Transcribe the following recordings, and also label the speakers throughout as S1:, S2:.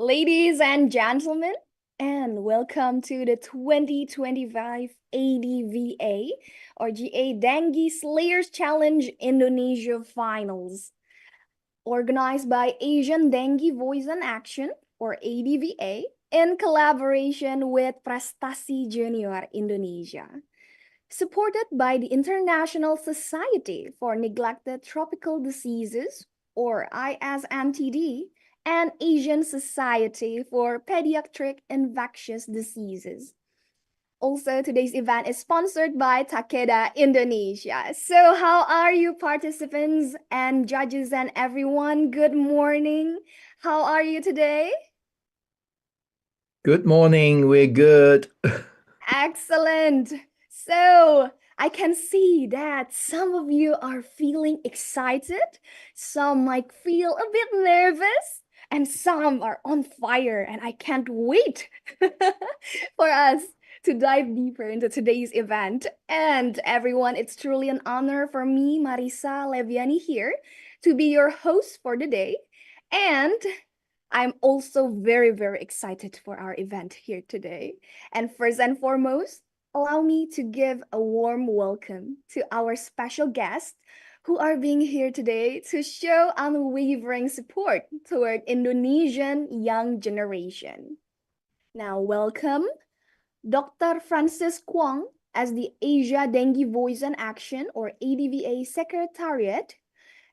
S1: Ladies and gentlemen, and welcome to the 2025 ADVA or GA Dengue Slayers Challenge Indonesia Finals, organized by Asian Dengue Voice and Action or ADVA in collaboration with Prestasi Junior Indonesia. Supported by the International Society for Neglected Tropical Diseases or ISNTD and Asian Society for Pediatric Infectious Diseases. Also, today's event is sponsored by Takeda Indonesia. So, how are you, participants and judges and everyone? Good morning. How are you today?
S2: Good morning, we're good.
S1: Excellent. So, I can see that some of you are feeling excited, some might feel a bit nervous, and some are on fire. And I can't wait for us to dive deeper into today's event. And everyone, it's truly an honor for me, Marisa Leviani, here to be your host for the day. And I'm also very, very excited for our event here today. And first and foremost, allow me to give a warm welcome to our special guests who are being here today to show unwavering support toward Indonesian young generation. Now, welcome Dr. Francis Kwong as the Asia Dengue Voice and Action or ADVA Secretariat,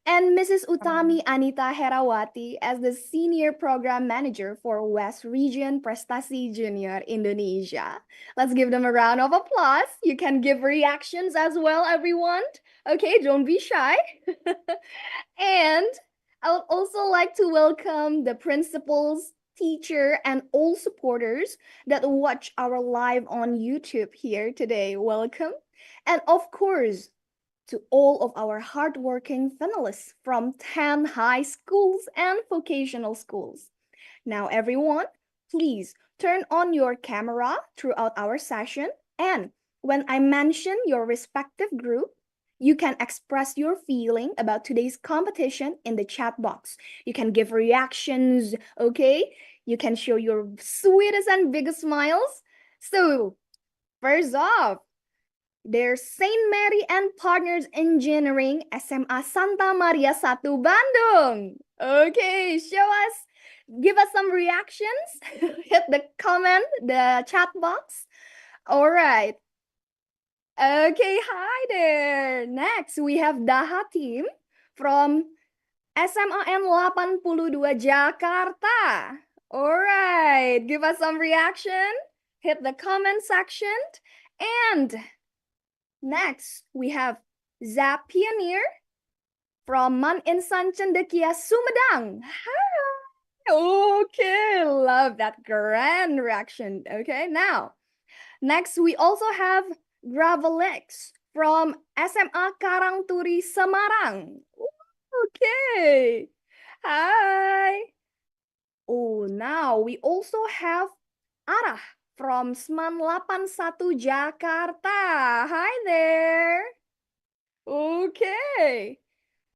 S1: and Mrs. Utami Anita Herawati as the Senior Program Manager for West Region Prestasi Junior Indonesia. Let's give them a round of applause. You can give reactions as well, everyone. Okay, don't be shy. And I would also like to welcome the principals, teacher, and all supporters that watch our live on YouTube here today. Welcome. And of course, to all of our hardworking finalists from 10 high schools and vocational schools. Now, everyone, please turn on your camera throughout our session. And when I mention your respective group, you can express your feeling about today's competition in the chat box. You can give reactions, okay? You can show your sweetest and biggest smiles. So, first off, there's Saint Mary and Partners Engineering SMA Santa Maria 1 Bandung. Okay, give us some reactions. Hit the comment, the chat box. All right. Okay, hi there. Next, we have Daha team from SMAN 82 Jakarta. All right, give us some reaction. Hit the comment section. And next, we have Zapion from Man Insan Cendekia Sumedang. Hi. Okay, love that grand reaction. Okay, now, next we also have Graalex from SMA Karangturi Semarang. Okay, hi. Oh, now we also have Arah from SMAN 81 Jakarta. Hi there. Okay.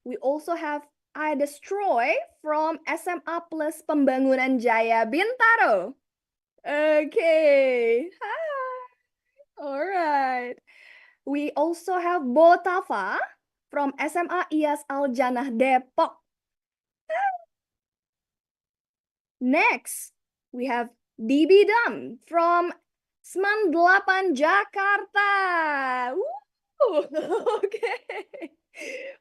S1: We also have I Destroy from SMA Plus Pembangunan Jaya Bintaro. Okay. Hi. All right. We also have Botafa from SMA IAS Al Janah Depok. Next, we have DBoom from SMAN 8 Jakarta. Woo! Okay.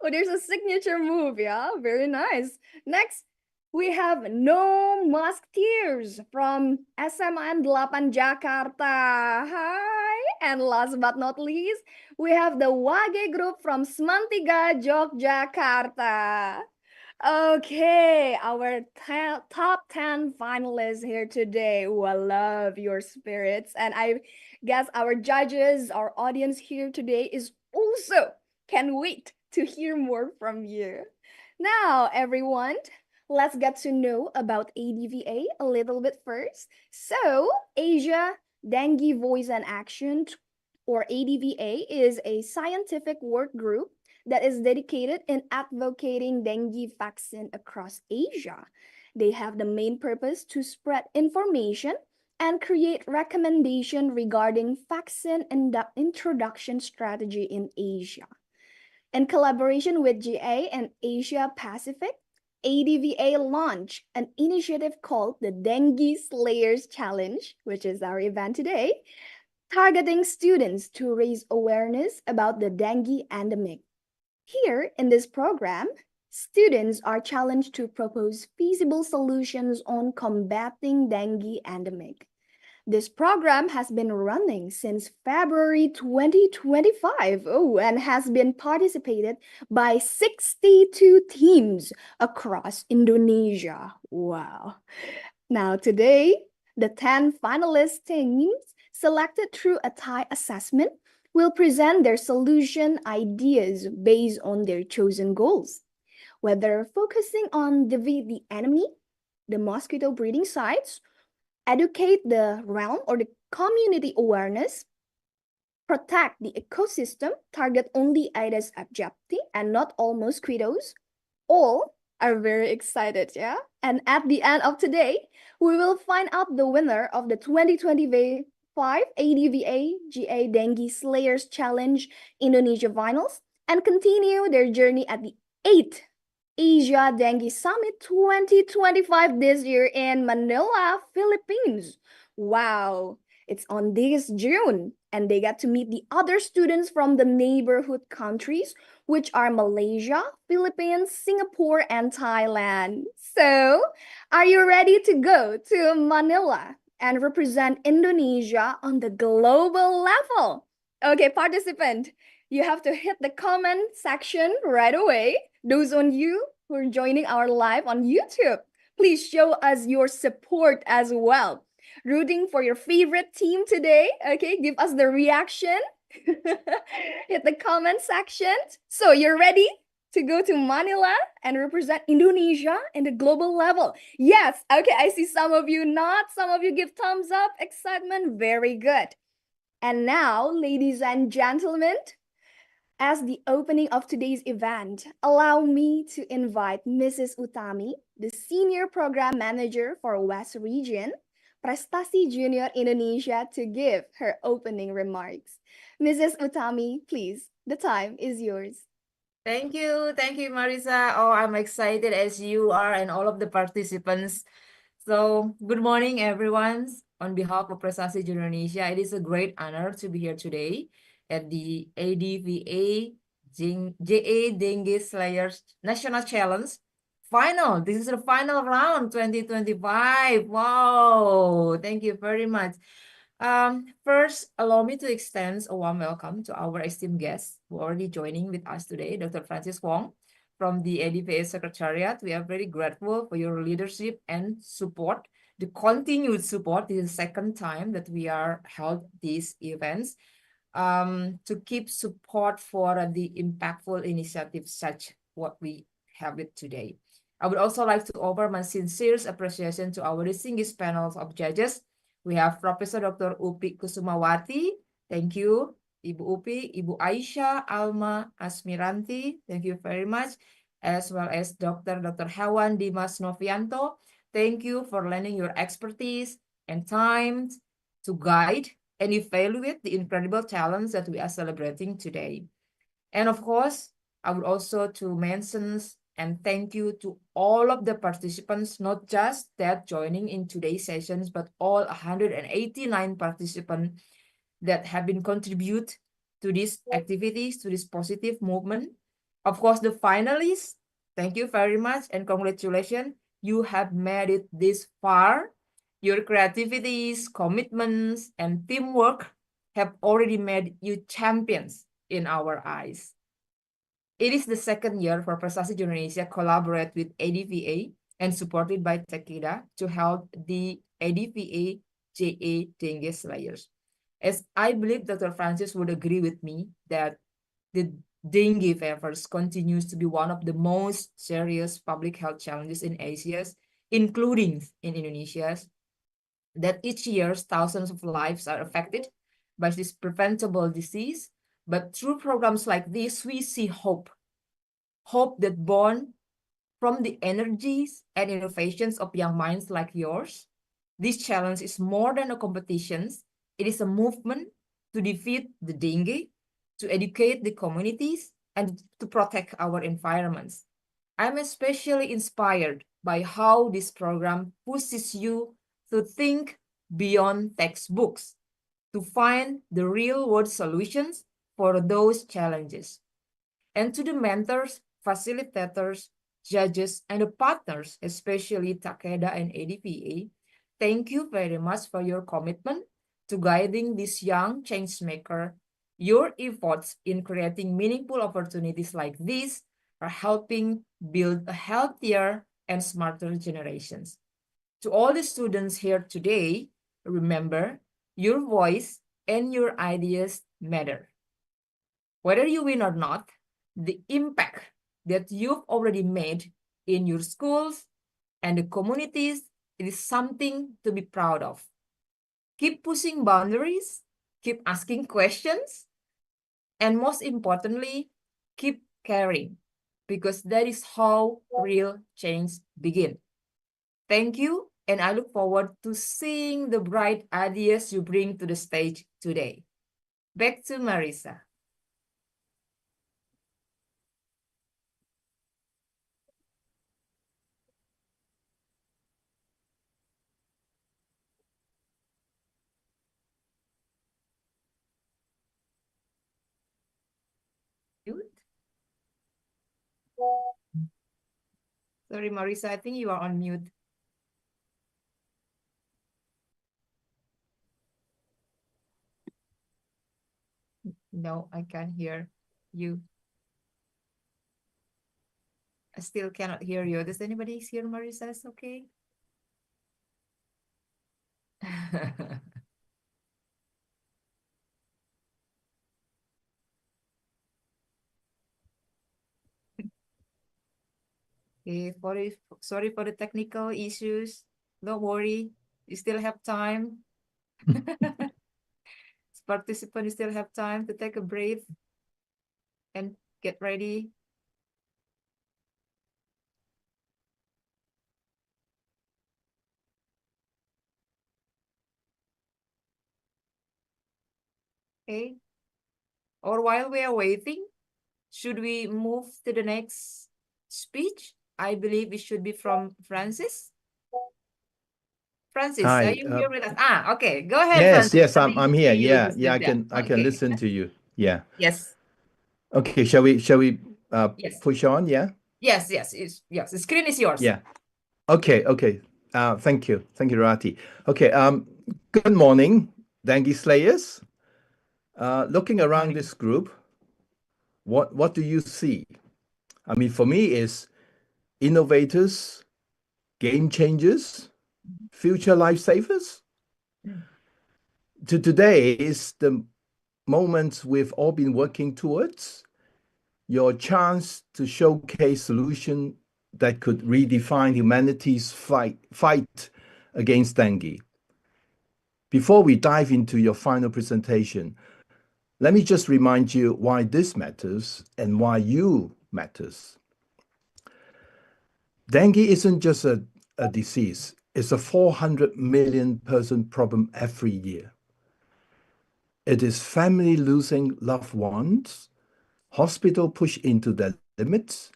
S1: Oh, there's a signature move, yeah? Very nice. Next, we have No Musketeers from SMAN 8 Jakarta. Hi. And last but not least, we have the Wage Group from SMAN 3 Yogyakarta. Okay, our top 10 finalists here today. Oh, I love your spirits. And I guess our judges, our audience here today is also can wait to hear more from you. Now, everyone, let's get to know about ADVA a little bit first. So, Asia Dengue Voice and Action, or ADVA, is a scientific work group that is dedicated in advocating dengue vaccine across Asia. They have the main purpose to spread information and create recommendation regarding vaccine introduction strategy in Asia. In collaboration with GA and Asia Pacific, ADVA launched an initiative called the Dengue Slayers Challenge, which is our event today, targeting students to raise awareness about the dengue endemic. Here in this program, students are challenged to propose feasible solutions on combating dengue endemic. This program has been running since February 2025 and has been participated by 62 teams across Indonesia. Wow. Now today, the 10 finalist teams selected through a Thai assessment will present their solution ideas based on their chosen goals, whether focusing on defeat the enemy, the mosquito breeding sites, educate the realm or the community awareness, protect the ecosystem, target only Aedes aegypti and not all mosquitoes. All are very excited, yeah? And at the end of today, we will find out the winner of the 2025 ADVA GA Dengue Slayers Challenge Indonesia Finals and continue their journey at the 8th Asia Dengue Summit 2025 this year in Manila, Philippines. Wow, it's on this June, and they got to meet the other students from the neighborhood countries, which are Malaysia, Philippines, Singapore, and Thailand. So, are you ready to go to Manila and represent Indonesia on the global level? Okay, participant, you have to hit the comment section right away. Those on you who are joining our live on YouTube, please show us your support as well. Rooting for your favorite team today. Okay, give us the reaction. Hit the comment section. So you're ready to go to Manila and represent Indonesia in the global level? Yes. Okay, I see some of you not. Some of you give thumbs up. Excitement. Very good. And now, ladies and gentlemen, as the opening of today's event, allow me to invite Mrs. Utami, the Senior Program Manager for West Region, Prestasi Junior Indonesia, to give her opening remarks. Mrs. Utami, please, the time is yours.
S3: Thank you, Marisa. Oh, I'm excited as you are and all of the participants. So, good morning, everyone. On behalf of Prestasi Junior Indonesia, it is a great honor to be here today at the ADVA JA Dengue Slayers National Challenge final. This is the final round 2025. Wow, thank you very much. First, allow me to extend a warm welcome to our esteemed guests who are already joining with us today, Dr. Francis Wong from the ADVA Secretariat. We are very grateful for your leadership and support, the continued support. This is the second time that we are held these events to keep support for the impactful initiatives such what we have it today. I would also like to offer my sincere appreciation to our distinguished panels of judges. We have Professor Dr. Upi Kusumawati. Thank you, Ibu Upi, Ibu Aisyah Alma Asmiranti. Thank you very much. As well as Dr. Hewan Dimas Novianto. Thank you for lending your expertise and time to guide and evaluate the incredible talents that we are celebrating today. And of course, I would also to mention and thank you to all of the participants, not just that joining in today's sessions, but all 189 participants that have been contribute to these activities, to this positive movement. Of course, the finalists, thank you very much and congratulations. You have made it this far. Your creativities, commitments, and teamwork have already made you champions in our eyes. It is the second year for Prestasi Indonesia collaborate with ADVA and supported by Takeda to help the ADVA JA Dengue Slayers. As I believe Dr. Francis would agree with me that the dengue fevers continues to be one of the most serious public health challenges in Asia, including in Indonesia, that each year thousands of lives are affected by this preventable disease. But through programs like this, we see hope that born from the energies and innovations of young minds like yours. This challenge is more than a competition. It is a movement to defeat the dengue, to educate the communities, and to protect our environments. I'm especially inspired by how this program pushes you to think beyond textbooks, to find the real-world solutions for those challenges. And to the mentors, facilitators, judges, and the partners, especially Takeda and ADVA, thank you very much for your commitment to guiding this young change maker. Your efforts in creating meaningful opportunities like this are helping build a healthier and smarter generations. To all the students here today, remember, your voice and your ideas matter. Whether you win or not, the impact that you've already made in your schools and the communities, it is something to be proud of. Keep pushing boundaries, keep asking questions, and most importantly, keep caring, because that is how real change begins. Thank you, and I look forward to seeing the bright ideas you bring to the stage today. Back to Marisa. Mute? Sorry, Marisa, I think you are on mute. No, I can't hear you. I still cannot hear you. Does anybody hear Marisa? It's okay. Okay, sorry for the technical issues. Don't worry, you still have time. Participants still have time to take a breath and get ready. Okay. Or while we are waiting, should we move to the next speech? I believe it should be from Francis. Francis, are
S2: Hi.
S3: you here with us? Okay. Go ahead,
S2: Yes,
S3: Francis.
S2: yes,
S3: Happy to
S2: I'm here.
S3: see you
S2: Yeah,
S3: this
S2: yeah,
S3: good day.
S2: I can
S3: Okay.
S2: listen to you. Yeah.
S3: Yes.
S2: Okay, shall we
S3: Yes.
S2: push on? Yeah.
S3: Yes. Yes. The screen is yours.
S2: Yeah. Okay. Thank you. Thank you, Rati. Okay, good morning, Dengue Slayers. Looking around
S3: Morning.
S2: this group, what do you see? I mean, for me, is innovators, game changers, future lifesavers.
S3: Mm.
S2: Today is the moment we've all been working towards, your chance to showcase solution that could redefine humanity's fight against dengue. Before we dive into your final presentation, let me just remind you why this matters and why you matters. Dengue isn't just a disease, it's a 400 million person problem every year. It is family losing loved ones, hospital pushed into their limits,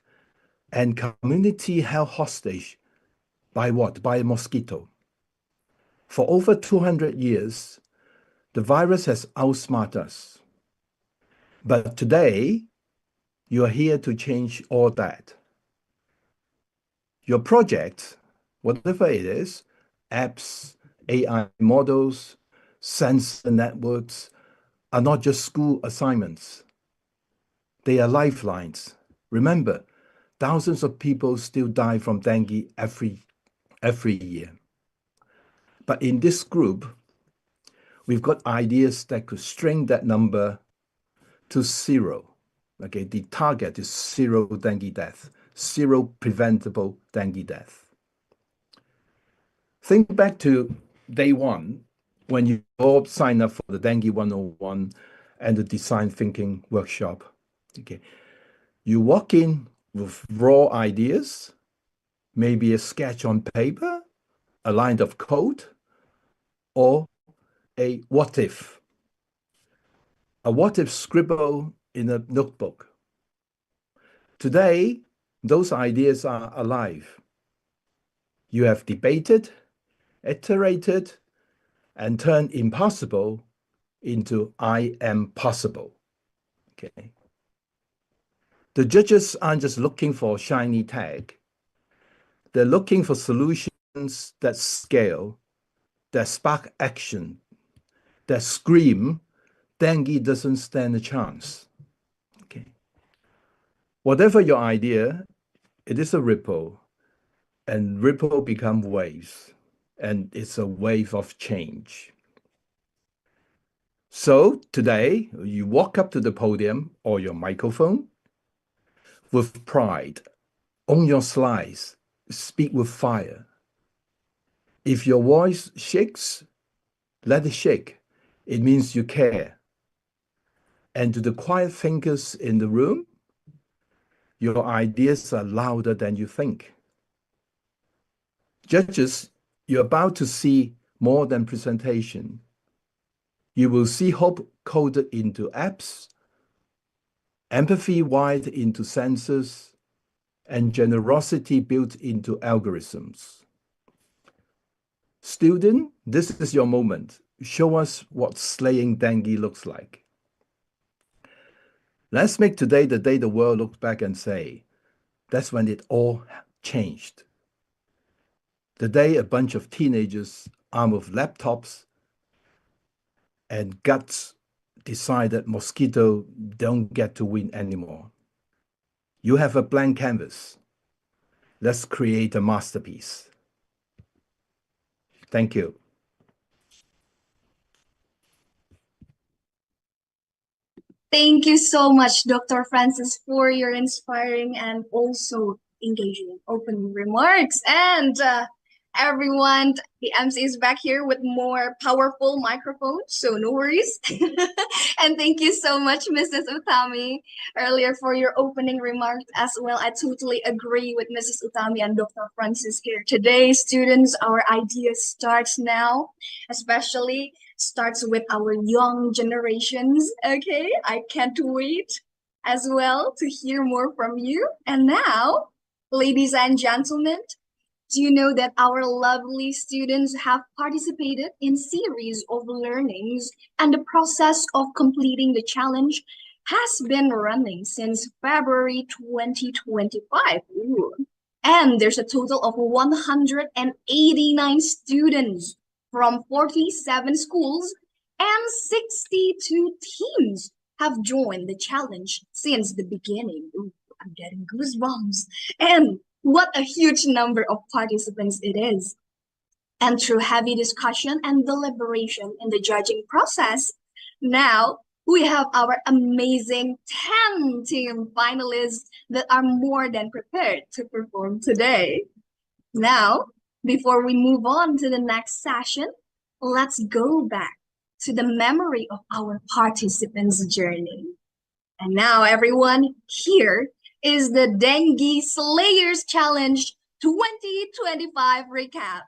S2: and community held hostage by what? By a mosquito. For over 200 years, the virus has outsmarted us. But today, you are here to change all that. Your project, whatever it is, apps, AI models, sensor networks, are not just school assignments. They are lifelines. Remember, thousands of people still die from dengue every year. But in this group, we've got ideas that could string that number to zero. Okay, the target is zero dengue death, zero preventable dengue death. Think back to day one when you all signed up for the Dengue 101 and the design thinking workshop. Okay, you walk in with raw ideas, maybe a sketch on paper, a line of code, or a what if. A what if scribble in a notebook. Today, those ideas are alive. You have debated, iterated, and turned impossible into I am possible. Okay. The judges aren't just looking for a shiny tag. They're looking for solutions that scale, that spark action, that scream, dengue doesn't stand a chance. Okay. Whatever your idea, it is a ripple, and ripple become waves, and it's a wave of change. So today, you walk up to the podium or your microphone with pride, own your slides, speak with fire. If your voice shakes, let it shake. It means you care. And to the quiet thinkers in the room, your ideas are louder than you think. Judges, you're about to see more than presentation. You will see hope coded into apps, empathy wired into sensors, and generosity built into algorithms. Student, this is your moment. Show us what slaying dengue looks like. Let's make today the day the world looks back and say, that's when it all changed. The day a bunch of teenagers armed with laptops and guts decided mosquito don't get to win anymore. You have a blank canvas. Let's create a masterpiece. Thank you.
S1: Thank you so much, Dr. Francis, for your inspiring and also engaging opening remarks. And everyone, the MC is back here with more powerful microphones, so no worries. And thank you so much, Mrs. Utami, earlier for your opening remarks as well. I totally agree with Mrs. Utami and Dr. Francis here. Today, students, our idea starts now, especially starts with our young generations. Okay, I can't wait as well to hear more from you. And now, ladies and gentlemen, do you know that our lovely students have participated in series of learnings, and the process of completing the challenge has been running since February 2025. Ooh. And there's a total of 189 students from 47 schools and 62 teams have joined the challenge since the beginning. Ooh, I'm getting goosebumps. And what a huge number of participants it is. And through heavy discussion and deliberation in the judging process, now we have our amazing 10 team finalists that are more than prepared to perform today. Now, before we move on to the next session, let's go back to the memory of our participants' journey. And now, everyone, here is the Dengue Slayers Challenge 2025 recap.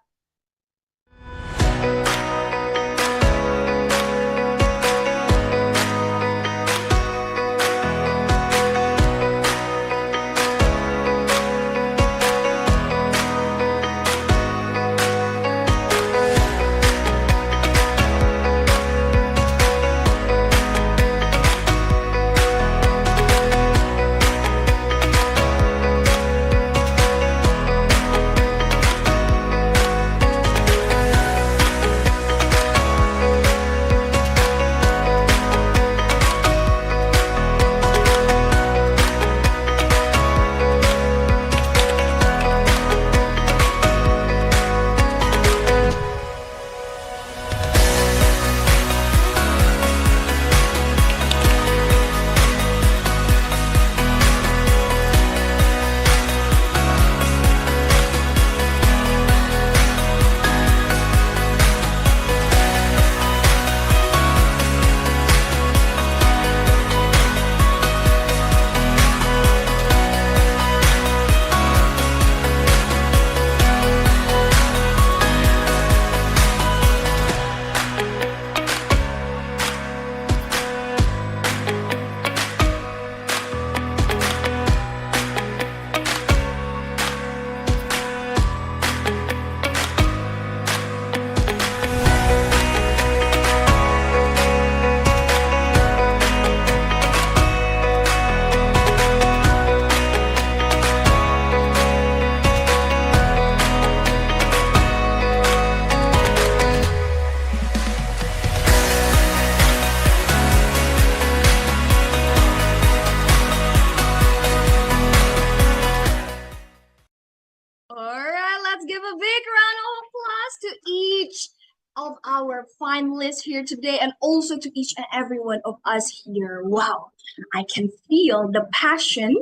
S1: our finalists here today and also to each and every one of us here. Wow, I can feel the passion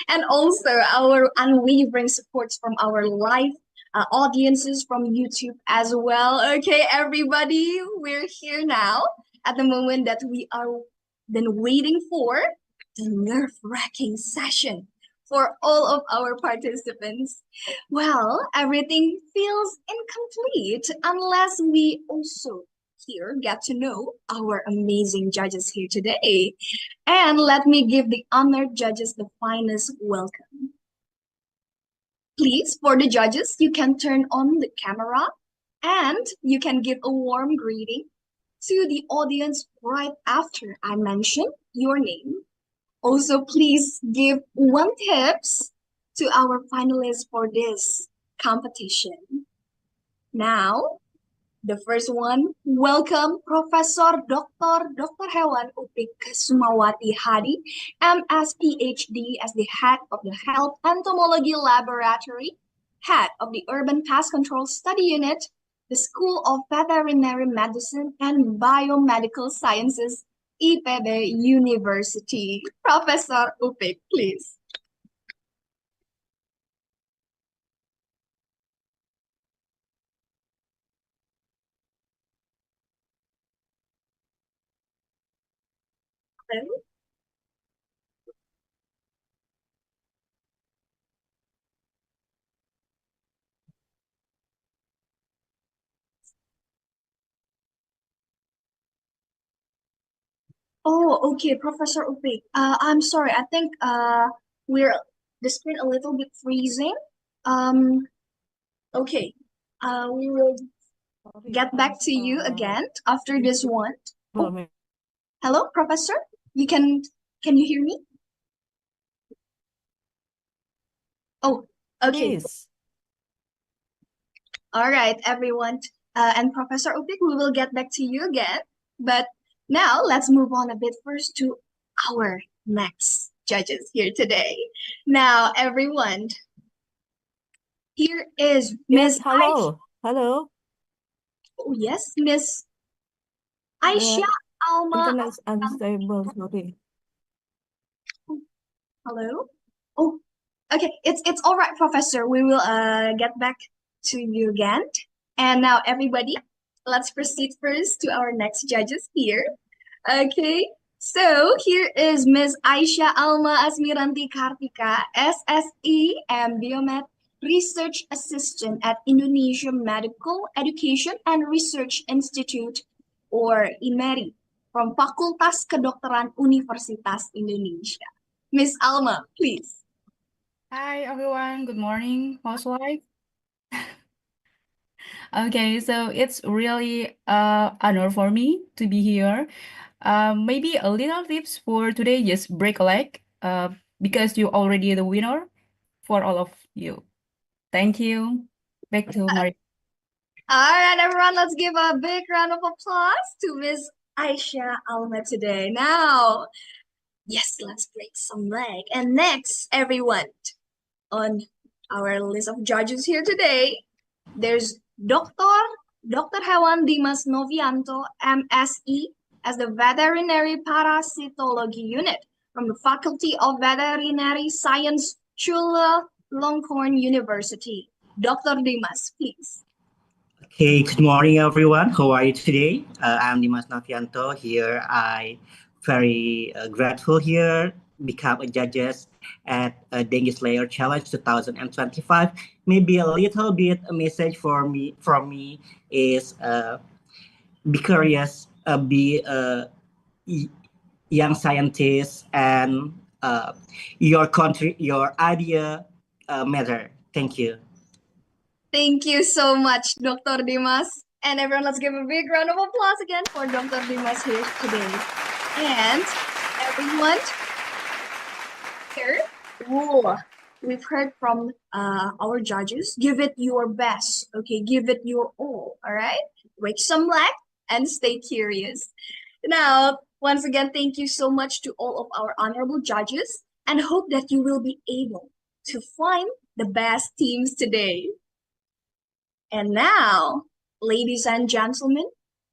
S1: and also our unwavering supports from our live audiences from YouTube as well. Okay, everybody, we're here now at the moment that we are been waiting for the nerve-wracking session for all of our participants. Well, everything feels incomplete unless we also here get to know our amazing judges here today. And let me give the honored judges the finest welcome. Please, for the judges, you can turn on the camera and you can give a warm greeting to the audience right after I mention your name. Also, please give one tips to our finalists for this competition. Now, the first one, welcome Professor Dr. Hewan Upik Sumawati Hadi, MS PhD as the head of the Health Entomology Laboratory, head of the Urban Pest Control Study Unit, the School of Veterinary Medicine and Biomedical Sciences, IPB University. Professor Upik, please. Hello? Oh, okay, Professor Upik. I'm sorry. I think we're the screen a little bit freezing. Okay. We will get back to you again after this one. Oh, hello, Professor. Can you hear me? Oh, okay.
S3: Yes.
S1: All right, everyone. And Professor Upik, we will get back to you again. But now let's move on a bit first to our next judges here today. Now, everyone, here is
S3: Yes,
S1: Miss
S3: hello. Hello.
S1: Oh, yes, Miss Aisha
S3: The
S1: Alma.
S3: internet is unstable, sorry.
S1: Hello. Oh, okay. It's all right, Professor. We will get back to you again. And now, everybody, let's proceed first to our next judges here. Okay. So here is Miss Aisha Alma Asmiranti Kartika, SSE and Biomed Research Assistant at Indonesia Medical Education and Research Institute, or IMERI, from Fakultas Kedokteran Universitas Indonesia. Miss Alma, please.
S4: Hi everyone, good morning, housewife. Okay, so it's really honor for me to be here. Maybe a little tips for today, just break a leg, because you already the winner for all of you. Thank you. Back to Maria.
S1: All right, everyone, let's give a big round of applause to Miss Aisha Alma today. Now, yes, let's break some leg. And next, everyone, on our list of judges here today, there's Dr. Hewan Dimas Novianto, MSE, as the Veterinary Parasitology Unit from the Faculty of Veterinary Science, Chulalongkorn University. Dr. Dimas, please.
S5: Hey, good morning, everyone. How are you today? I'm Dimas Novianto here. I very grateful here become a judges at Dengue Slayer Challenge 2025. Maybe a little bit a message for me from me is be curious, be a young scientist, and your country, your idea matter. Thank you.
S1: Thank you so much, Dr. Dimas. And everyone, let's give a big round of applause again for Dr. Dimas here today. And everyone, here, ooh, we've heard from our judges. Give it your best, okay? Give it your all right? Break some leg and stay curious. Now, once again, thank you so much to all of our honorable judges and hope that you will be able to find the best teams today. And now, ladies and gentlemen,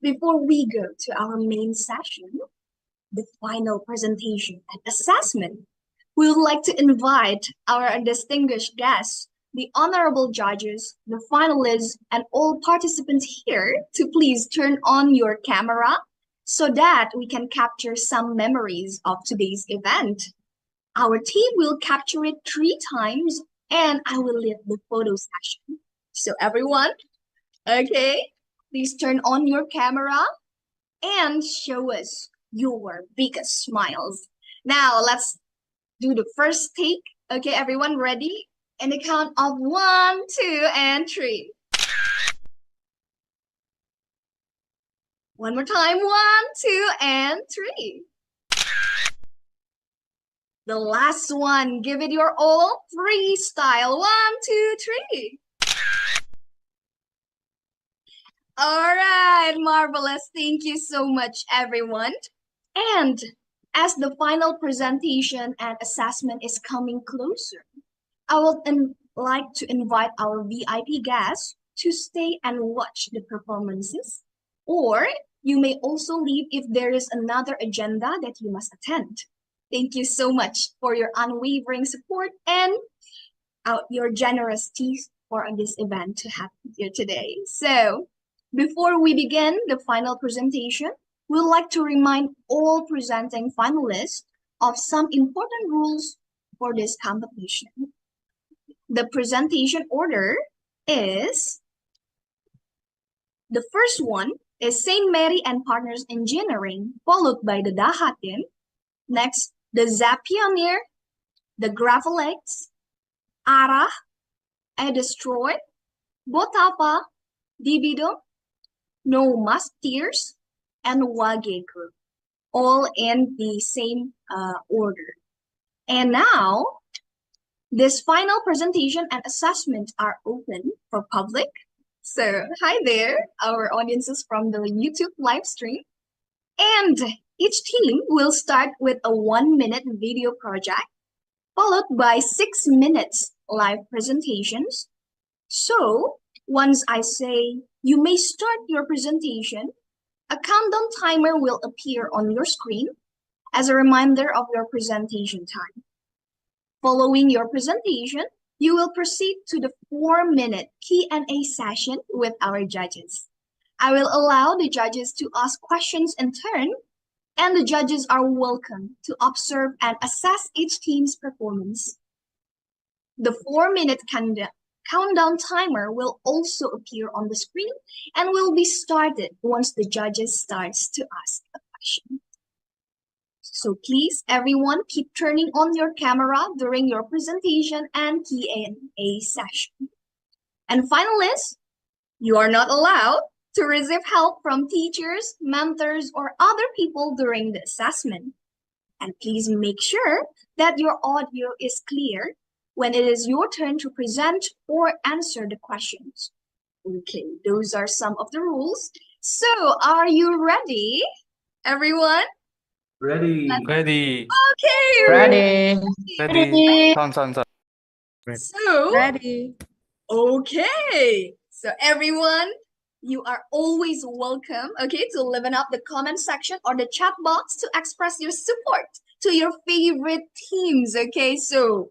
S1: before we go to our main session, the final presentation and assessment, we would like to invite our distinguished guests, the honorable judges, the finalists, and all participants here to please turn on your camera so that we can capture some memories of today's event. Our team will capture it 3 times and I will lead the photo session. So everyone, okay, please turn on your camera and show us your biggest smiles. Now let's do the first take. Okay, everyone ready? And the count of 1, 2, and 3. One more time, 1, 2, and 3. The last one, give it your all, freestyle, 1, 2, 3. All right, marvelous. Thank you so much, everyone. And as the final presentation and assessment is coming closer, I would like to invite our VIP guests to stay and watch the performances, or you may also leave if there is another agenda that you must attend. Thank you so much for your unwavering support and your generosity for this event to happen here today. So, before we begin the final presentation, we'd like to remind all presenting finalists of some important rules for this competition. The presentation order is, the first one is St. Mary and Partners Engineering, followed by the Daha team. Next, the Zapion, the Graalex, ADVA, Musketeers, Bafa, DBoom, Musketeers, and Wage Group, all in the same order. And now, this final presentation and assessment are open for public. So, hi there, our audiences from the YouTube live stream. And each team will start with a 1-minute video project, followed by 6 minutes live presentations. So, once I say you may start your presentation, a countdown timer will appear on your screen as a reminder of your presentation time. Following your presentation, you will proceed to the 4-minute Q&A session with our judges. I will allow the judges to ask questions in turn, and the judges are welcome to observe and assess each team's performance. The 4-minute countdown timer will also appear on the screen and will be started once the judges starts to ask a question. So please, everyone, keep turning on your camera during your presentation and Q&A session. And finalists, you are not allowed to receive help from teachers, mentors, or other people during the assessment. And please make sure that your audio is clear when it is your turn to present or answer the questions. Okay, those are some of the rules. So, are you ready, everyone?
S6: Ready.
S7: Ready.
S1: Okay,
S3: Ready.
S7: Ready. Son.
S1: So,
S3: Ready.
S1: okay. So, everyone, you are always welcome, okay, to liven up the comment section or the chat box to express your support to your favorite teams, okay? So,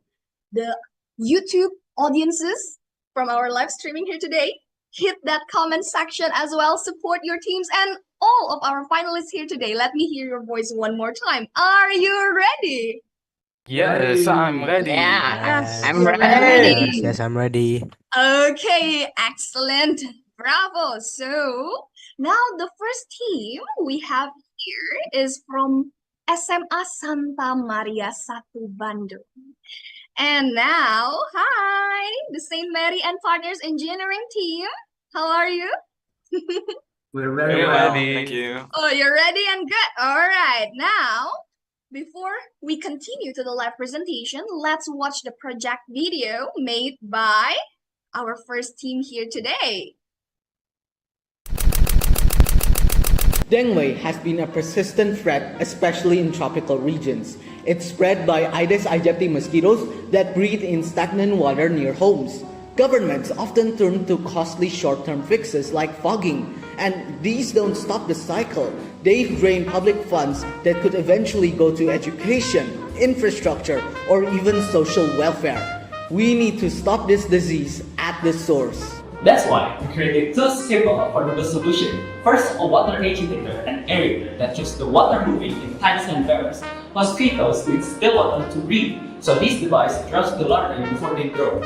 S1: the YouTube audiences from our live streaming here today, hit that comment section as well, support your teams, and all of our finalists here today. Let me hear your voice one more time. Are you ready?
S7: Yes, I'm ready.
S3: Yes, I'm
S1: You're
S3: ready.
S8: Yes, I'm ready.
S1: Okay, excellent. Bravo. So, now the first team we have here is from SMA Santa Maria 1 Bandung. And now, hi, the St. Mary and Partners Engineering team. How are you?
S6: We're
S7: Very
S6: very well.
S7: ready. Thank you.
S1: Oh, you're ready and good. All right. Now, before we continue to the live presentation, let's watch the project video made by our first team here today.
S9: Dengue has been a persistent threat, especially in tropical regions. It's spread by Aedes aegypti mosquitoes that breed in stagnant water near homes. Governments often turn to costly short-term fixes like fogging, and these don't stop the cycle. They drain public funds that could eventually go to education, infrastructure, or even social welfare. We need to stop this disease at the source.
S8: That's why we created two simple affordable solutions. First, a water agitator and aerator that keeps the water moving in tanks and barrels. Mosquitoes need still water to breathe, so this device traps the larvae before they grow.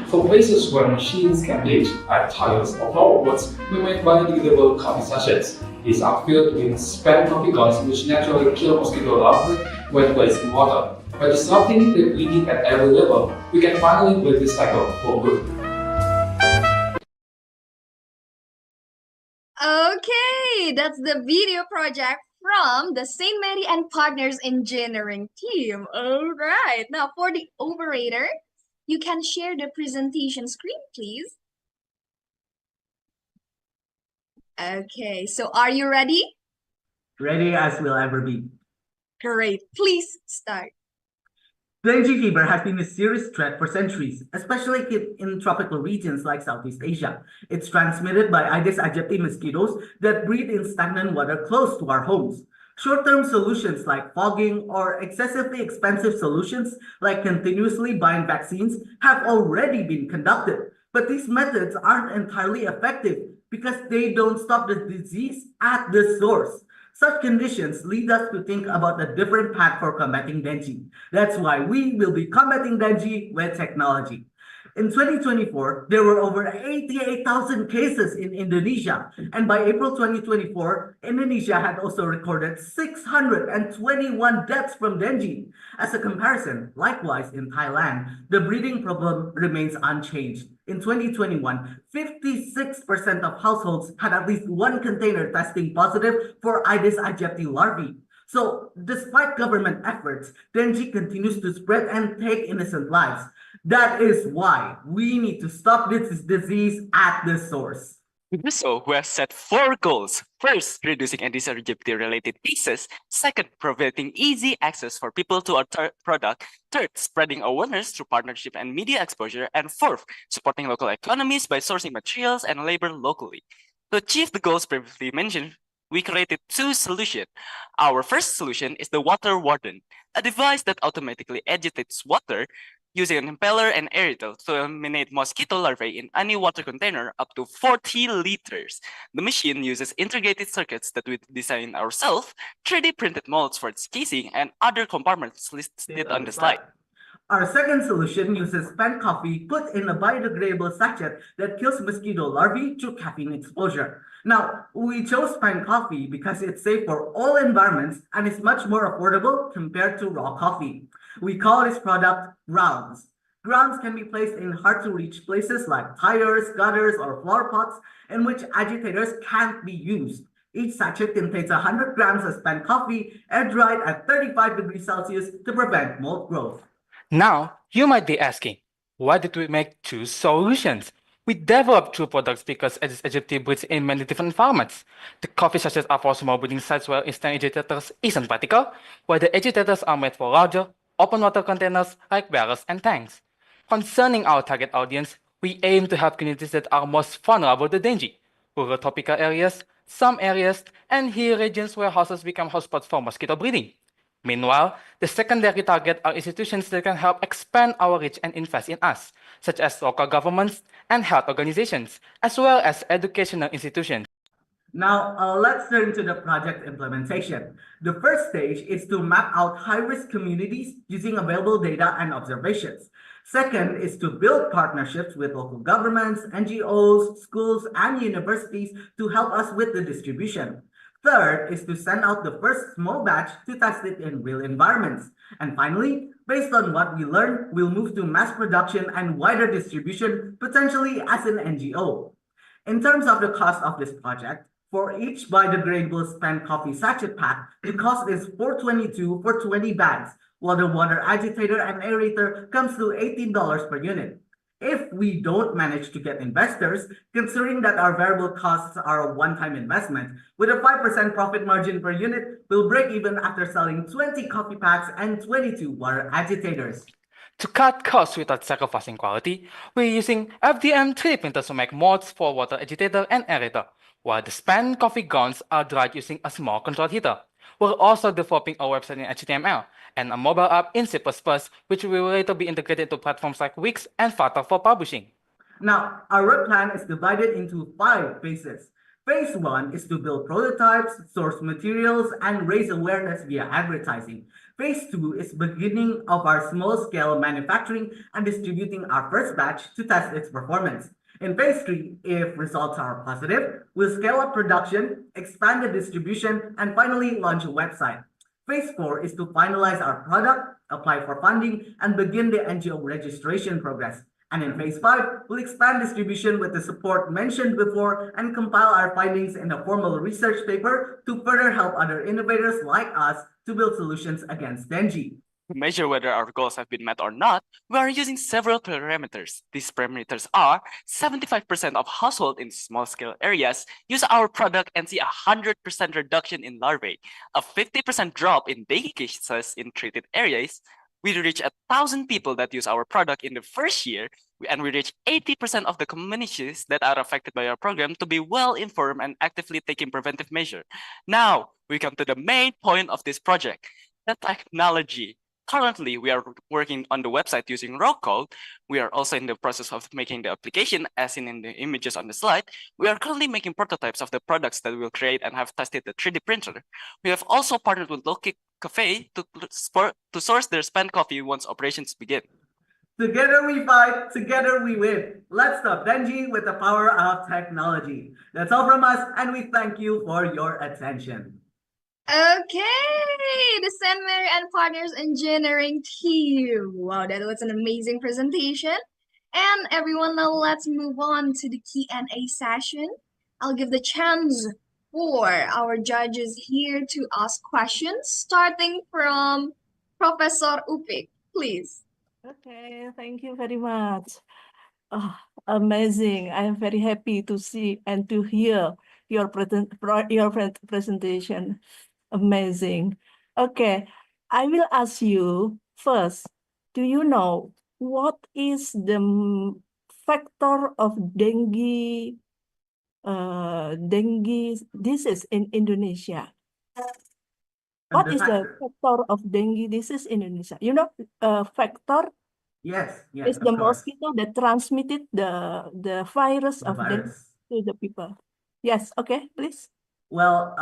S10: For places where machines can bleach, like toilets or flower pots, we make biodegradable coffee sachets. These are filled with spent coffee grounds which naturally kill mosquito larvae when placed in water. By disrupting the bleeding at every level, we can finally break this cycle for good.
S1: Okay, that's the video project from the St. Mary and Partners Engineering team. All right, now for the operator, you can share the presentation screen, please. Okay, so are you ready?
S6: Ready as we'll ever be.
S1: Great, please start.
S6: Dengue fever has been a serious threat for centuries, especially in tropical regions like Southeast Asia. It's transmitted by Aedes aegypti mosquitoes that breed in stagnant water close to our homes. Short-term solutions like fogging or excessively expensive solutions like continuously buying vaccines have already been conducted. But these methods aren't entirely effective because they don't stop the disease at the source. Such conditions lead us to think about a different path for combating dengue. That's why we will be combating dengue with technology. In 2024, there were over 88,000 cases in Indonesia, and by April 2024, Indonesia had also recorded 621 deaths from dengue. As a comparison, likewise in Thailand, the breeding problem remains unchanged. In 2021, 56% of households had at least one container testing positive for Aedes aegypti larvae. So, despite government efforts, dengue continues to spread and take innocent lives. That is why we need to stop this disease at the source.
S7: To do so, we have set 4 goals. First, reducing Aedes aegypti-related cases. Second, providing easy access for people to our product. Third, spreading awareness through partnership and media exposure. And fourth, supporting local economies by sourcing materials and labor locally. To achieve the goals previously mentioned, we created 2 solutions. Our first solution is the Water Warden, a device that automatically agitates water using an impeller and aerator to eliminate mosquito larvae in any water container up to 40 liters. The machine uses integrated circuits that we designed ourselves, 3D printed molds for its casing, and other compartments listed on the slide.
S6: Our second solution uses spent coffee put in a biodegradable sachet that kills mosquito larvae through caffeine exposure. Now, we chose spent coffee because it's safe for all environments and is much more affordable compared to raw coffee. We call this product grounds. Grounds can be placed in hard-to-reach places like tires, gutters, or flower pots in which agitators can't be used. Each sachet contains 100 grams of spent coffee, air-dried at 35 degrees Celsius to prevent mold growth.
S7: Now, you might be asking, why did we make 2 solutions? We developed 2 products because Aedes aegypti breeds in many different formats. The coffee sachets are for small breeding sites where instant agitators isn't practical, while the agitators are made for larger, open water containers like barrels and tanks. Concerning our target audience, we aim to help communities that are most vulnerable to dengue, rural tropical areas, some areas, and hill regions where houses become hotspots for mosquito breeding. Meanwhile, the secondary target are institutions that can help expand our reach and invest in us, such as local governments and health organizations, as well as educational institutions.
S6: Now, let's turn to the project implementation. The first stage is to map out high-risk communities using available data and observations. Second is to build partnerships with local governments, NGOs, schools, and universities to help us with the distribution. Third is to send out the first small batch to test it in real environments. And finally, based on what we learn, we'll move to mass production and wider distribution, potentially as an NGO. In terms of the cost of this project, for each biodegradable spent coffee sachet pack, the cost is $4.22 for 20 bags, while the water agitator and aerator comes to $18 per unit. If we don't manage to get investors, considering that our variable costs are a one-time investment, with a 5% profit margin per unit, we'll break even after selling 20 coffee packs and 22 water agitators.
S11: To cut costs without sacrificing quality, we're using FDM 3D printers to make molds for water agitator and aerator, while the spent coffee grounds are dried using a small control heater. We're also developing a website in HTML and a mobile app in C++, which will later be integrated to platforms like Wix and Flutter for publishing.
S6: Now, our work plan is divided into 5 phases. Phase 1 is to build prototypes, source materials, and raise awareness via advertising. Phase 2 is beginning of our small-scale manufacturing and distributing our first batch to test its performance. In phase 3, if results are positive, we'll scale up production, expand the distribution, and finally launch a website. Phase 4 is to finalize our product, apply for funding, and begin the NGO registration progress. And in phase 5, we'll expand distribution with the support mentioned before and compile our findings in a formal research paper to further help other innovators like us to build solutions against dengue.
S7: To measure whether our goals have been met or not, we are using several parameters. These parameters are 75% of households in small-scale areas use our product and see a 100% reduction in larvae, a 50% drop in dengue cases in treated areas. We reach 1,000 people that use our product in the first year, and we reach 80% of the communities that are affected by our program to be well-informed and actively taking preventive measures. Now, we come to the main point of this project, the technology. Currently, we are working on the website using raw code. We are also in the process of making the application, as seen in the images on the slide. We are currently making prototypes of the products that we'll create and have tested the 3D printer. We have also partnered with local cafe to source their spent coffee once operations begin.
S6: Together we fight, together we win. Let's stop dengue with the power of technology. That's all from us, and we thank you for your attention.
S1: Okay, the Sandmere and Partners Engineering team. Wow, that was an amazing presentation. And everyone, now let's move on to the Q&A session. I'll give the chance for our judges here to ask questions, starting from Professor Upik, please.
S12: Okay, thank you very much. Amazing. I am very happy to see and to hear your presentation. Amazing. Okay, I will ask you first, do you know what is the factor of dengue disease in Indonesia? What is the factor of dengue disease in Indonesia? You know, factor
S6: Yes,
S12: is the mosquito that transmitted the virus of dengue to the people. Yes, okay, please.
S6: Well,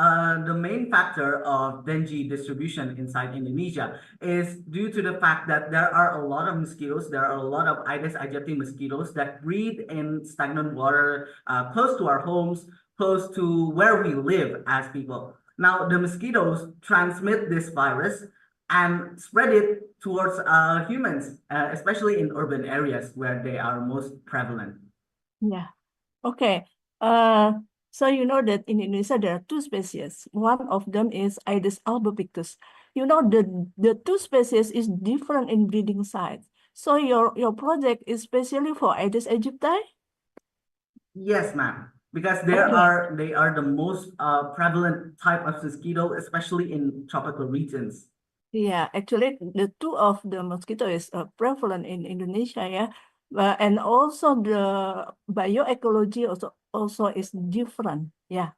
S6: the main factor of dengue distribution inside Indonesia is due to the fact that there are a lot of mosquitoes, there are a lot of Aedes aegypti mosquitoes that breed in stagnant water close to our homes, close to where we live as people. Now, the mosquitoes transmit this virus and spread it towards humans, especially in urban areas where they are most prevalent.
S12: Yeah, okay. So you know that in Indonesia there are 2 species. One of them is Aedes albopictus. You know the 2 species is different in breeding sites. So your project is especially for Aedes aegypti?
S6: Yes, ma'am. Because they are the most prevalent type of mosquito, especially in tropical regions.
S12: Yeah, actually the 2 of the mosquito is prevalent in Indonesia, yeah. And also the bioecology also is different. Yeah.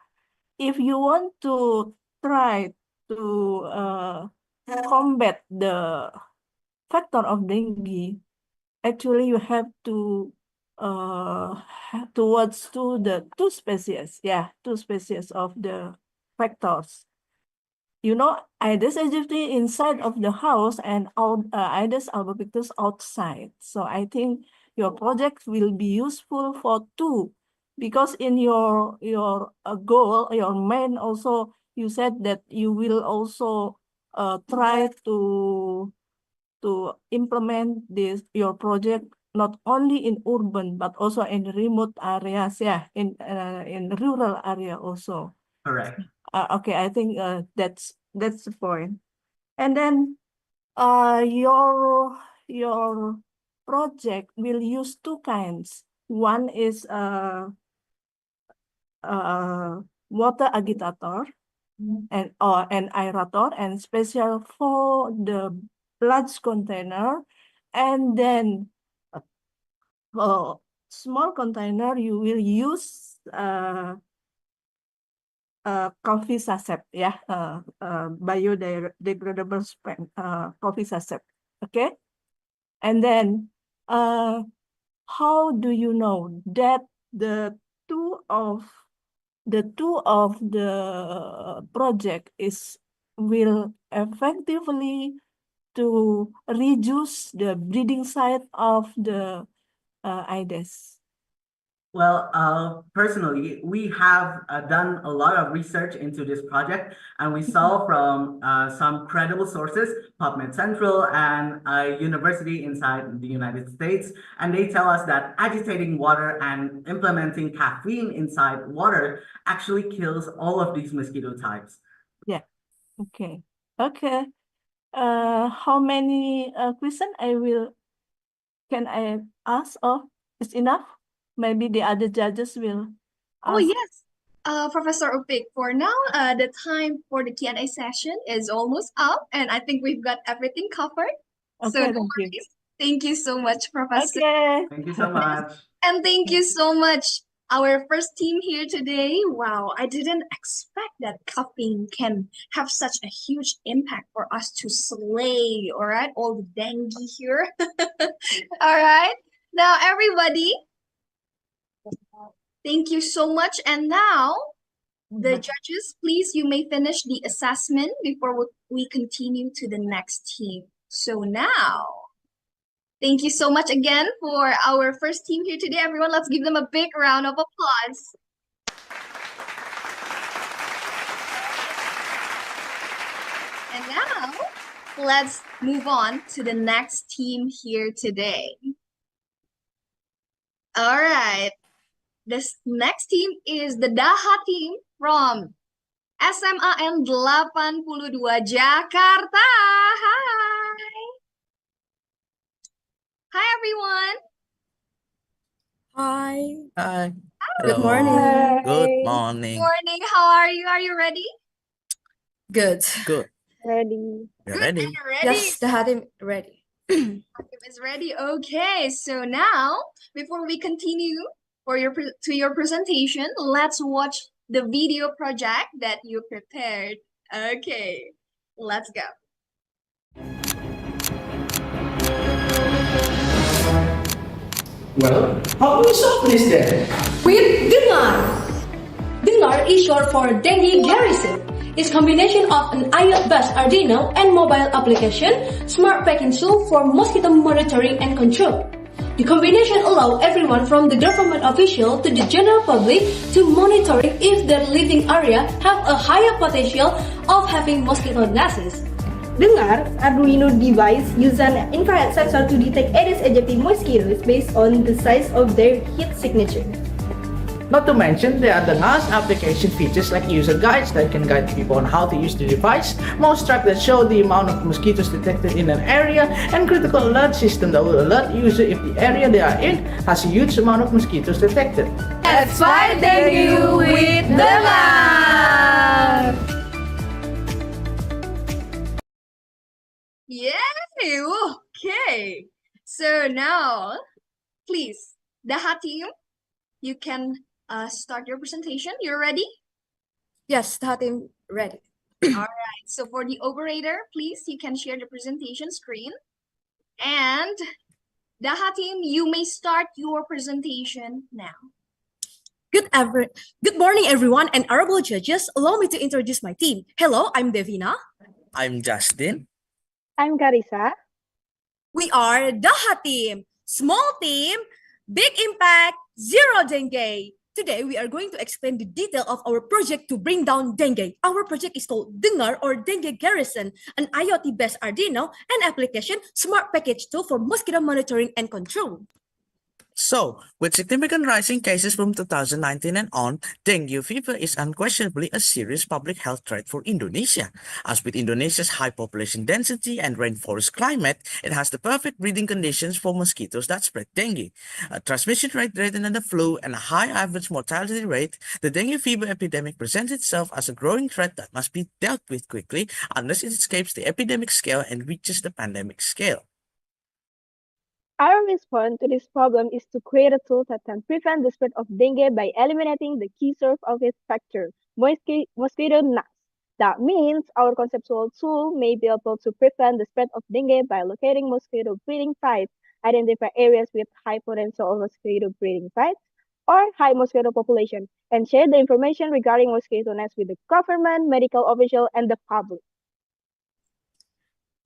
S12: If you want to try to combat the factor of dengue, actually you have to towards to the 2 species. Yeah, 2 species of the factors. You know, Aedes aegypti inside of the house and Aedes albopictus outside. So I think your project will be useful for 2, because in your goal, your main also, you said that you will also try to implement your project not only in urban but also in remote areas, yeah, in rural area also.
S6: Correct.
S12: Okay, I think that's the point. And then your project will use 2 kinds. One is water agitator and an aerator, and special for the large container and then small container you will use coffee sachet, yeah, biodegradable coffee sachet, okay? And then how do you know that the two of the project will effectively to reduce the breeding site of the Aedes?
S6: Well, personally, we have done a lot of research into this project, and we saw from some credible sources, PubMed Central and a university inside the United States, and they tell us that agitating water and implementing caffeine inside water actually kills all of these mosquito types.
S12: Yeah, okay. Okay. How many questions can I ask, or is enough? Maybe the other judges will
S1: Oh,
S12: ask.
S1: yes. Professor Upik, for now, the time for the Q&A session is almost up, and I think we've got everything covered. So
S12: Okay,
S1: no
S12: thank you.
S1: worries. Thank you so much, Professor.
S12: Okay.
S6: Thank you so much.
S1: And thank you so much, our first team here today. Wow, I didn't expect that cupping can have such a huge impact for us to slay, all right, all the dengue here. All right, now everybody, thank you so much. And now, the judges, please, you may finish the assessment before we continue to the next team. So now, thank you so much again for our first team here today. Everyone, let's give them a big round of applause. And now, let's move on to the next team here today. All right. This next team is the Daha team from SMAN 82 Jakarta. Hi. Hi, everyone.
S13: Hi.
S14: Hi.
S13: Good
S14: Hello.
S13: morning.
S14: Good
S1: Good
S14: morning.
S1: morning. How are you? Are you ready?
S13: Good.
S14: Good.
S13: Ready.
S14: You're
S1: Good
S14: ready?
S1: and ready.
S13: Yes, the Hatim ready.
S1: Hakim is ready. Okay, so now before we continue for your presentation, let's watch the video project that you prepared. Okay, let's go.
S9: Well, how do we solve this then?
S15: With Dengue. Dengue is short for Dengue Garrison. It's combination of an iOS-based Arduino and mobile application, smart packing tool for mosquito monitoring and control. The combination allows everyone from the government official to the general public to monitoring if their living area have a higher potential of having mosquito nests.
S16: Dengar, Arduino device uses an infrared sensor to detect Aedes aegypti mosquitoes based on the size of their heat signature.
S9: Not to mention, there are the last application features like user guides that can guide people on how to use the device, mouse track that show the amount of mosquitoes detected in an area, and critical alert system that will alert user if the area they are in has a huge amount of mosquitoes detected.
S15: Let's fight dengue with Dengar!
S1: Yay! Okay. So now, please, Daha team, you can start your presentation. You're ready?
S13: Yes, the Hatim ready.
S1: All right. So for the operator, please, you can share the presentation screen. And Daha team, you may start your presentation now.
S17: Good morning, everyone, and honorable judges. Allow me to introduce my team. Hello, I'm Devina.
S14: I'm Justin.
S16: I'm Carissa.
S17: We are Daha team. Small team, big impact, zero dengue. Today, we are going to explain the detail of our project to bring down dengue. Our project is called Dengar or Dengue Garrison, an IoT-based Arduino and application smart package tool for mosquito monitoring and control.
S14: So, with significant rising cases from 2019 and on, dengue fever is unquestionably a serious public health threat for Indonesia. As with Indonesia's high population density and rainforest climate, it has the perfect breeding conditions for mosquitoes that spread dengue. A transmission rate greater than the flu and a high average mortality rate, the dengue fever epidemic presents itself as a growing threat that must be dealt with quickly unless it escapes the epidemic scale and reaches the pandemic scale.
S16: Our response to this problem is to create a tool that can prevent the spread of dengue by eliminating the key source of its vector, mosquito gnats. That means our conceptual tool may be able to prevent the spread of dengue by locating mosquito breeding sites, identify areas with high potential of mosquito breeding sites, or high mosquito population, and share the information regarding mosquito nests with the government, medical official, and the public.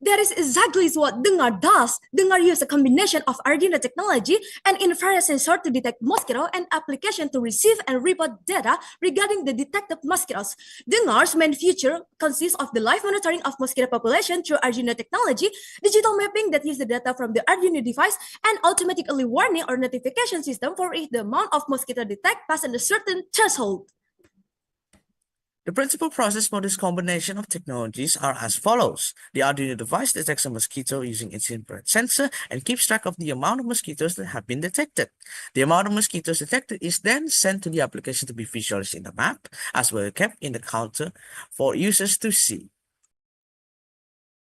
S17: That is exactly what Dengar does. Dengar uses a combination of Arduino technology and infrared sensor to detect mosquito and application to receive and report data regarding the detected mosquitoes. Dengar's main feature consists of the live monitoring of mosquito population through Arduino technology, digital mapping that uses the data from the Arduino device, and automatic early warning or notification system for if the amount of mosquito detected passes a certain threshold.
S14: The principal process for this combination of technologies are as follows. The Arduino device detects a mosquito using its infrared sensor and keeps track of the amount of mosquitoes that have been detected. The amount of mosquitoes detected is then sent to the application to be visualized in the map, as well as kept in the counter for users to see.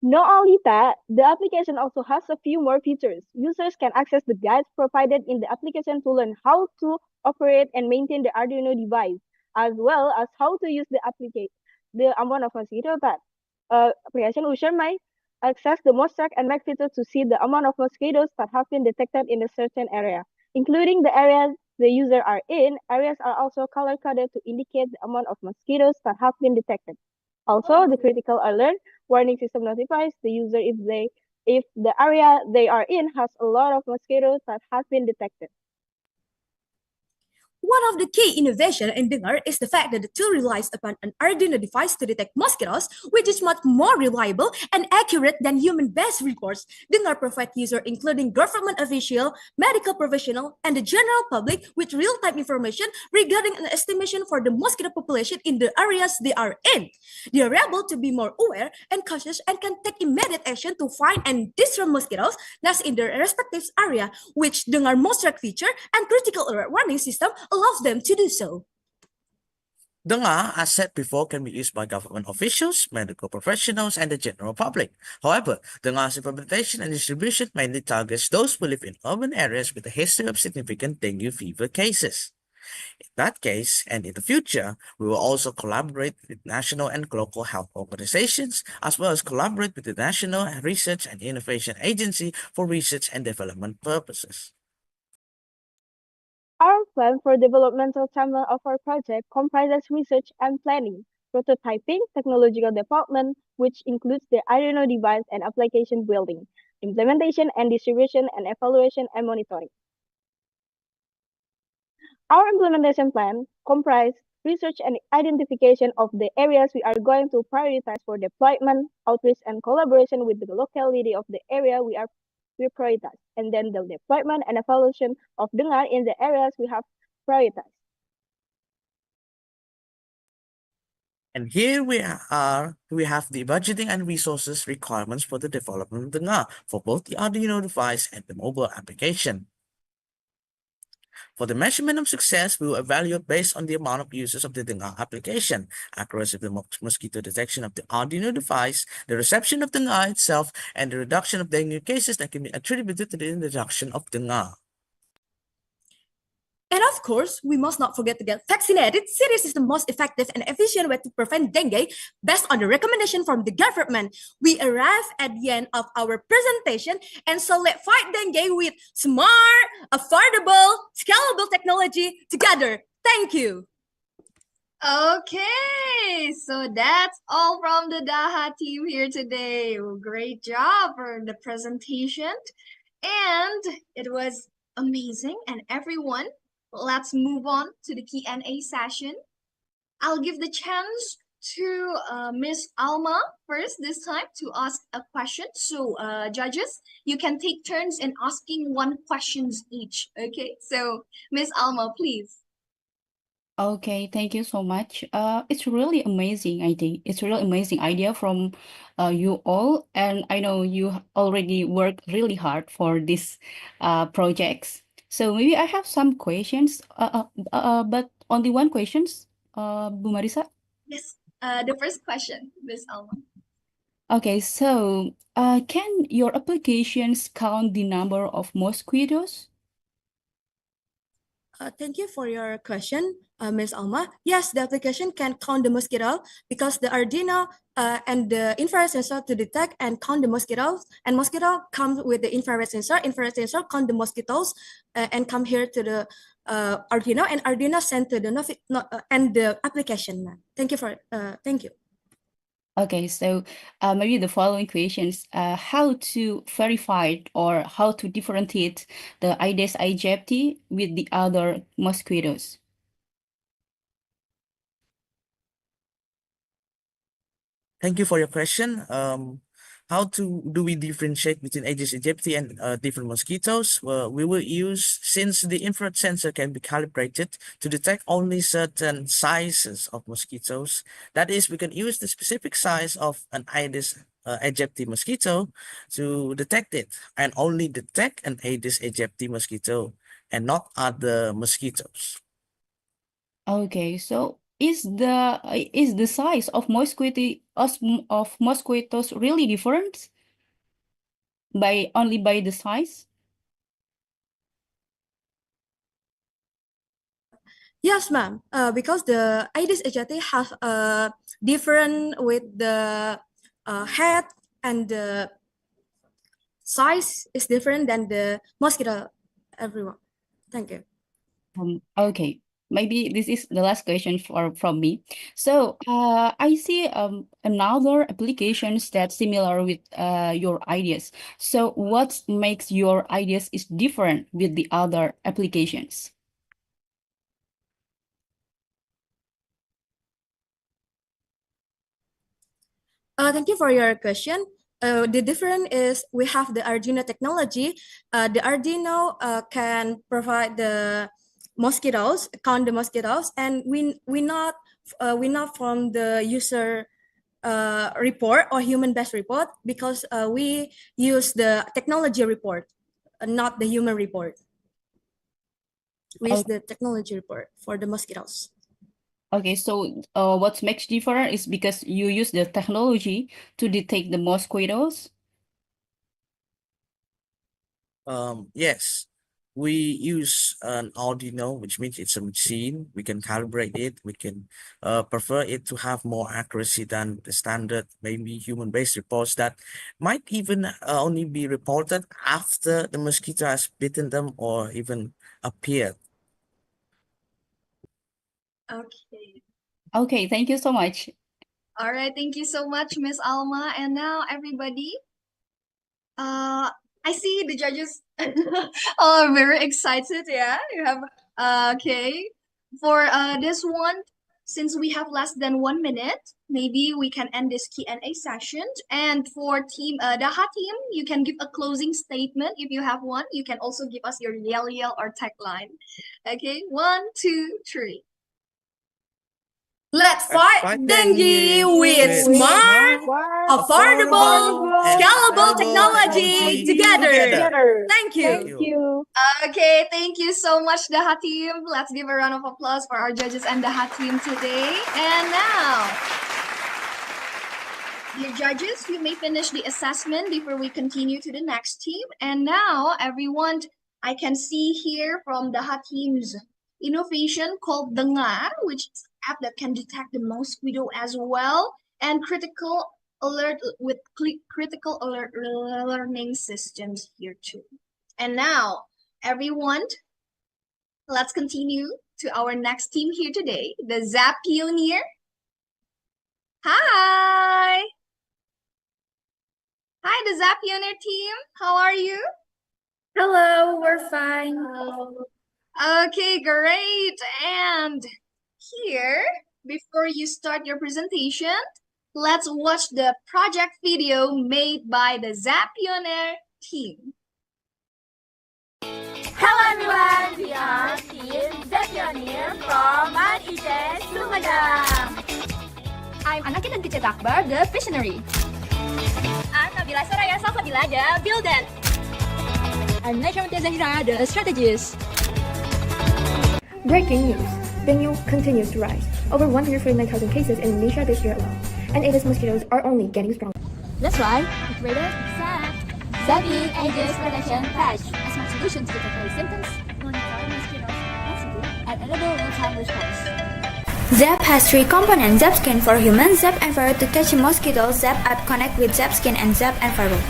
S16: Not only that, the application also has a few more features. Users can access the guides provided in the application to learn how to operate and maintain the Arduino device, as well as how to use the amount of mosquito that application user might access the Mostrack and Mac feature to see the amount of mosquitoes that have been detected in a certain area, including the areas the user are in. Areas are also color-coded to indicate the amount of mosquitoes that have been detected. Also, the critical alert warning system notifies the user if the area they are in has a lot of mosquitoes that have been detected.
S17: One of the key innovations in Dengar is the fact that the tool relies upon an Arduino device to detect mosquitoes, which is much more reliable and accurate than human-based reports. Dengar provides users, including government official, medical professional, and the general public, with real-time information regarding an estimation for the mosquito population in the areas they are in. They are able to be more aware and cautious and can take immediate action to find and destroy mosquitoes nests in their respective area, which Dengar Mostrack feature and critical alert warning system allows them to do so.
S14: Dengar, as said before, can be used by government officials, medical professionals, and the general public. However, Dengar's implementation and distribution mainly targets those who live in urban areas with a history of significant dengue fever cases. In that case, and in the future, we will also collaborate with national and local health organizations, as well as collaborate with the National Research and Innovation Agency for research and development purposes.
S16: Our plan for developmental timeline of our project comprises research and planning, prototyping, technological development, which includes the Arduino device and application building, implementation and distribution, and evaluation and monitoring. Our implementation plan comprises research and identification of the areas we are going to prioritize for deployment, outreach, and collaboration with the locality of the area we prioritize, and then the deployment and evaluation of Dengar in the areas we have prioritized.
S14: And here we have the budgeting and resources requirements for the development of Dengar for both the Arduino device and the mobile application. For the measurement of success, we will evaluate based on the amount of users of the Dengar application, accuracy of the mosquito detection of the Arduino device, the reception of Dengar itself, and the reduction of dengue cases that can be attributed to the introduction of Dengar.
S17: And of course, we must not forget to get vaccinated, since this is the most effective and efficient way to prevent dengue based on the recommendation from the government. We arrive at the end of our presentation, and so let's fight dengue with smart, affordable, scalable technology together. Thank you.
S1: Okay, so that's all from the Daha team here today. Great job for the presentation, and it was amazing. And everyone, let's move on to the Q&A session. I'll give the chance to Miss Alma first this time to ask a question. So judges, you can take turns in asking one questions each. Okay, so Miss Alma, please.
S4: Okay, thank you so much. It's really amazing, I think. It's a really amazing idea from you all, and I know you already worked really hard for this projects. So maybe I have some questions, but only one questions, Bu Marisa.
S1: Yes, the first question, Miss Alma.
S4: Okay, so can your applications count the number of mosquitoes?
S17: Thank you for your question, Ms. Alma. Yes, the application can count the mosquito because the Arduino and the infrared sensor to detect and count the mosquitoes. And mosquito comes with the infrared sensor. Infrared sensor count the mosquitoes and come here to the Arduino, and Arduino send to the and the application. Thank you thank you.
S4: Okay, so maybe the following questions, how to verify or how to differentiate the Aedes aegypti with the other mosquitoes?
S14: Thank you for your question. How do we differentiate between Aedes aegypti and different mosquitoes? Well, we will use, since the infrared sensor can be calibrated to detect only certain sizes of mosquitoes. That is, we can use the specific size of an Aedes aegypti mosquito to detect it, and only detect an Aedes aegypti mosquito and not other mosquitoes.
S4: Okay, so is the size of mosquitoes really different only by the size?
S17: Yes, ma'am. Because the Aedes aegypti have different with the head, and the size is different than the mosquito. Everyone, thank you.
S4: Okay, maybe this is the last question from me. So I see another applications that's similar with your ideas. So what makes your ideas is different with the other applications?
S17: Thank you for your question. The difference is we have the Arduino technology. The Arduino can provide the mosquitoes, count the mosquitoes, and we not from the user report or human-based report, because we use the technology report, not the human report. We use the technology report for the mosquitoes.
S4: Okay, so what makes different is because you use the technology to detect the mosquitoes.
S14: Yes, we use an Arduino, which means it's a machine. We can calibrate it. We can prefer it to have more accuracy than the standard, maybe human-based reports that might even only be reported after the mosquito has bitten them or even appeared.
S13: Okay.
S4: Okay, thank you so much.
S13: All right, thank you so much, Miss Alma. And now, everybody, I see the judges are very excited. Yeah, you have okay. For this one, since we have less than 1 minute, maybe we can end this Q&A session. And for team Daha team, you can give a closing statement if you have one. You can also give us your yell or tagline. Okay, 1, 2, 3.
S17: Let's fight dengue with smart, affordable, scalable technology together. Thank you.
S13: Okay, thank you so much, Daha team. Let's give a round of applause for our judges and Daha team today. And now, dear judges, you may finish the assessment before we continue to the next team. And now, everyone, I can see here from Daha team's innovation called Dengue, which is an app that can detect the mosquito as well, and critical alert with critical alert learning systems here too. And now, everyone, let's continue to our next team here today, the Zapion. Hi! Hi, the Zapioneer team. How are you?
S1: Hello, we're fine.
S13: Okay, great. And here, before you start your presentation, let's watch the project video made by the Zapioneer team.
S18: Hello everyone, we are Team Zapioneer from ITS Lumajang. I'm Anakin dan Kecet Akbar, the Visionary. I'm Nabila Soraya Salfadila, the Builder. I'm Najwa Zahira, the Strategist.
S19: Breaking news. Dengue continues to rise. Over 149,000 cases in Indonesia this year alone. And Aedes mosquitoes are only getting stronger.
S18: That's why we created Zapion Aegis Protection Patch, a smart solution to detect early symptoms, monitor mosquito density, and enable real-time response. Zap has three components: Zap Skin for humans, Zap Enviro to catch mosquitoes, Zap App connect with Zap Skin, and Zap Enviro.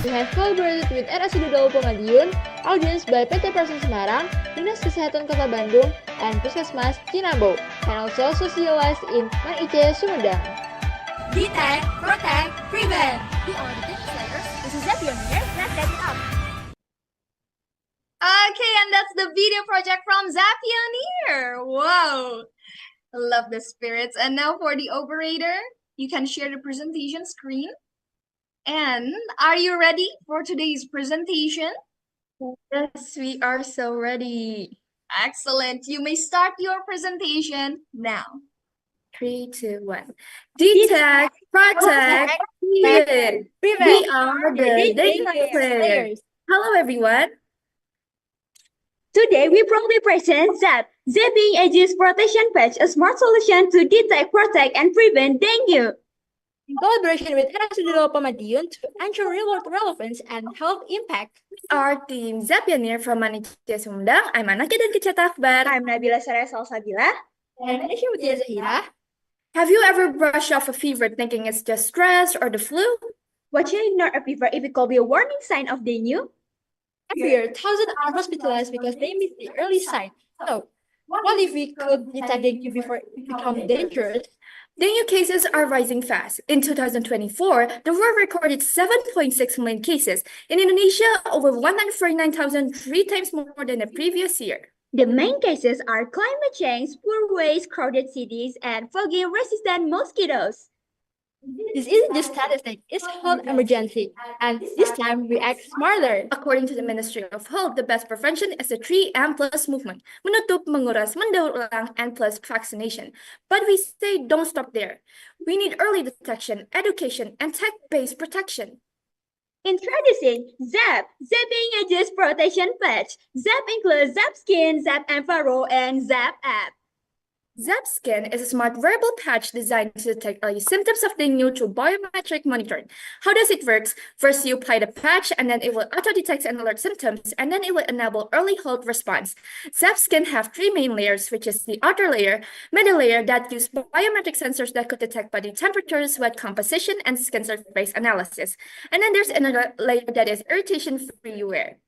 S20: We have collaborated with RSUD Daupo Madiun, audience by PT Persen Semarang, Dinas Kesehatan Kota Bandung, and Puskesmas Cinabo, and also socialized in MANICE Sumedang.
S18: Detect, protect, prevent. We are the Dengue Slayers. This is Zapion here. Let's set it up.
S13: Okay, and that's the video project from Zapioneer. Wow, I love the spirits. And now for the operator, you can share the presentation screen. And are you ready for today's presentation?
S1: Yes, we are so ready.
S13: Excellent. You may start your presentation now.
S1: 3, 2, 1. Detect, protect, prevent. We are the Dengue Slayers. Hello, everyone.
S21: Today, we proudly present Zap, Zapping Aegis Protection Patch, a smart solution to detect, protect, and prevent dengue.
S20: In collaboration with RSUD Daupo Madiun to ensure real-world relevance and health impact.
S1: Our team Zapioneer from MANICE Sumedang. I'm Anaki dan Kecetak Akbar.
S21: I'm Nabila Saraya Salsabila.
S20: And Aisyah Mutia Zahira.
S1: Have you ever brushed off a fever thinking it's just stress or the flu?
S21: What should ignore a fever if it could be a warning sign of dengue?
S20: Every year, thousands are hospitalized because they miss the early sign. So, what if we could detect dengue before it becomes dangerous?
S1: Dengue cases are rising fast. In 2024, the world recorded 7.6 million cases. In Indonesia, over 149,000, 3 times more than the previous year.
S21: The main cases are climate change, poor waste, crowded cities, and foggy-resistant mosquitoes.
S20: This isn't just statistic, it's health emergency, and this time we act smarter.
S1: According to the Ministry of Health, the best prevention is the 3M plus movement: menutup, menguras, mendaur ulang, and plus vaccination. But we say don't stop there. We need early detection, education, and tech-based protection.
S21: Introducing Zap, Zapping Aegis Protection Patch. Zap includes Zap Skin, Zap Enviro, and Zap App.
S1: Zap Skin is a smart wearable patch designed to detect early symptoms of dengue through biometric monitoring. How does it work? First, you apply the patch, and then it will auto-detect and alert symptoms, and then it will enable early health response. Zap Skin have 3 main layers, which is the outer layer, middle layer that use biometric sensors that could detect body temperature, sweat composition, and skin surface analysis. And then there's another layer that is irritation-free wear.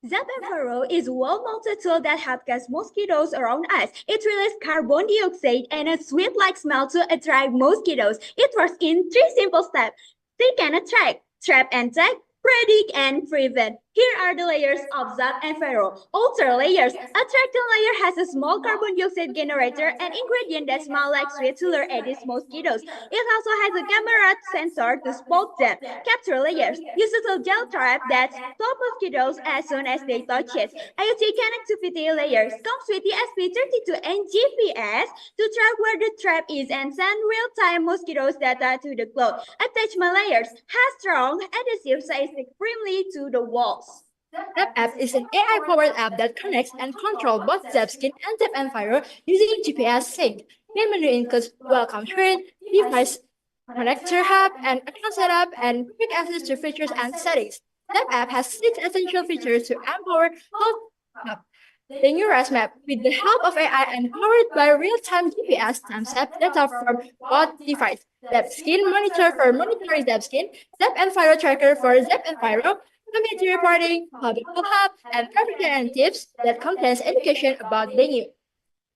S21: Zap Enviro is a wall-mounted tool that helps catch mosquitoes around us. It releases carbon dioxide and a sweet-like smell to attract mosquitoes. It works in 3 simple steps. They can attract, trap and tag, predict, and prevent. Here are the layers of Zap Enviro. Outer layers. Attracting layer has a small carbon dioxide generator and ingredient that smell like sweet to lure Aedes mosquitoes. It also has a camera sensor to spot them. Capture layers. Use a gel trap that stops mosquitoes as soon as they touch it. IoT connectivity layers comes with ESP32 and GPS to track where the trap is and send real-time mosquitoes data to the cloud. Attachment layers has strong adhesive so it sticks firmly to the walls.
S20: Zap App is an AI-powered app that connects and controls both Zap Skin and Zap Enviro using GPS sync. Main menu includes welcome screen, device connector hub, and account setup, and quick access to features and settings. Zap App has 6 essential features to empower health hub. The new RAS map, with the help of AI and powered by real-time GPS timestamp data from both devices. Zap Skin monitor for monitoring Zap Skin, Zap Enviro tracker for Zap Enviro, community reporting, public hub, and preparation tips that contains education about dengue.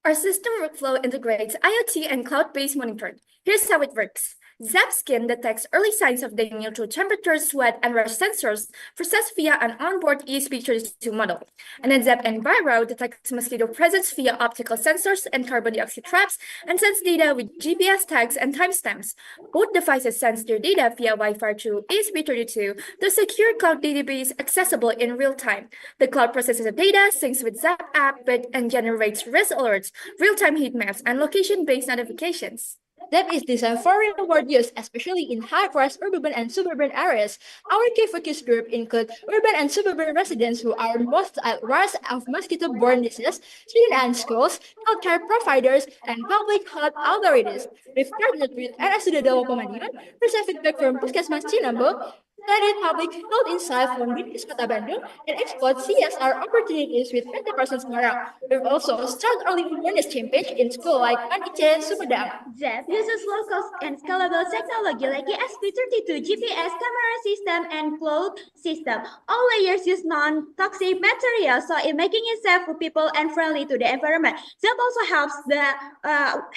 S1: Our system workflow integrates IoT and cloud-based monitoring. Here's how it works. Zap Skin detects early signs of dengue through temperature, sweat, and rush sensors processed via an onboard ESP32 model. And then Zap Enviro detects mosquito presence via optical sensors and carbon dioxide traps and sends data with GPS tags and timestamps. Both devices send their data via Wi-Fi through ESP32 to a secure cloud database accessible in real time. The cloud processes the data, syncs with Zap app, and generates risk alerts, real-time heat maps, and location-based notifications.
S20: That is designed for real-world use, especially in high-priced urban and suburban areas. Our key focus group include urban and suburban residents who are most at risk of mosquito-borne disease, students and schools, healthcare providers, and public health authorities. We've partnered with RSUD Dawa Pemandian, received feedback from Puskesmas Cinambo, studied public health insights from Dinkes Kota Bandung, and explored CSR opportunities with PT% Semarang. We've also started early awareness campaigns in schools like Manice, Sumedang.
S21: ZEP uses low-cost and scalable technology like ESP32, GPS camera system, and cloud system. All layers use non-toxic materials, so in making it safe for people and friendly to the environment. ZEP also helps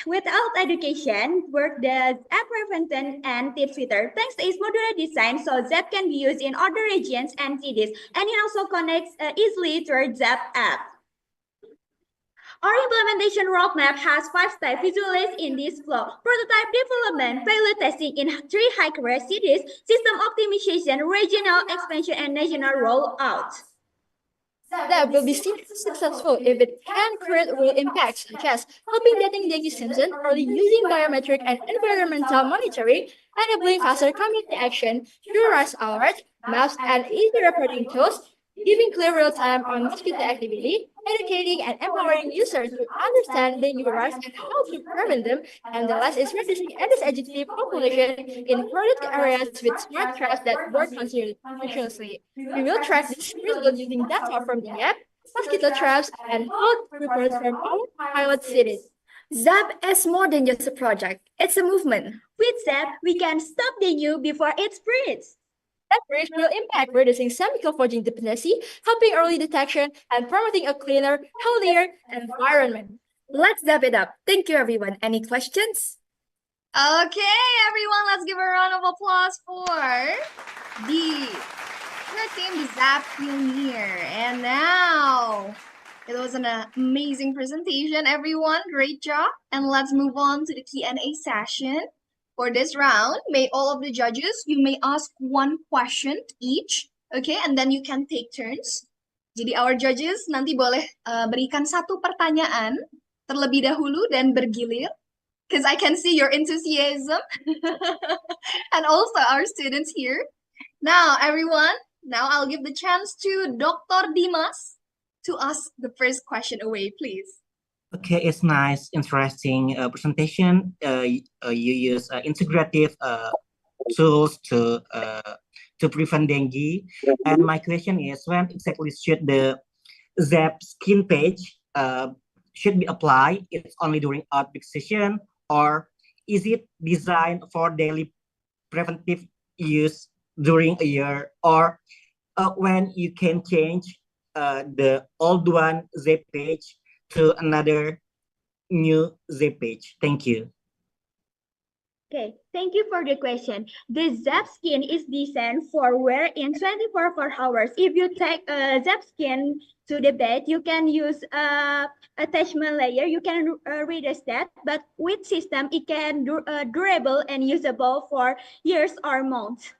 S21: with health education, work the app prevention and tips Twitter. Thanks to its modular design, so ZEP can be used in other regions and cities, and it also connects easily to our ZEP app. Our implementation roadmap has 5 steps visualized in this flow: prototype development, pilot testing in 3 high-risk cities, system optimization, regional expansion, and national rollout.
S20: That will be successful if it can create real impacts, such as helping detect dengue symptoms early using biometric and environmental monitoring, enabling faster community action through risk alerts, maps, and easy reporting tools, giving clear real-time on mosquito activity, educating and empowering users to understand dengue risks and how to prevent them, and the last is reducing Aedes aegypti population in crowded areas with smart traps that work continuously. We will track this result using data from the app, mosquito traps, and health reports from our pilot cities.
S1: ZAP is more than just a project, it's a movement.
S21: With ZEP, we can stop dengue before it spreads.
S20: That brings real impact, reducing chemical-forging dependency, helping early detection, and promoting a cleaner, healthier environment.
S1: Let's zap it up. Thank you, everyone. Any questions?
S13: Okay, everyone, let's give a round of applause for the team, the Zap Pioneer. And now, it was an amazing presentation, everyone. Great job. And let's move on to the Q&A session. For this round, may all of the judges, you may ask one question each, okay? And then you can take turns. Jadi our judges nanti boleh berikan satu pertanyaan terlebih dahulu dan bergilir. Because I can see your enthusiasm. And also our students here. Now, everyone, now I'll give the chance to Dr. Dimas to ask the first question away, please.
S5: Okay, it's nice, interesting presentation. You use integrative tools to prevent dengue. And my question is, when exactly should the ZAP skin page should be applied? It's only during outbreak session, or is it designed for daily preventive use during a year, or when you can change the old one ZAP page to another new ZAP page? Thank you.
S21: Okay, thank you for the question. The ZAP skin is designed for wear in 24 hours. If you take a ZAP skin to the bed, you can use attachment layer. You can readjust that, but with system, it can durable and usable for years or months.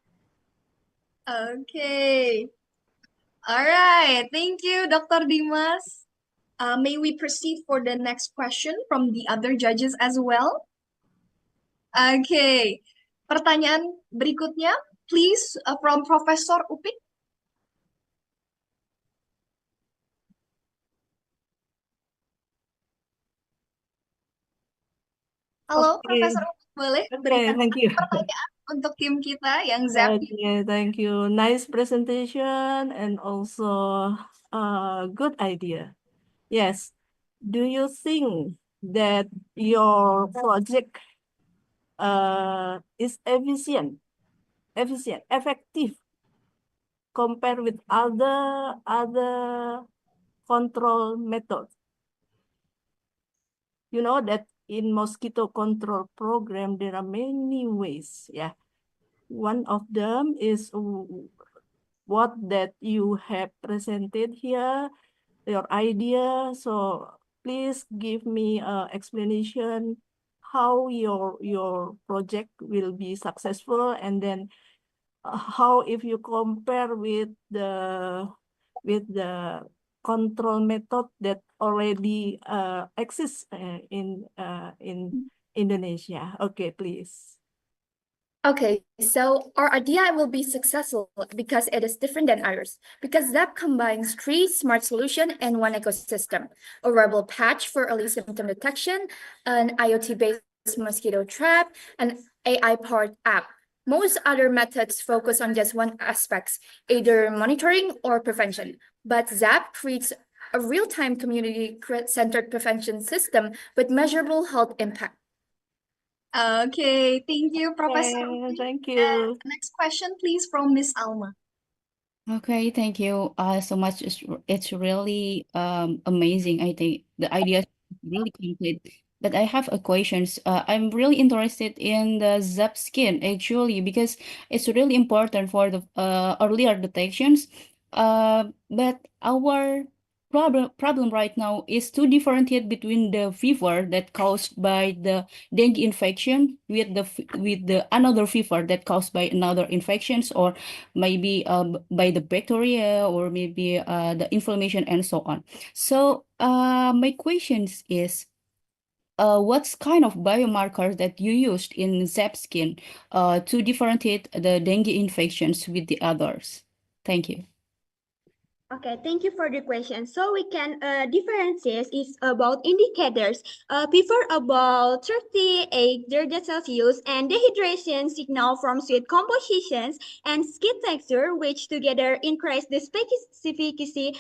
S13: Okay. All right. Thank you, Dr. Dimas. May we proceed for the next question from the other judges as well? Okay. Pertanyaan berikutnya, please, from Professor Upik. Halo, Profesor Upik, boleh berikan
S12: thank you.
S13: pertanyaan untuk tim kita yang Zapion?
S12: Okay, thank you. Nice presentation and also good idea. Yes. Do you think that your project is effective compared with other control methods? You know that in mosquito control program there are many ways. Yeah, one of them is what that you have presented here, your idea. So please give me an explanation how your project will be successful, and then how, if you compare with the control method that already exists in Indonesia. Okay, please.
S1: Okay, so our idea will be successful because it is different than ours. Because Zap combines three smart solutions in one ecosystem: a wearable patch for early symptom detection, an IoT-based mosquito trap, and AI-powered app. Most other methods focus on just one aspect, either monitoring or prevention. But Zap creates a real-time community-centered prevention system with measurable health impact.
S13: Okay, thank you, Professor.
S12: Okay, thank
S13: And
S12: you.
S13: next question, please, from Miss Alma.
S4: Okay, thank you so much. It's really amazing. I think the idea is really complete. But I have a questions. I'm really interested in the Zap skin actually because it's really important for the earlier detections. But our problem right now is to differentiate between the fever that caused by the dengue infection with the another fever that caused by another infections, or maybe by the bacteria, or maybe the inflammation and so on. So my questions is what's kind of biomarkers that you used in Zap skin to differentiate the dengue infections with the others? Thank you.
S21: Okay, thank you for the question. So we can differentiate is about indicators. Fever about 38 degrees Celsius and dehydration signal from sweat compositions and skin texture, which together increase the specificity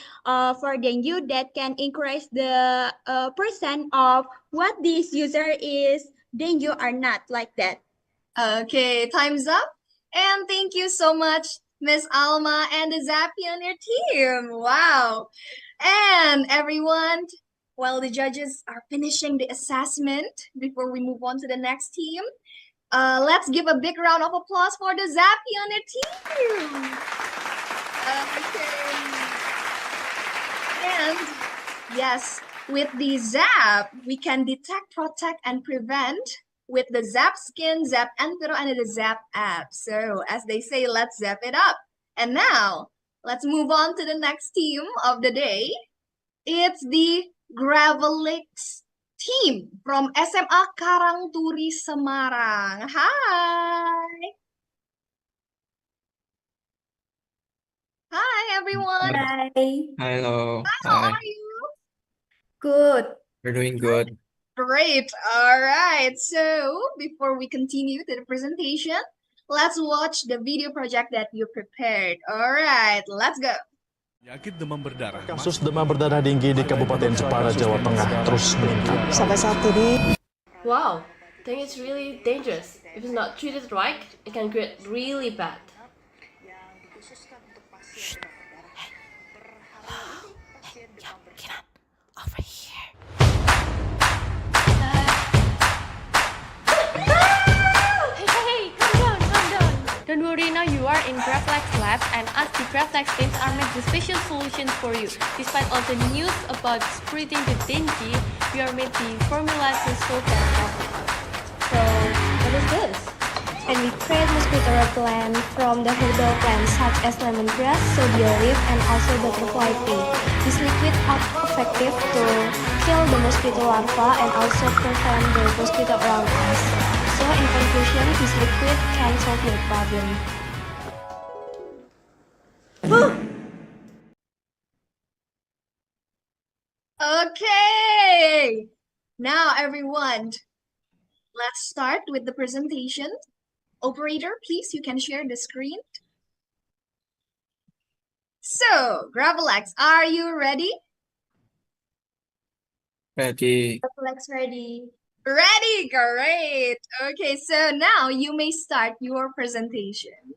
S21: for dengue that can increase the percent of what this user is dengue or not, like that.
S13: Okay, time's up. And thank you so much, Miss Alma and the Zapion team. Wow. And everyone, while the judges are finishing the assessment before we move on to the next team, let's give a big round of applause for the Zapion team. Okay. And yes, with the Zap, we can detect, protect, and prevent with the Zap Skin, Zap Enviro, and the Zap app. So as they say, let's zap it up. And now, let's move on to the next team of the day. It's the Graalex team from SMA Karangturi Semarang. Hi! Hi, everyone.
S1: Hi.
S2: Hello.
S13: How
S2: Hi.
S13: are you?
S1: Good.
S2: We're doing good.
S13: Great. All right. So before we continue to the presentation, let's watch the video project that you prepared. All right, let's go.
S22: Kasus demam berdarah tinggi di Kabupaten Jepara, Jawa Tengah terus meningkat. Sampai saat ini.
S23: Wow, dengue is really dangerous. If it's not treated right, it can get really bad.
S24: Hey, calm down. Don't worry, now you are in Graalex lab, and us the Graalex teams are made the special solutions for you. Despite all the news about spreading the dengue, we are made the formula to solve that problem. So, what is this?
S25: And we create mosquito repellent from the herbal plants such as lemongrass, sodium leaf, and also butterfly pea. This liquid are effective to kill the mosquito larvae and also prevent the mosquito around us. So in conclusion, this liquid can solve your problem.
S13: Okay. Now, everyone, let's start with the presentation. Operator, please, you can share the screen. So, Graalex, are you ready?
S2: Ready.
S13: Graalex ready. Ready, great. Okay, so now you may start your presentation.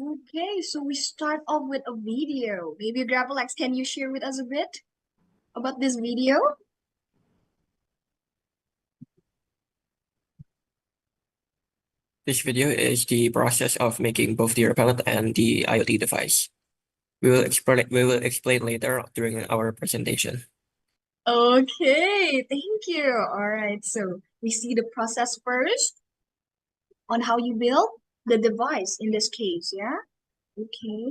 S13: Okay, so we start off with a video. Maybe Graalex, can you share with us a bit about this video?
S2: This video is the process of making both the repellent and the IoT device. We will explain later during our presentation.
S13: Okay, thank you. All right, so we see the process first on how you build the device in this case, yeah? Okay.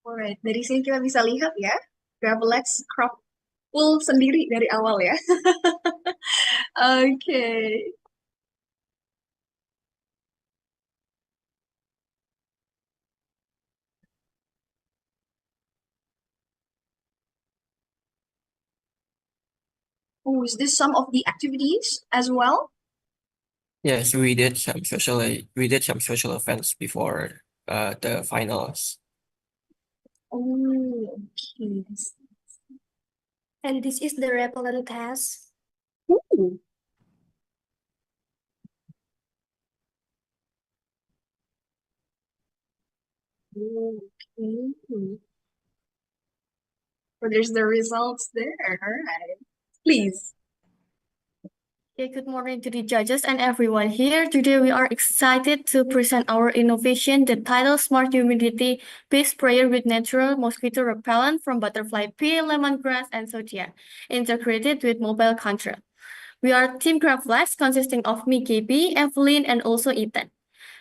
S13: Alright, dari sini kita bisa lihat ya, Graalex crop full sendiri dari awal ya. Okay. Oh, is this some of the activities as well?
S2: Yes, we did some social events before the finals.
S13: Oh, okay.
S25: And this is the repellent test.
S13: Ooh. Okay. So there's the results there. All right. Please.
S24: Okay, good morning to the judges and everyone here. Today we are excited to present our innovation, the title Smart Humidity Base Sprayer with natural mosquito repellent from butterfly pea, lemongrass, and soja, integrated with mobile control. We are Team Graalex consisting of me, KB, Evelyn, and also Ethan.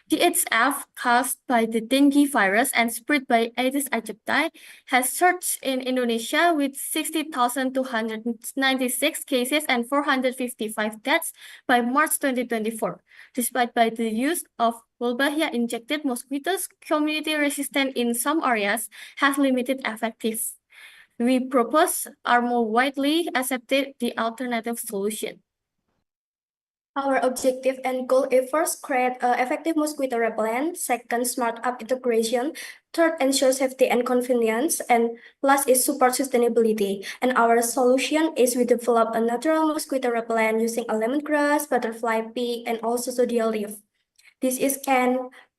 S24: The HF caused by the dengue virus and spread by Aedes aegypti has surged in Indonesia with 60,296 cases and 455 deaths by March 2024. Despite by the use of Wolbachia injected mosquitoes, community resistant in some areas has limited effective. We propose are more widely accepted the alternative solution.
S25: Our objective and goal is first, create an effective mosquito repellent, second, smart app integration, third, ensure safety and convenience, and last is support sustainability. And our solution is we develop a natural mosquito repellent using a lemongrass, butterfly pea, and also zodiac leaf.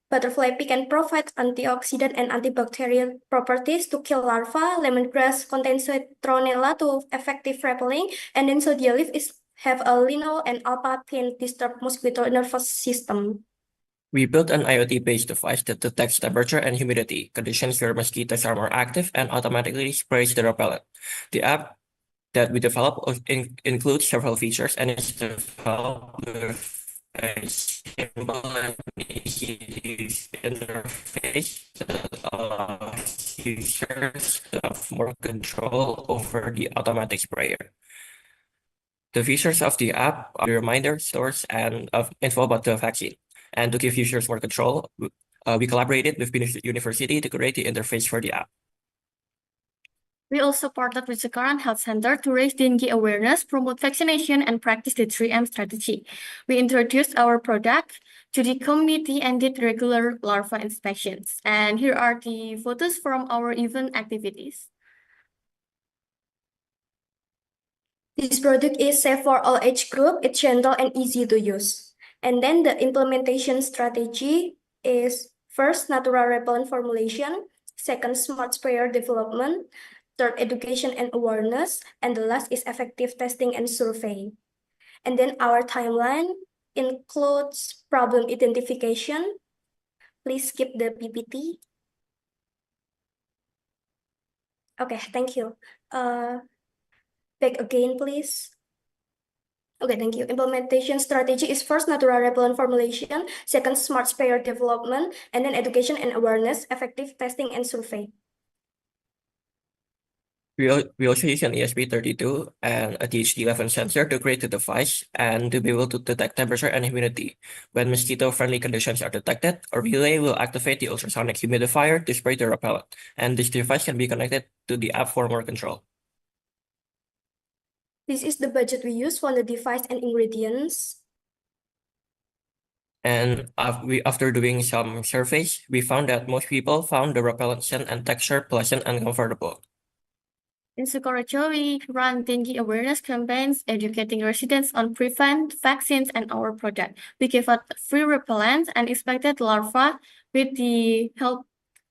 S25: Butterfly pea can provide antioxidant and antibacterial properties to kill larvae. Lemongrass contains citronella to effective repelling, and then zodiac leaf have a linol and alpha can disturb mosquito nervous system.
S2: We built an IoT-based device that detects temperature and humidity, conditions where mosquitoes are more active, and automatically sprays the repellent. The app that we developed includes several features and is developed with a simple and easy-to-use interface that allows users to have more control over the automatic sprayer. The features of the app are reminders, stores, and info about the vaccine. And to give users more control, we collaborated with university to create the interface for the app.
S24: We also partnered with the Sekarang Health Center to raise dengue awareness, promote vaccination, and practice the 3M strategy. We introduced our product to the community and did regular larva inspections. And here are the photos from our event activities.
S25: This product is safe for all age group, it's gentle and easy to use. And then the implementation strategy is first, natural repellent formulation, second, smart sprayer development, third, education and awareness, and the last is effective testing and survey. And then our timeline includes problem identification. Please skip the PPT. Okay, thank you. Back again, please. Okay, thank you. Implementation strategy is first, natural repellent formulation, second, smart sprayer development, and then education and awareness, effective testing and survey.
S2: We also use an ESP32 and a THD11 sensor to create the device and to be able to detect temperature and humidity. When mosquito-friendly conditions are detected, a relay will activate the ultrasonic humidifier to spray the repellent, and this device can be connected to the app for more control.
S25: This is the budget we use for the device and ingredients.
S2: And after doing some surveys, we found that most people found the repellent scent and texture pleasant and comfortable.
S24: In Sukorejo, we run dengue awareness campaigns, educating residents on prevent, vaccines, and our product. We give out free repellents and inspected larvae with the health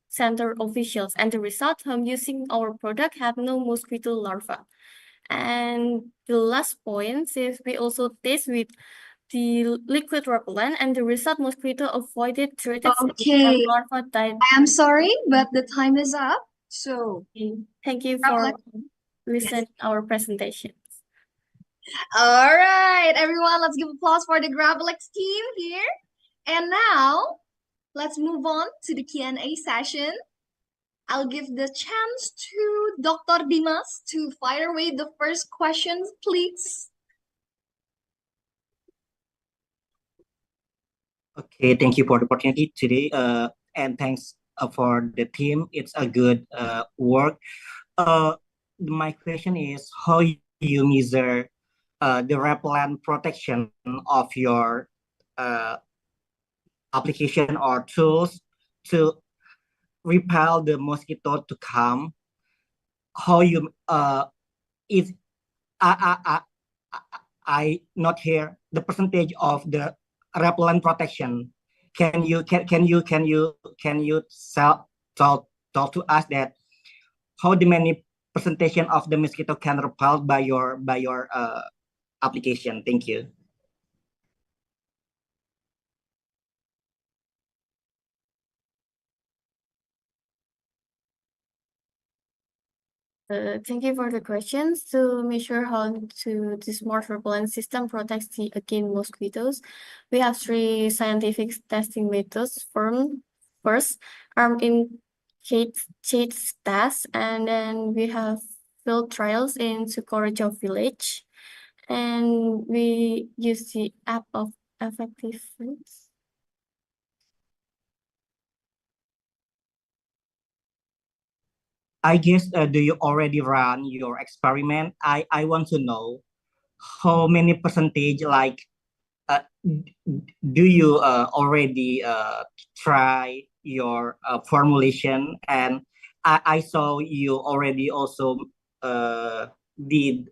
S24: center officials, and the result from using our product have no mosquito larvae. And the last point is we also test with the liquid repellent, and the result mosquito avoided treated
S13: Okay.
S24: larvae died.
S13: I'm sorry, but the time is up. So
S24: thank you for
S13: Graalex.
S24: listening our presentation.
S13: All right, everyone, let's give applause for the Graalex team here. And now, let's move on to the Q&A session. I'll give the chance to Dr. Dimas to fire away the first questions, please.
S5: Okay, thank you for the opportunity today, and thanks for the team. It's a good work. My question is how you measure the repellent protection of your application or tools to repel the mosquito to come. How you is I not hear the percentage of the repellent protection. Can you talk to us that how the many percentage of the mosquito can repel by your application? Thank you.
S24: Thank you for the questions. To measure how to the smart repellent system protects the against mosquitoes, we have 3 scientific testing methods. First, arm in cage test, and then we have field trials in Sukorejo village, and we use the app of effective fruits.
S5: I guess, do you already run your experiment? I want to know how many percentage, like, do you already try your formulation? And I saw you already also did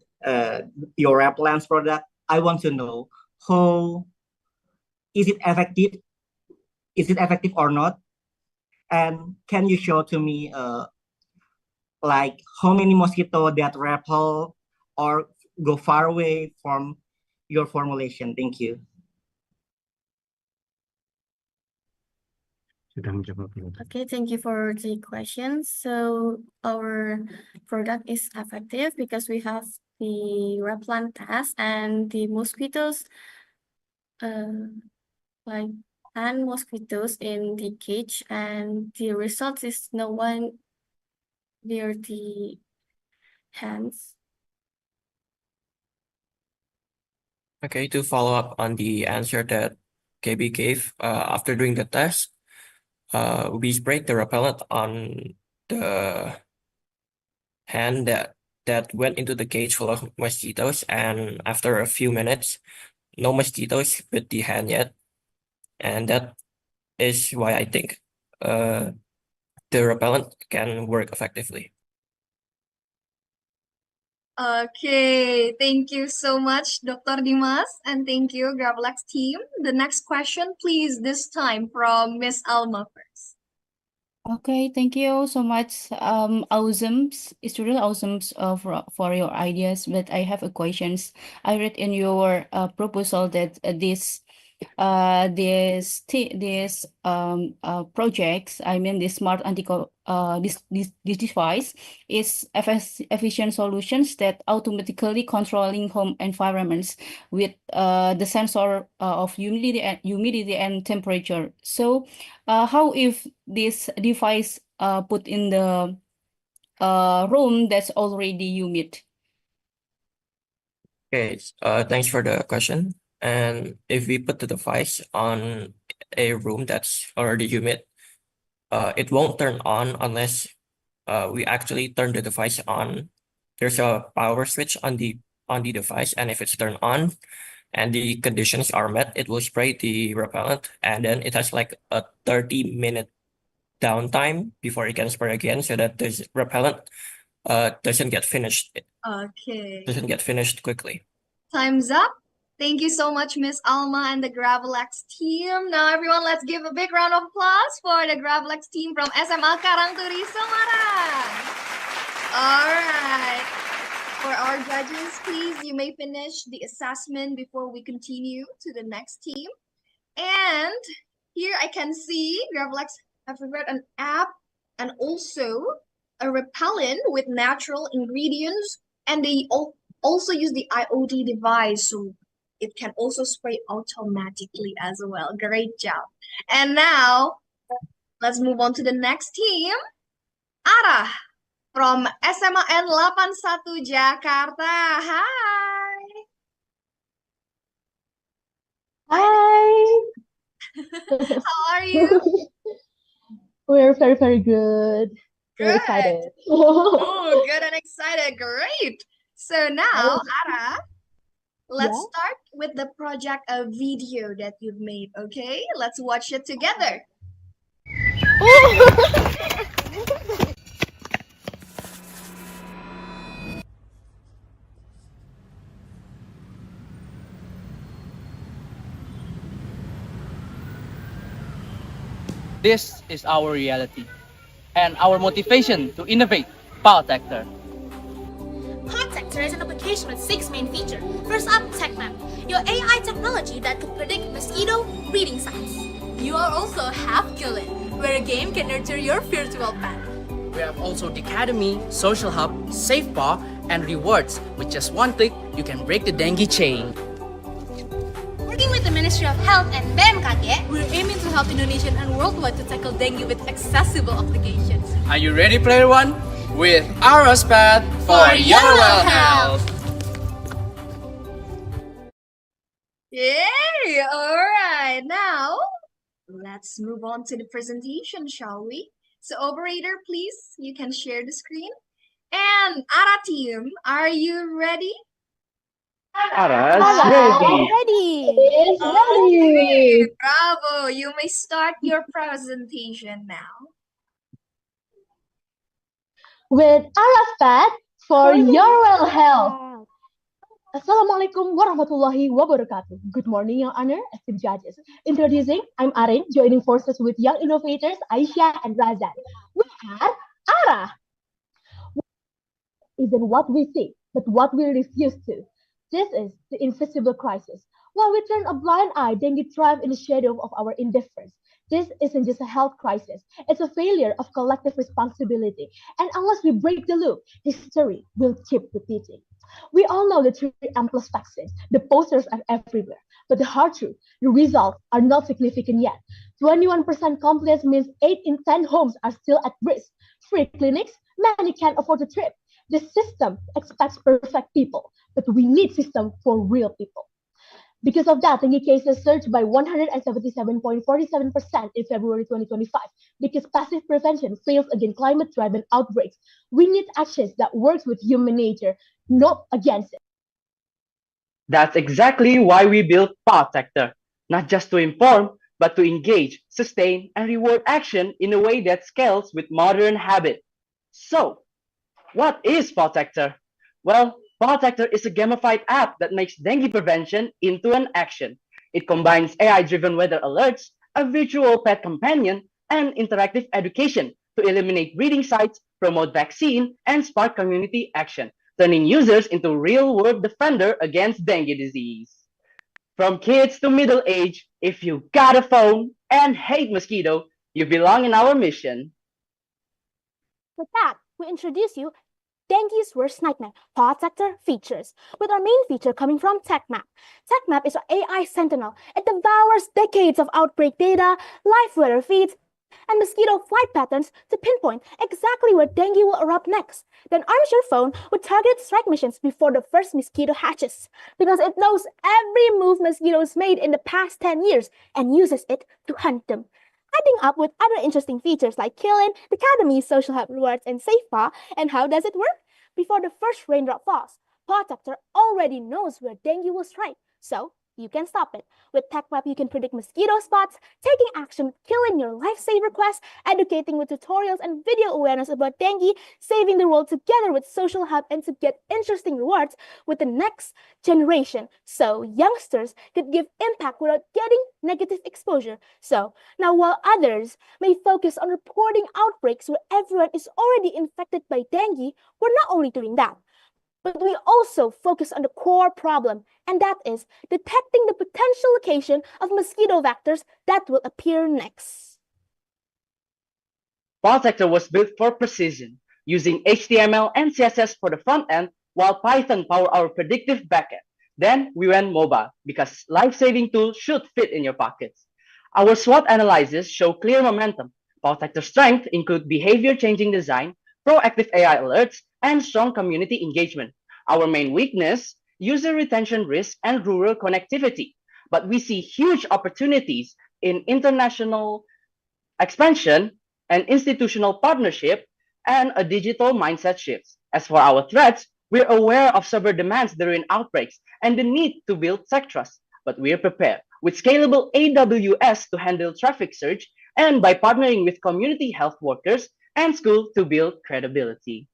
S5: your repellents product. I want to know how is it effective? Is it effective or not? And can you show to me like how many mosquito that repel or go far away from your formulation? Thank you.
S24: Okay, thank you for the question. So our product is effective because we have the repellent test and the mosquitoes, like 10 mosquitoes in the cage, and the result is no one near the hands.
S2: Okay, to follow up on the answer that KB gave, after doing the test, we sprayed the repellent on the hand that went into the cage full of mosquitoes, and after a few minutes, no mosquitoes bit the hand yet, and that is why I think the repellent can work effectively.
S13: Okay, thank you so much, Dr. Dimas, and thank you, Graalex team. The next question, please, this time from Miss Alma first.
S4: Okay, thank you so much. Awesome. It's really awesome for your ideas, but I have a questions. I read in your proposal that this projects, I mean this smart this device is efficient solutions that automatically controlling home environments with the sensor of humidity and temperature. So how if this device put in the room that's already humid?
S2: Okay, thanks for the question. And if we put the device on a room that's already humid, it won't turn on unless we actually turn the device on. There's a power switch on the device, and if it's turned on and the conditions are met, it will spray the repellent, and then it has like a 30-minute downtime before it can spray again, so that this repellent doesn't get finished quickly.
S13: Time's up. Thank you so much, Miss Alma and the Graalex team. Now, everyone, let's give a big round of applause for the Graalex team from SMA Karangturi, Semarang. All right. For our judges, please, you may finish the assessment before we continue to the next team. And here I can see Graalex have prepared an app and also a repellent with natural ingredients, and they also use the IoT device, so it can also spray automatically as well. Great job. And now, let's move on to the next team. Ara from SMA N 81 Jakarta. Hi.
S3: Hi.
S13: How are you?
S3: We're very, very good. Very excited.
S13: Oh, good and excited. Great. So now, Ara, let's start with the project of video that you've made, okay? Let's watch it together.
S7: This is our reality and our motivation to innovate PowerTector.
S20: PowerTector is an application with 6 main features. First up, TechMap, your AI technology that could predict mosquito breeding sites. You are also Have Kill It, where a game can nurture your virtual pet.
S7: We have also the Academy, Social Hub, SafePaw, and Rewards. With just one click, you can break the dengue chain.
S20: Working with the Ministry of Health and BMKG, we're aiming to help Indonesian and worldwide to tackle dengue with accessible applications.
S7: Are you ready, player one? With Ara's Path for your well health.
S13: Yay! All right. Now, let's move on to the presentation, shall we? So, operator, please, you can share the screen. And Ara team, are you ready?
S3: Ara's ready. It's ready.
S13: Bravo! You may start your presentation now.
S3: With Ara's Path for your well health. Assalamualaikum warahmatullahi wabarakatuh. Good morning, Your Honor, esteemed judges. Introducing, I'm Arin, joining forces with young innovators Aisyah and Razan. We are Ara. Isn't what we see, but what we refuse to. This is the invisible crisis. While we turn a blind eye, dengue thrive in the shadow of our indifference. This isn't just a health crisis. It's a failure of collective responsibility. And unless we break the loop, history will keep repeating. We all know the 3M plus vaccines. The posters are everywhere. But the hard truth, the results are not significant yet. 21% compliance means 8 in 10 homes are still at risk. Free clinics, many can't afford the trip. The system expects perfect people, but we need system for real people. Because of that, dengue cases surged by 177.47% in February 2025. Because passive prevention fails against climate-driven outbreaks, we need actions that works with human nature, not against it.
S7: That's exactly why we built PowerTector, not just to inform, but to engage, sustain, and reward action in a way that scales with modern habit. So, what is PowerTector? Well, PowerTector is a gamified app that makes dengue prevention into an action. It combines AI-driven weather alerts, a virtual pet companion, and interactive education to eliminate breeding sites, promote vaccine, and spark community action, turning users into real-world defender against dengue disease. From kids to middle age, if you got a phone and hate mosquito, you belong in our mission.
S20: With that, we introduce you Dengue's worst nightmare, PowerTector features, with our main feature coming from TechMap. TechMap is our AI sentinel. It devours decades of outbreak data, live weather feeds, and mosquito flight patterns to pinpoint exactly where dengue will erupt next. Then arms your phone with targeted strike missions before the first mosquito hatches, because it knows every move mosquitoes made in the past 10 years and uses it to hunt them. Adding up with other interesting features like Killing, the Academy, Social Hub Rewards, and SafePaw. And how does it work? Before the first raindrop falls, PowerTector already knows where dengue will strike. So,
S1: you can stop it. With TechWeb, you can predict mosquito spots, taking action with killing your lifesaver quest, educating with tutorials and video awareness about dengue, saving the world together with Social Hub, and to get interesting rewards with the next generation. So youngsters could give impact without getting negative exposure. So now while others may focus on reporting outbreaks where everyone is already infected by dengue, we're not only doing that, but we also focus on the core problem, and that is detecting the potential location of mosquito vectors that will appear next.
S7: Protector was built for precision, using HTML and CSS for the front end, while Python power our predictive backend. Then we went mobile, because life-saving tools should fit in your pockets. Our SWOT analysis show clear momentum. Protector's strengths include behavior-changing design, proactive AI alerts, and strong community engagement. Our main weakness, user retention risk and rural connectivity. But we see huge opportunities in international expansion and institutional partnership and a digital mindset shift. As for our threats, we're aware of server demands during outbreaks and the need to build tech trust, but we're prepared with scalable AWS to handle traffic surge and by partnering with community health workers and schools to build credibility.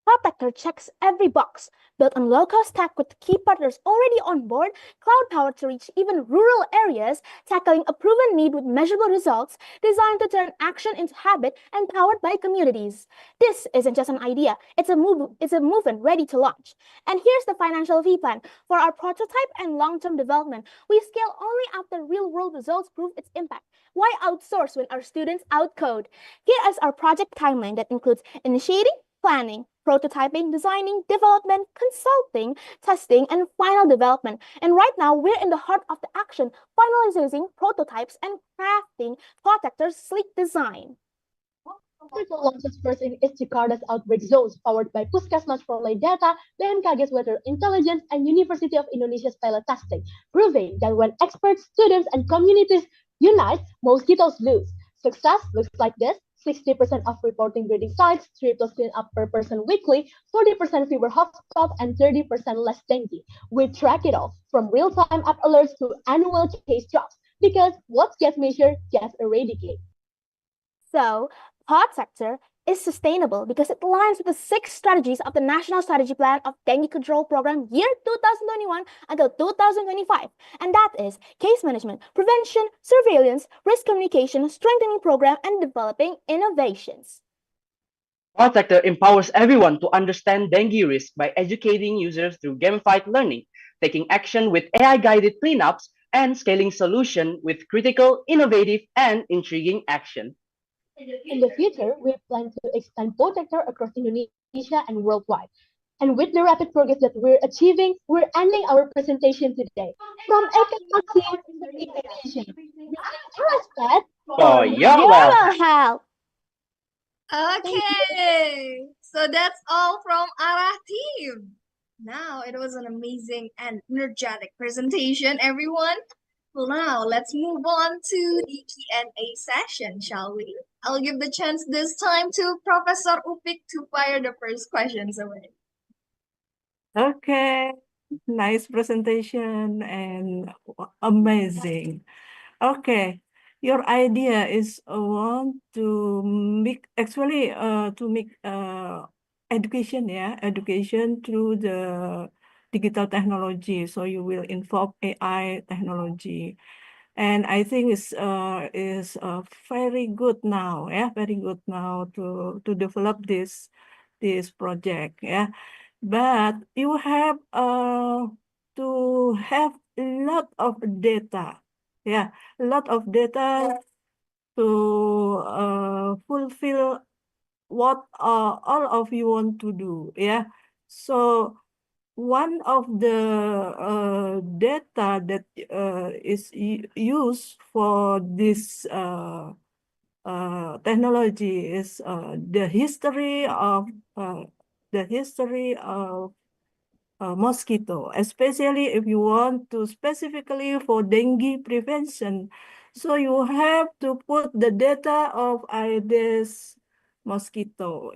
S1: Protector checks every box, built on low-cost tech with key partners already on board, cloud-powered to reach even rural areas, tackling a proven need with measurable results, designed to turn action into habit and powered by communities. This isn't just an idea, it's a movement ready to launch. And here's the financial fee plan. For our prototype and long-term development, we scale only after real-world results prove its impact. Why outsource when our students outcode? Here is our project timeline that includes initiating, planning, prototyping, designing, development, consulting, testing, and final development. And right now, we're in the heart of the action, finalizing prototypes and crafting Protector's sleek design.
S3: Protector launches first in East Jakarta's outbreak zones, powered by Puskesmas Prolay Data, BMKG's Weather Intelligence, and University of Indonesia's pilot testing, proving that when experts, students, and communities unite, mosquitoes lose. Success looks like this. 60% of reporting breeding sites, 3+ cleanup per person weekly, 40% fewer hotspots, and 30% less dengue. We track it all, from real-time app alerts to annual case drops, because what gets measured gets eradicated.
S1: So, Protector is sustainable because it aligns with the 6 strategies of the National Strategy Plan of Dengue Control Program year 2021 until 2025. And that is case management, prevention, surveillance, risk communication, strengthening program, and developing innovations.
S7: Protector empowers everyone to understand dengue risk by educating users through gamified learning, taking action with AI-guided cleanups, and scaling solution with critical, innovative, and intriguing action.
S3: In the future, we plan to expand Protector across Indonesia and worldwide. And with the rapid progress that we're achieving, we're ending our presentation today. From economic to innovation, respect
S7: for your
S1: health.
S13: Okay, so that's all from our team. Now, it was an amazing and energetic presentation, everyone. Well, now let's move on to the Q&A session, shall we? I'll give the chance this time to Professor Upik to fire the first questions away.
S12: Okay, nice presentation and amazing. Okay, your idea is want to make education, education through the digital technology. So you will involve AI technology, and I think it's very good now, very good now to develop this project, But you have to have a lot of data, a lot of data to fulfill what all of you want to do, So one of the data that is used for this technology is the history of mosquito, especially if you want to specifically for dengue prevention. So you have to put the data of Aedes mosquito,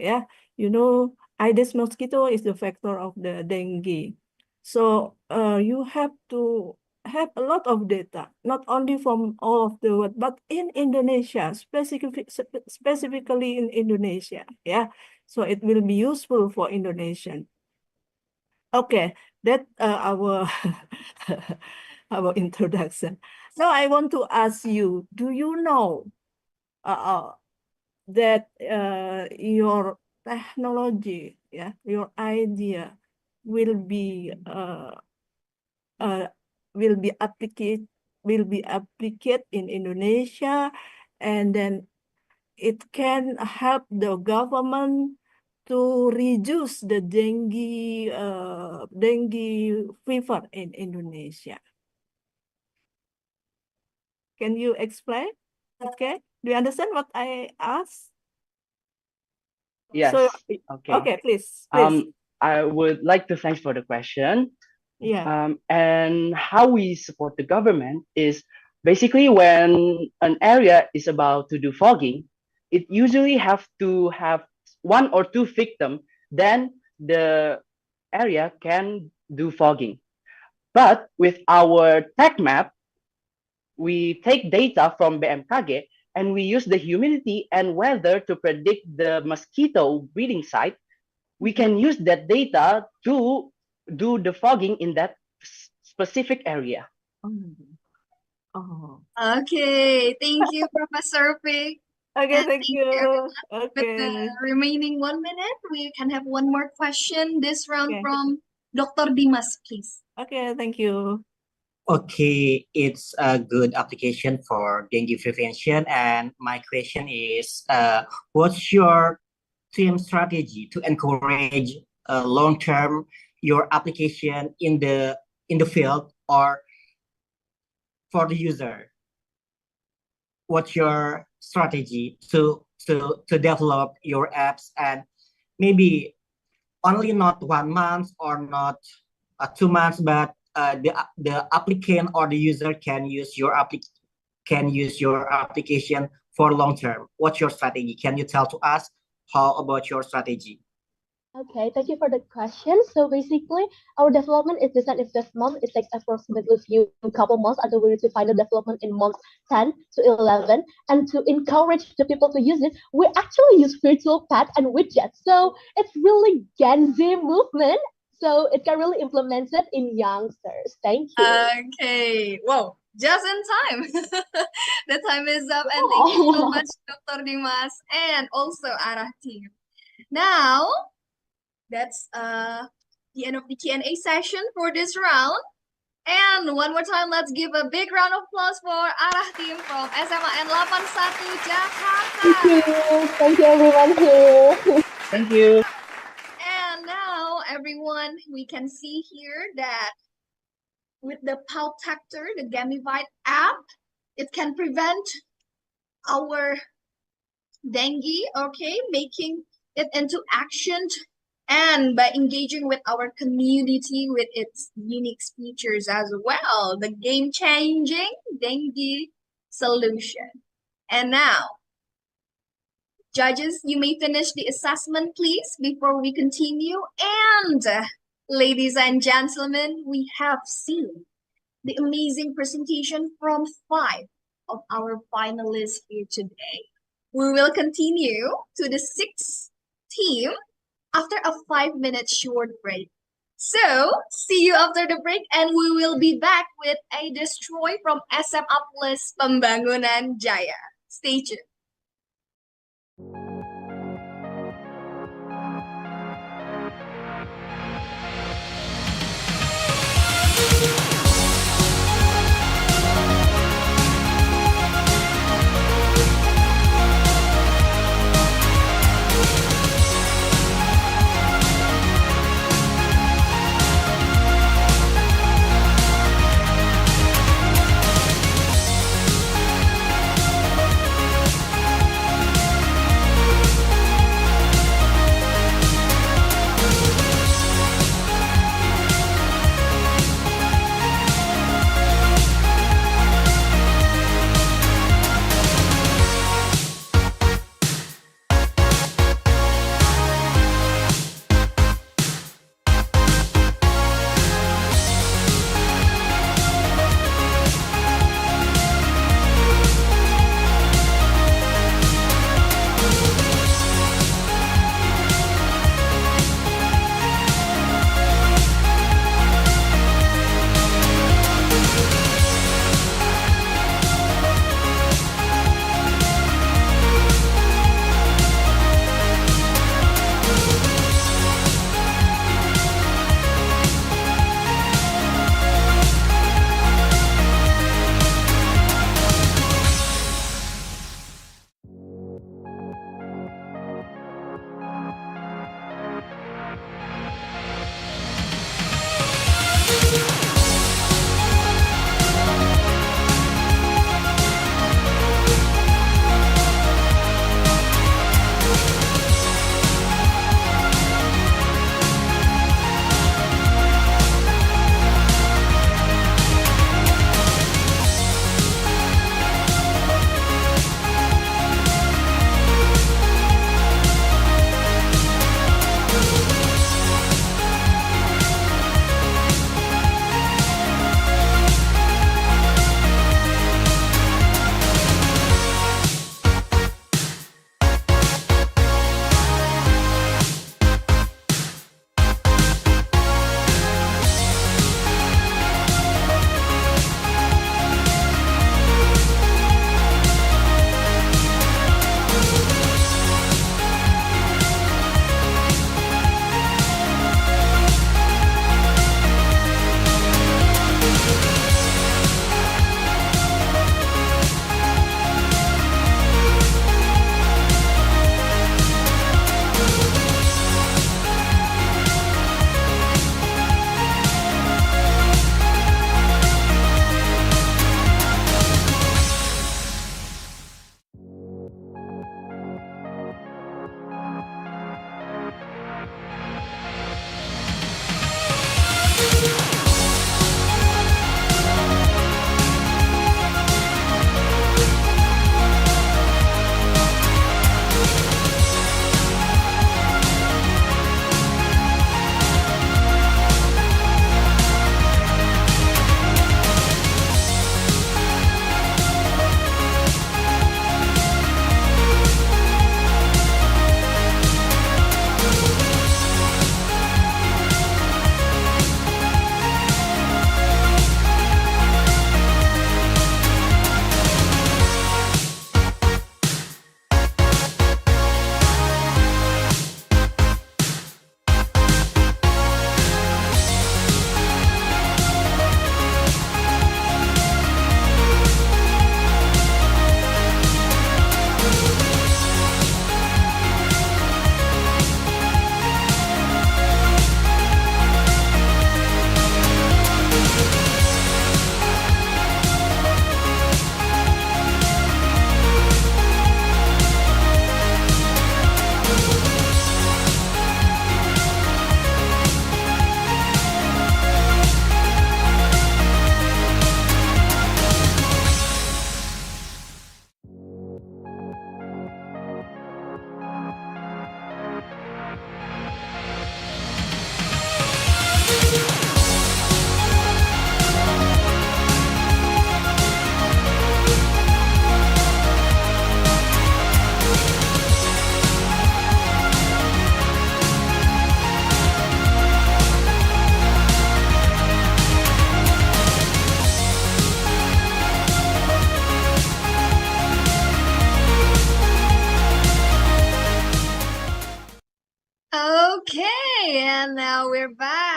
S12: You know, Aedes mosquito is the vector of the dengue. So you have to have a lot of data, not only from all of the world, but in Indonesia, specifically in Indonesia. Yeah, so it will be useful for Indonesian. Okay, that our our introduction. Now I want to ask you, do you know that your technology, your idea will be applicated in Indonesia, and then it can help the government to reduce the dengue fever in Indonesia. Can you explain? Okay, do you understand what I asked?
S7: Yes.
S12: So,
S7: Okay.
S12: okay, please.
S7: I would like to thanks for the question.
S12: Yeah.
S7: And how we support the government is basically when an area is about to do fogging, it usually have to have 1 or 2 victims, then the area can do fogging. But with our tech map, we take data from BMKG and we use the humidity and weather to predict the mosquito breeding site. We can use that data to do the fogging in that specific area.
S12: Oh.
S13: Okay, thank you, Professor Pig.
S12: Okay,
S13: And
S12: thank you.
S13: everyone. With
S12: Okay.
S13: the remaining 1 minute, we can have one more question this round
S12: Okay.
S13: from Dr. Dimas, please.
S12: Okay, thank you.
S5: Okay, it's a good application for dengue prevention. And my question is, what's your team strategy to encourage long-term your application in the field or for the user? What's your strategy to develop your apps, and maybe only not 1 month or not 2 months, but the applicant or the user can use your application for long term? What's your strategy? Can you tell to us how about your strategy?
S3: Okay, thank you for the question. So basically, our development is designed in 12 months. It takes approximately a couple months until we reach the final development in month 10 to 11. And to encourage the people to use it, we actually use virtual pad and widgets. So it's really Gen Z movement. So it can really implement it in youngsters. Thank you.
S13: Okay, whoa, just in time. The time is up, and thank you so much, Dr. Dimas, and also Arah team. Now, that's the end of the Q&A session for this round. And one more time, let's give a big round of applause for Arah team from SMAN 81 Jakarta.
S3: Thank you. Thank you, everyone here.
S7: Thank you.
S13: And now, everyone, we can see here that with the Protector, the Gamify app, it can prevent our dengue, okay, making it into action, and by engaging with our community with its unique features as well, the game-changing dengue solution. And now, judges, you may finish the assessment, please, before we continue. And ladies and gentlemen, we have seen the amazing presentation from 5 of our finalists here today. We will continue to the 6th team after a 5-minute short break. So, see you after the break, and we will be back with a destroy from SM Plus Pembangunan Jaya. Stay tuned.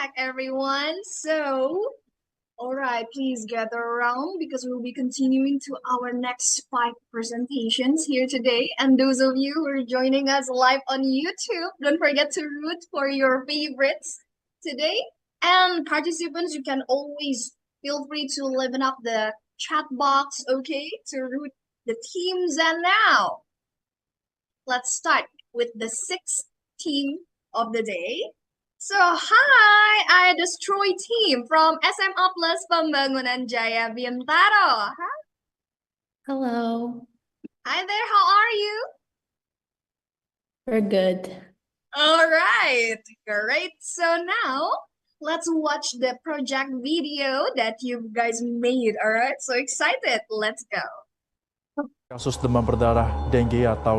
S13: back, everyone. So, all right, please gather around because we'll be continuing to our next 5 presentations here today. And those of you who are joining us live on YouTube, don't forget to root for your favorites today. And participants, you can always feel free to liven up the chat box, okay, to root the teams. And now, let's start with the 6th team of the day. So, hi, I Destroy team from SMA Plus Pembangunan Jaya Bintaro. Huh?
S20: Hello.
S13: Hi there, how are you?
S20: We're good.
S13: All right, great. So now, let's watch the project video that you guys made. All right, so excited. Let's go.
S22: Kasus demam berdarah dengue atau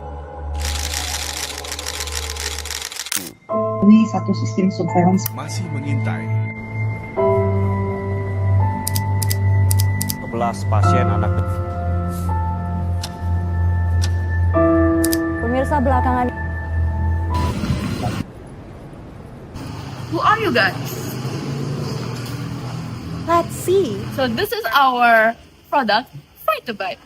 S6: Ini satu sistem surveillance
S22: masih mengintai
S8: 11 pasien anak.
S9: Pemirsa belakangan.
S4: Who are you guys?
S9: Let's see.
S4: So this is our product, Fight the Bite.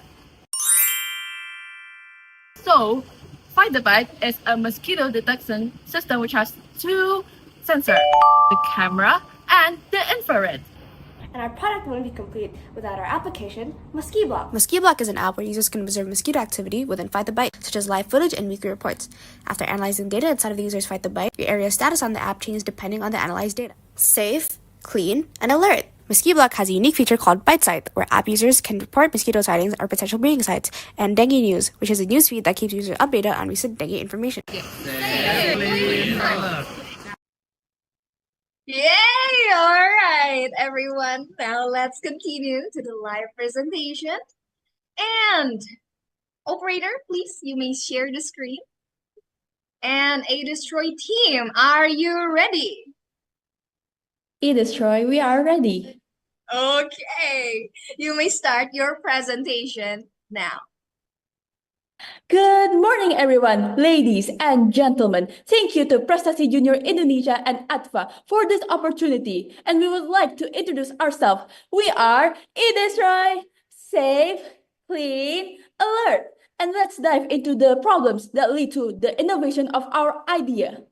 S4: So, Fight the Bite is a mosquito detection system which has 2 sensors, the camera and the infrared.
S9: And our product wouldn't be complete without our application, Musketeers.
S10: Musketeers is an app where users can observe mosquito activity within Fight the Bite, such as live footage and weekly reports. After analyzing data inside of the user's Fight the Bite, your area status on the app changes depending on the analyzed data. Safe, clean, and alert. Musketeers has a unique feature called Bite Site, where app users can report mosquito sightings or potential breeding sites, and Dengue News, which is a news feed that keeps users updated on recent dengue information.
S13: Yay! All right, everyone. Now let's continue to the live presentation. And operator, please, you may share the screen. And A Destroy team, are you ready?
S20: Destroy, we are ready.
S13: Okay, you may start your presentation now.
S20: Good morning, everyone, ladies and gentlemen. Thank you to Prestasi Junior Indonesia and ADVA for this opportunity. And we would like to introduce ourselves. We are Destroy, Safe, Clean, Alert. And let's dive into the problems that lead to the innovation of our idea.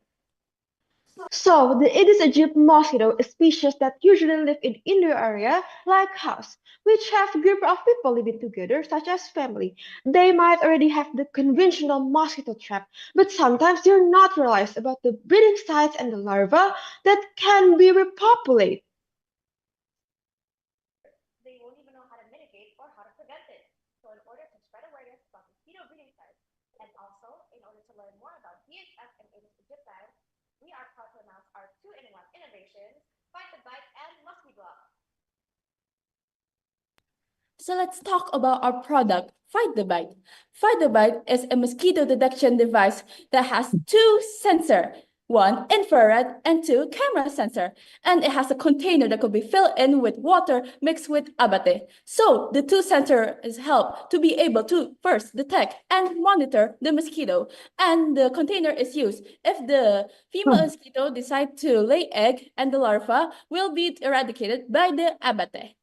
S3: So, the Aedes aegypti mosquito is a species that usually live in indoor area like house, which have a group of people living together such as family. They might already have the conventional mosquito trap, but sometimes they're not realized about the breeding sites and the larvae that can be repopulated.
S10: They won't even know how to mitigate or how to prevent it. So in order to spread awareness about mosquito breeding sites, and also in order to learn more about DHF and Aedes aegypti, we are proud to announce our 2-in-1 innovations, Fight the Bite and Musketeers.
S20: So let's talk about our product, Fight the Bite. Fight the Bite is a mosquito detection device that has 2 sensors, 1 infrared and 2 camera sensor. And it has a container that could be filled in with water mixed with abate. So the 2 sensors help to be able to first detect and monitor the mosquito. And the container is used if the female mosquito decides to lay egg, and the larva will be eradicated by the abate.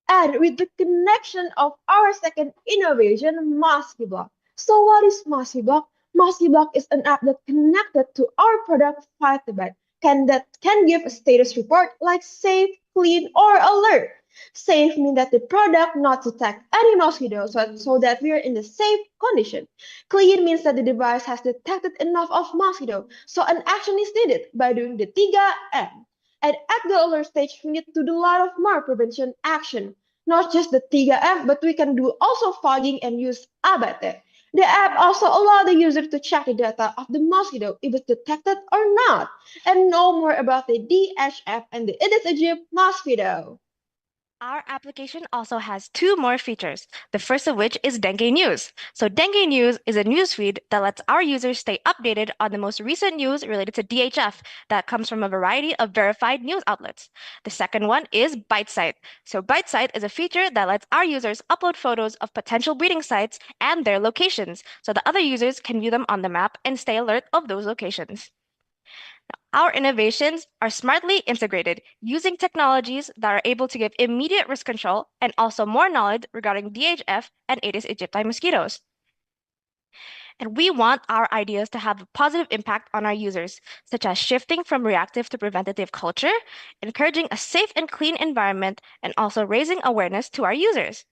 S3: And with the connection of our second innovation, Musketeers. So what is Musketeers? Musketeers is an app that connected to our product Fight the Bite that can give a status report like safe, clean, or alert. Safe means that the product not detect any mosquitoes so that we are in the safe condition. Clean means that the device has detected enough of mosquito, so an action is needed by doing the 3M. And at the alert stage, we need to do a lot of more prevention action. Not just the 3M, but we can do also fogging and use abate. The app also allows the user to check the data of the mosquito if it's detected or not, and know more about the DHF and the Aedes aegypti mosquito.
S10: Our application also has 2 more features, the first of which is Dengue News. So Dengue News is a news feed that lets our users stay updated on the most recent news related to DHF that comes from a variety of verified news outlets. The second one is Bite Site. So Bite Site is a feature that lets our users upload photos of potential breeding sites and their locations so that other users can view them on the map and stay alert of those locations. Our innovations are smartly integrated using technologies that are able to give immediate risk control and also more knowledge regarding DHF and Aedes aegypti mosquitoes. And we want our ideas to have a positive impact on our users, such as shifting from reactive to preventative culture, encouraging a safe and clean environment, and also raising awareness to our users.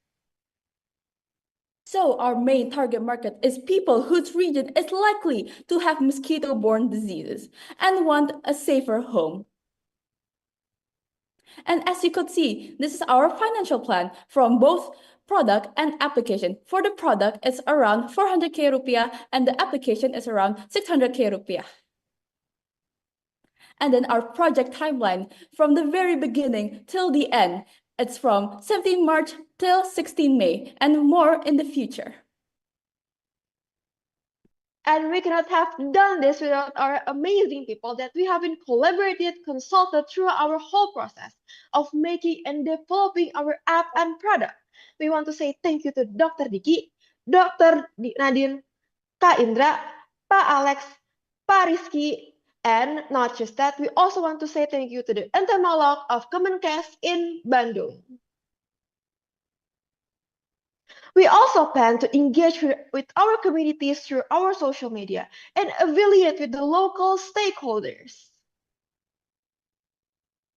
S20: So our main target market is people whose region is likely to have mosquito-borne diseases and want a safer home. And as you could see, this is our financial plan from both product and application. For the product, it's around 400k rupiah and the application is around 600k rupiah. And then our project timeline from the very beginning till the end, it's from 17 March till 16 May and more in the future.
S8: And we cannot have done this without our amazing people that we have been collaborated, consulted through our whole process of making and developing our app and product. We want to say thank you to Dr. Diki, Dr. Nadine, Kak Indra, Pak Alex, Pak Rizky, and not just that, we also want to say thank you to the entomolog of Kemenkes in Bandung. We also plan to engage with our communities through our social media and affiliate with the local stakeholders.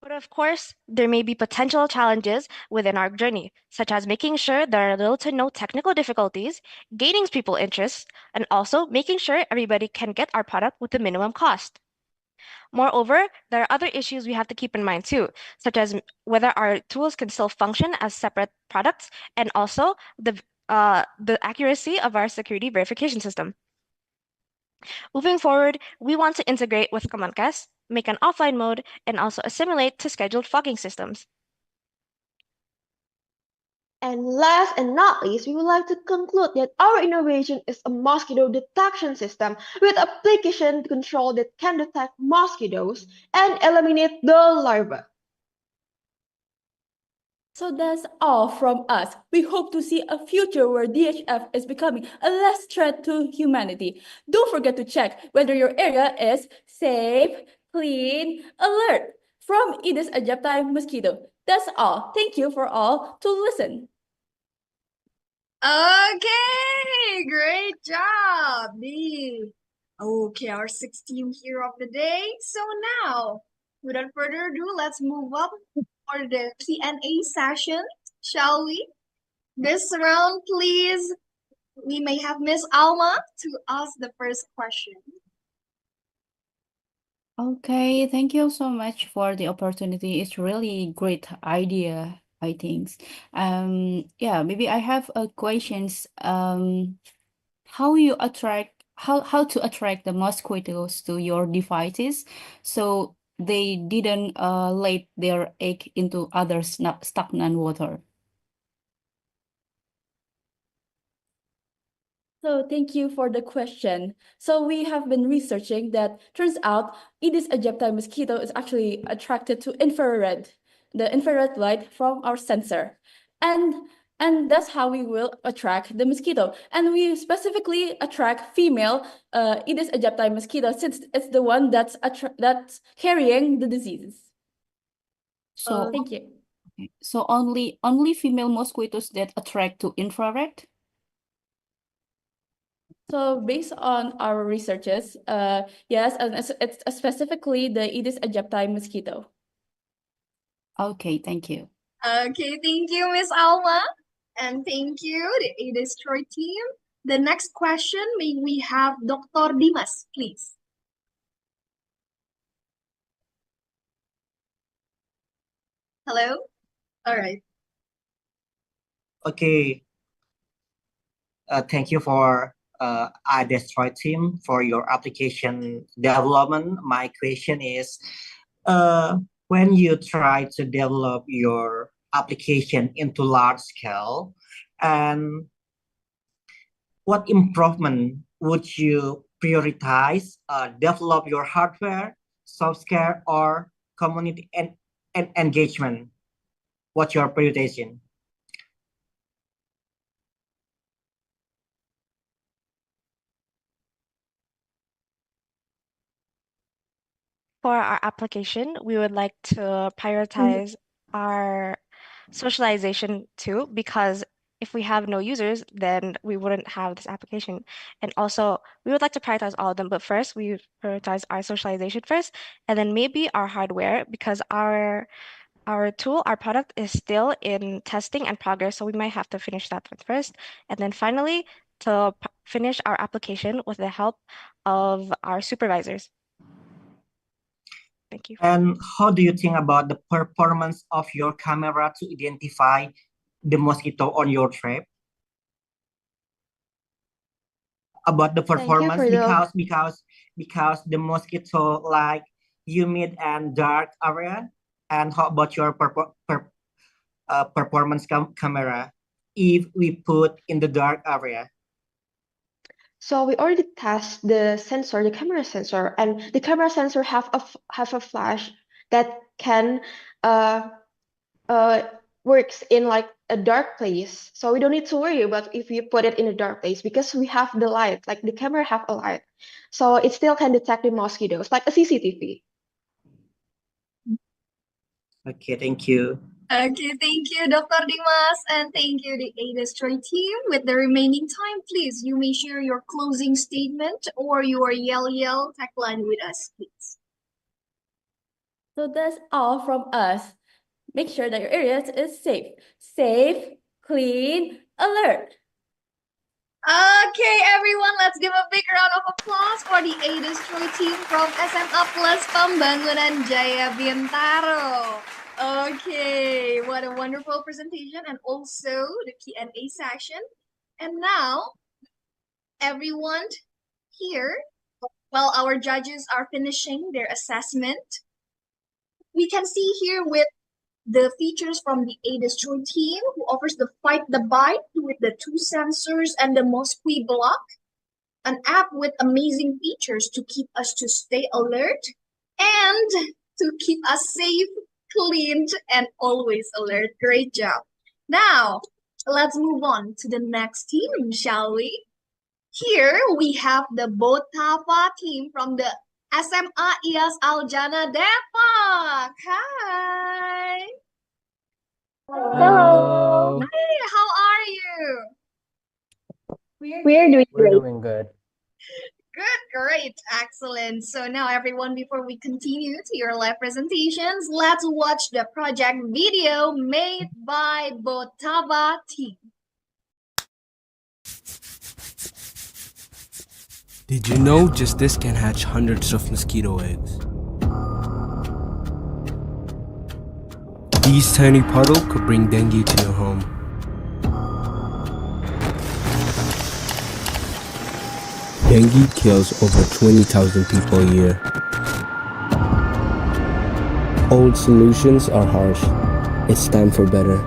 S10: But of course, there may be potential challenges within our journey, such as making sure there are little to no technical difficulties, gaining people's interest, and also making sure everybody can get our product with the minimum cost. Moreover, there are other issues we have to keep in mind too, such as whether our tools can still function as separate products and also the accuracy of our security verification system. Moving forward, we want to integrate with Kemenkes, make an offline mode, and also assimilate to scheduled fogging systems.
S8: And last and not least, we would like to conclude that our innovation is a mosquito detection system with application control that can detect mosquitoes and eliminate the larvae.
S20: So that's all from us. We hope to see a future where DHF is becoming a less threat to humanity. Don't forget to check whether your area is safe, clean, alert from Aedes aegypti mosquito. That's all. Thank you for all to listen.
S13: Okay, great job, Dee. Okay, our sixth team hero of the day. So now, without further ado, let's move up for the Q&A session, shall we? This round, please, we may have Miss Alma to ask the first question.
S4: Okay, thank you so much for the opportunity. It's really great idea, I think. Yeah, maybe I have a questions. How you attract how to attract the mosquitoes to your devices so they didn't lay their egg into other stagnant water.
S20: So thank you for the question. So we have been researching that turns out Aedes aegypti mosquito is actually attracted to the infrared light from our sensor. And that's how we will attract the mosquito. And we specifically attract female Aedes aegypti mosquito since it's the one that's carrying the disease.
S4: So
S20: thank you.
S4: okay. So only female mosquitoes that attract to infrared?
S20: So based on our researches, yes, and it's specifically the Aedes aegypti mosquito.
S4: Okay, thank you.
S13: Okay, thank you, Miss Alma. And thank you, the Aedes Troy team. The next question, may we have Dr. Dimas, please. Hello? All right.
S5: Okay. Thank you for Aedes Troy team for your application development. My question is, when you try to develop your application into large scale, and what improvement would you prioritize? Develop your hardware, software, or community and engagement? What's your prioritization?
S10: For our application, we would like to prioritize our socialization too, because if we have no users, then we wouldn't have this application. And also, we would like to prioritize all of them, but first, we prioritize our socialization first, and then maybe our hardware, because our tool, our product is still in testing and progress, so we might have to finish that one first. And then finally, to finish our application with the help of our supervisors. Thank you.
S5: And how do you think about the performance of your camera to identify the mosquito on your trap? About the performance, because the mosquito like humid and dark area. And how about your performance camera if we put in the dark area?
S8: So we already test the sensor, the camera sensor, and the camera sensor have a flash that can works in like a dark place. So we don't need to worry about if you put it in a dark place because we have the light, like the camera have a light. So it still can detect the mosquitoes, like a CCTV.
S5: Okay, thank you.
S13: Okay, thank you, Dr. Dimas, and thank you, the ADVA team. With the remaining time, please, you may share your closing statement or your yell tagline with us, please.
S20: So that's all from us. Make sure that your area is safe. Safe, clean, alert.
S13: Okay, everyone, let's give a big round of applause for the ADVA team from SMA Plus Pembangunan Jaya Bintaro. Okay, what a wonderful presentation and also the Q&A session. And now, everyone here, while our judges are finishing their assessment, we can see here with the features from the ADVA team who offers the Fight the Bite with the 2 sensors and the mosquito block, an app with amazing features to keep us to stay alert and to keep us safe, cleaned, and always alert. Great job. Now, let's move on to the next team, shall we? Here we have the Botava team from the SMA IAS Aljana Depok. Hi.
S11: Hello.
S13: Hey, how are you?
S11: We're doing
S14: We're
S11: great.
S14: doing good.
S13: Good, great, excellent. So now everyone, before we continue to your live presentations, let's watch the project video made by Botava team.
S15: Did you know just this can hatch hundreds of mosquito eggs? These tiny puddles could bring dengue to your home. Dengue kills over 20,000 people a year. Old solutions are harsh. It's time for better.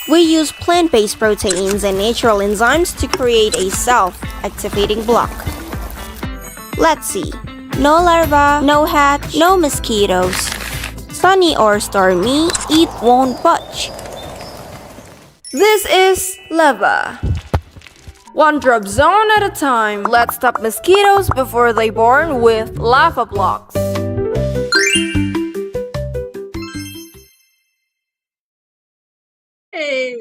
S16: We use plant-based proteins and natural enzymes to create a self-activating block. Let's see. No larvae, no hatch, no mosquitoes. Sunny or stormy, it won't budge.
S17: This is lava. One drop zone at a time. Let's stop mosquitoes before they born with lava blocks.
S13: Hey,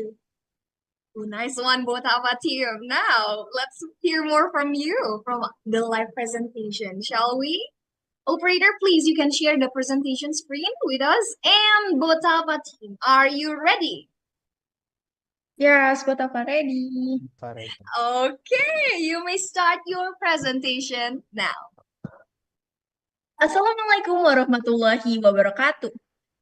S13: nice one, Botava team. Now, let's hear more from you from the live presentation, shall we? Operator, please, you can share the presentation screen with us. And Botava team, are you ready?
S17: Yes, Botava ready.
S13: Okay, you may start your presentation now.
S17: Assalamualaikum warahmatullahi wabarakatuh.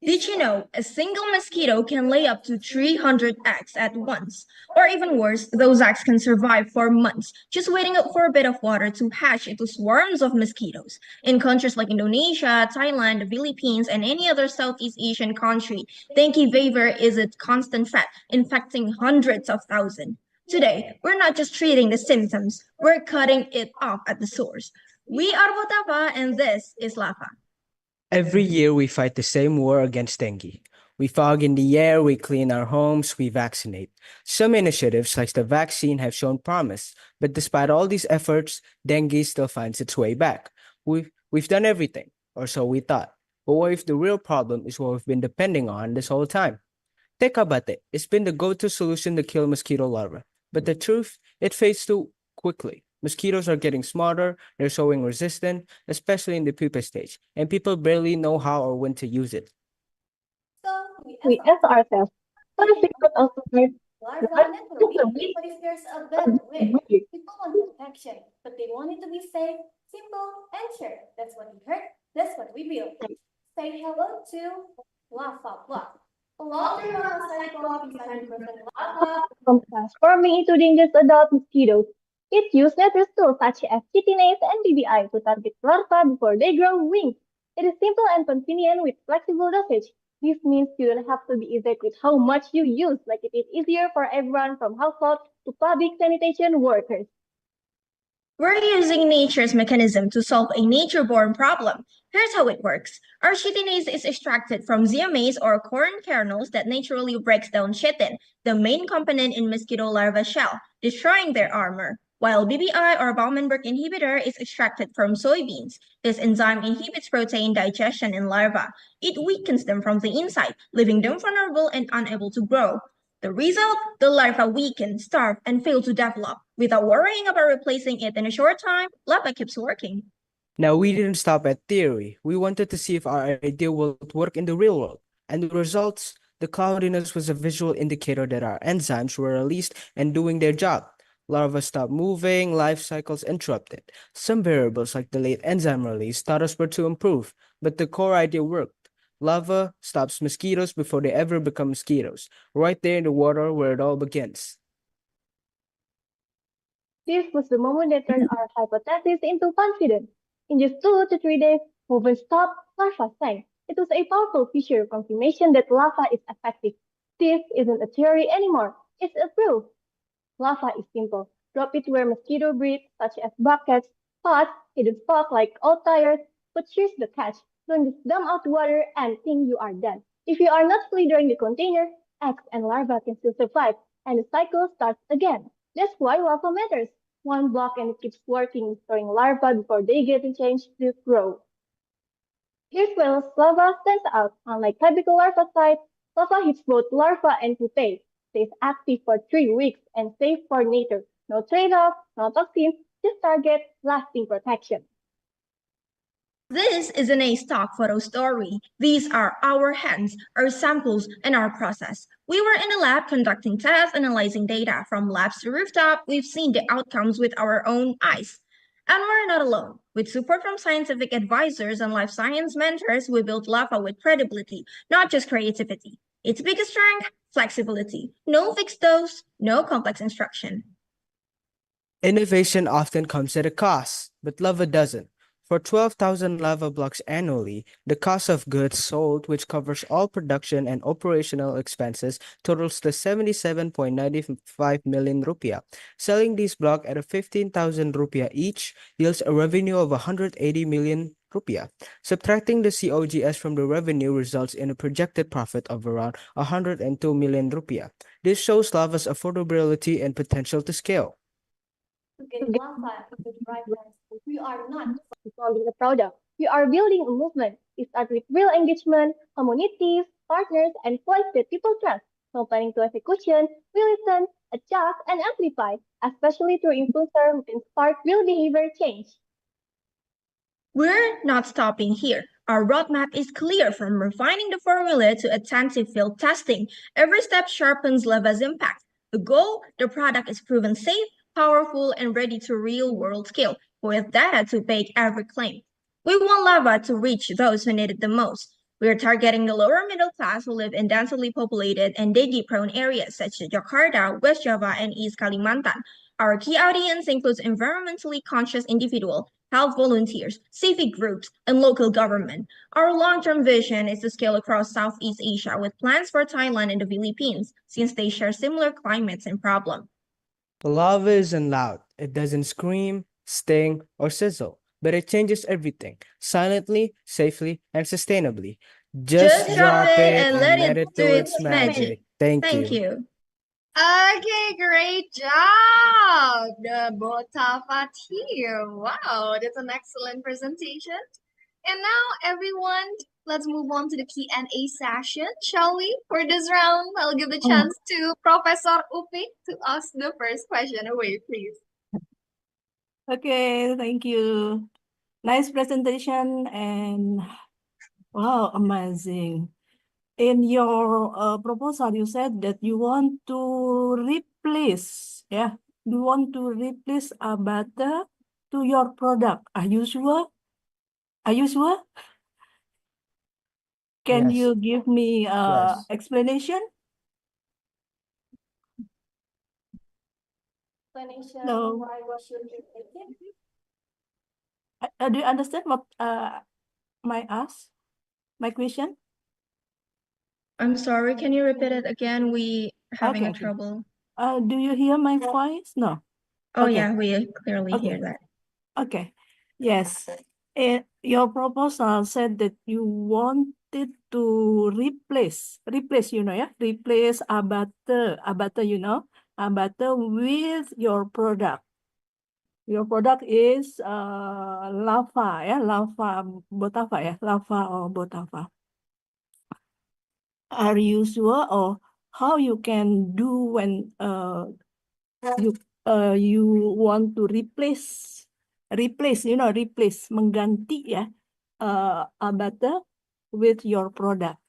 S17: Did you know a single mosquito can lay up to 300 eggs at once? Or even worse, those eggs can survive for months, just waiting up for a bit of water to hatch into swarms of mosquitoes. In countries like Indonesia, Thailand, the Philippines, and any other Southeast Asian country, dengue fever is a constant threat, infecting hundreds of thousands. Today, we're not just treating the symptoms, we're cutting it off at the source. We are Botava, and this is Lava.
S15: Every year we fight the same war against dengue. We fog in the air, we clean our homes, we vaccinate. Some initiatives like the vaccine have shown promise, but despite all these efforts, dengue still finds its way back. We've done everything, or so we thought. But what if the real problem is what we've been depending on this whole time? Tekabate, it's been the go-to solution to kill mosquito larvae. But the truth, it fades too quickly. Mosquitoes are getting smarter, they're showing resistance, especially in the pupa stage, and people barely know how or when to use it.
S3: So we ask ourselves, what if we could also learn
S1: Larva networking, what if there's a better way? People want protection, but they want it to be safe, simple, and sure. That's what we heard. That's what we built. Say hello to Lava Block. A long-term monocyte block designed to prevent lava
S3: from transforming into dangerous adult mosquitoes. It uses network tools such as chitinase and DBI to target larvae before they grow wings. It is simple and convenient with flexible dosage. This means you don't have to be exact with how much you use, like it is easier for everyone from household to public sanitation workers.
S17: We're using nature's mechanism to solve a nature-born problem. Here's how it works. Our chitinase is extracted from zeomaize or corn kernels that naturally breaks down chitin, the main component in mosquito larva shell, destroying their armor. While BBI or Baumanberg inhibitor is extracted from soybeans. This enzyme inhibits protein digestion in larvae. It weakens them from the inside, leaving them vulnerable and unable to grow. The result? The larva weaken, starve, and fail to develop. Without worrying about replacing it in a short time, larva keeps working.
S15: Now, we didn't stop at theory. We wanted to see if our idea would work in the real world. And the results, the cloudiness was a visual indicator that our enzymes were released and doing their job. Larvae stopped moving, life cycles interrupted. Some variables like the late enzyme release taught us where to improve, but the core idea worked. Larva stops mosquitoes before they ever become mosquitoes, right there in the water where it all begins.
S3: This was the moment that turned our hypothesis into confidence. In just 2 to 3 days, movement stopped, larva sank. It was a powerful visual confirmation that larva is effective. This isn't a theory anymore, it's a proof. Larva is simple. Drop it where mosquito breed, such as buckets, pots, hidden spot like old tires, but here's the catch. Don't just dump out water and think you are done. If you are not clearing the container, eggs and larvae can still survive, and the cycle starts again. That's why larva matters. One block and it keeps working, storing larvae before they get a chance to grow. Here's where larva stands out. Unlike typical larva site, larva hits both larva and pupae. Stays active for 3 weeks and safe for nature. No trade-off, no toxins, just target lasting protection.
S17: This isn't a stock photo story. These are our hands, our samples, and our process. We were in the lab conducting tests, analyzing data. From labs to rooftop, we've seen the outcomes with our own eyes. And we're not alone. With support from scientific advisors and life science mentors, we built Lava with credibility, not just creativity. Its biggest strength, flexibility. No fixed dose, no complex instruction.
S15: Innovation often comes at a cost, but Lava doesn't. For 12,000 lava blocks annually, the cost of goods sold, which covers all production and operational expenses, totals to 77.95 million rupiah. Selling these blocks at a 15,000 rupiah each yields a revenue of 180 million rupiah. Subtracting the COGS from the revenue results in a projected profit of around 102 million rupiah. This shows Lava's affordability and potential to scale.
S1: to get Bafa into the right hands. We are not
S3: solving a product. We are building a movement. It starts with real engagement, communities, partners, and voice that people trust. From planning to execution, we listen, adjust, and amplify, especially through influencer who can spark real behavior change.
S17: We're not stopping here. Our roadmap is clear, from refining the formula to attentive field testing. Every step sharpens Lava's impact. The goal, the product is proven safe, powerful, and ready to real-world scale, with data to back every claim. We want Lava to reach those who need it the most. We are targeting the lower middle class who live in densely populated and dengue-prone areas such as Jakarta, West Java, and East Kalimantan. Our key audience includes environmentally conscious individuals, health volunteers, civic groups, and local government. Our long-term vision is to scale across Southeast Asia with plans for Thailand and the Philippines, since they share similar climates and problems.
S15: Lava isn't loud. It doesn't scream, sting, or sizzle, but it changes everything, silently, safely, and sustainably. Just drop it and let it do its magic. Thank you.
S13: Okay, great job, the Bafa team. Wow, that's an excellent presentation. And now, everyone, let's move on to the Q&A session, shall we? For this round, I'll give the chance to Professor Upik to ask the first question away, please.
S12: Okay, thank you. Nice presentation and wow, amazing. In your proposal, you said that you want to replace, yeah, you want to replace a butter to your product. Are you sure? Are you sure? Can
S15: Yes.
S12: you give me
S15: Yes.
S12: explanation?
S20: Explanation
S12: No.
S20: why we should replace it?
S12: Do you understand what my ask? My question?
S17: I'm sorry, can you repeat it again? We having a
S12: Okay.
S17: trouble.
S12: Do you hear my voice? No.
S17: Oh
S12: Okay.
S17: yeah, we clearly
S12: Okay.
S17: hear that.
S12: Okay. Yes. Your proposal said that you wanted to replace, yeah, replace a butter, a butter with your product. Your product is lava, yeah, lava, Bafa, yeah, lava or Bafa. Are you sure or how you can do when you want to replace, mengganti ya a butter with your product?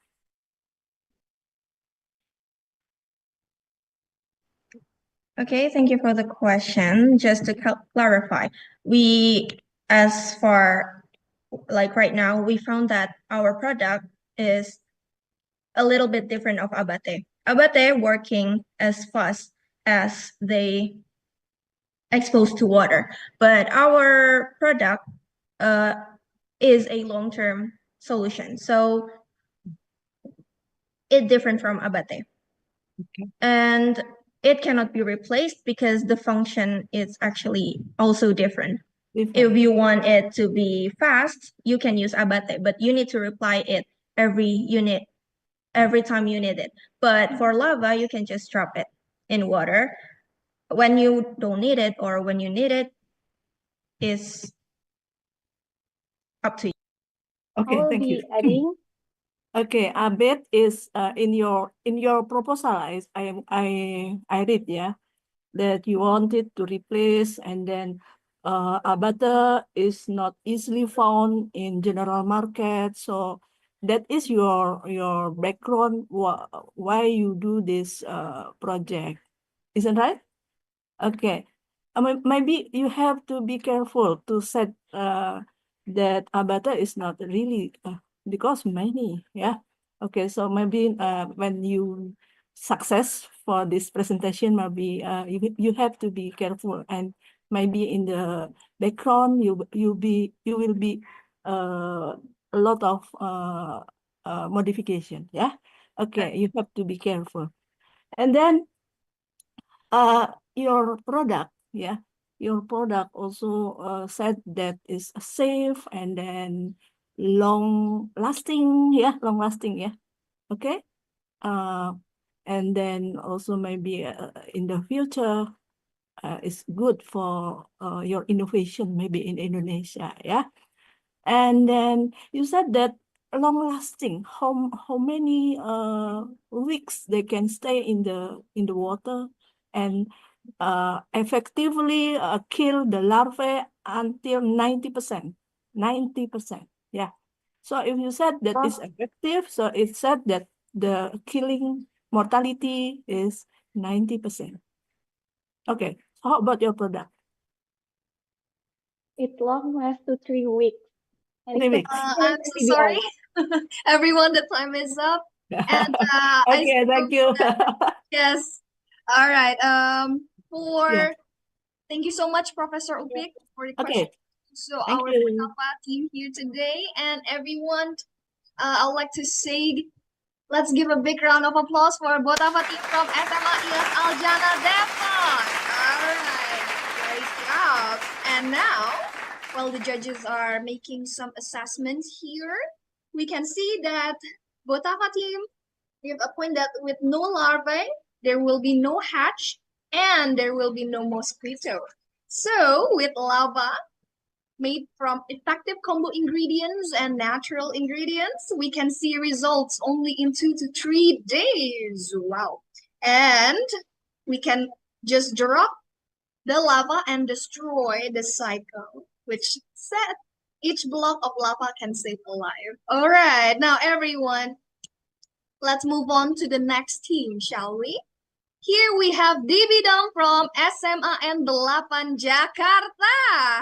S17: Okay, thank you for the question. Just to clarify, we, as far like right now, we found that our product is a little bit different of Abate. Abate working as fast as they exposed to water, but our product is a long-term solution. So it's different from Abate.
S12: Okay.
S17: And it cannot be replaced because the function is actually also different. If you want it to be fast, you can use Abate, but you need to reply it every time you need it. But for lava, you can just drop it in water. When you don't need it or when you need it is up to you.
S12: Okay,
S3: I will
S12: thank you.
S3: be adding.
S12: Okay, Abet is in your proposal. I read, yeah, that you wanted to replace, and then a butter is not easily found in general market. So that is your background why you do this project, isn't right? Okay. Maybe you have to be careful to set that a butter is not really because many, yeah. Okay, so maybe when you success for this presentation, maybe you have to be careful, and maybe in the background you will be a lot of modification, yeah. Okay, you have to be careful, and then your product, yeah, your product also said that is safe and then long lasting, yeah, okay. And then also maybe in the future it's good for your innovation maybe in Indonesia, yeah. And then you said that long lasting, how many weeks they can stay in the water and effectively kill the larvae until 90%. 90%. Yeah. So if you said that it's effective, so it said that the killing mortality is 90%. Okay. So how about your product?
S3: It long lasts to 3 weeks. And
S12: 3 weeks.
S13: I'm so sorry, everyone. The time is up, and
S12: Okay, thank you.
S13: Yes. All right.
S12: Yeah.
S13: Thank you so much, Professor Upik, for the question.
S12: Okay.
S13: So
S12: Thank
S13: our
S12: you.
S13: Bafa team here today, and everyone, I'd like to say, let's give a big round of applause for Bafa team from SMA IAS Aljana Depok. All right, great job. And now, while the judges are making some assessments here, we can see that Bafa team give a point that with no larvae, there will be no hatch, and there will be no mosquito. So with lava made from effective combo ingredients and natural ingredients, we can see results only in 2 to 3 days. Wow. And we can just drop the lava and destroy the cycle, which said each block of lava can save a life. All right, now everyone, let's move on to the next team, shall we? Here we have DBoom from SMAN 8 Jakarta.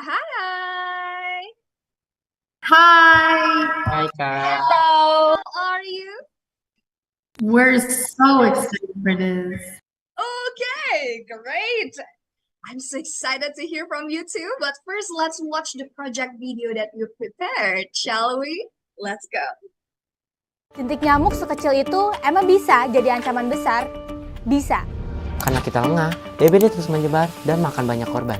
S13: Hi.
S11: Hi,
S2: Hi, Kak.
S11: Hello.
S13: How are you?
S11: We're so excited for this.
S13: Okay, great. I'm so excited to hear from you too. But first, let's watch the project video that you prepared, shall we? Let's go.
S14: Jentik nyamuk sekecil itu emang bisa jadi ancaman besar? Bisa.
S18: Karena kita lengah, DBD terus menyebar dan makan banyak korban.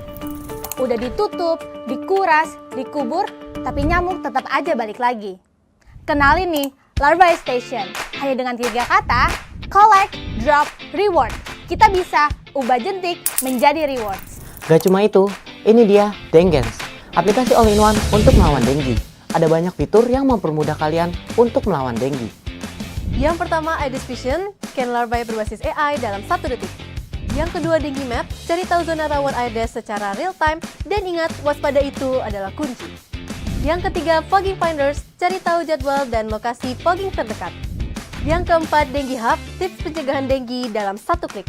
S14: Udah ditutup, dikuras, dikubur, tapi nyamuk tetap aja balik lagi. Kenalin nih, Larva Station. Hanya dengan 3 kata, collect, drop, reward. Kita bisa ubah jentik menjadi rewards.
S18: Gak cuma itu, ini dia Dengue, aplikasi all-in-one untuk melawan dengue. Ada banyak fitur yang mempermudah kalian untuk melawan dengue.
S19: Yang pertama, Aedes Vision, scan larvae berbasis AI dalam 1 detik. Yang kedua, Dengue Map, cari tahu zona rawan Aedes secara real time, dan ingat, waspada itu adalah kunci. Yang ketiga, Fogging Finders, cari tahu jadwal dan lokasi fogging terdekat. Yang keempat, Dengue Hub, tips pencegahan dengue dalam 1 klik.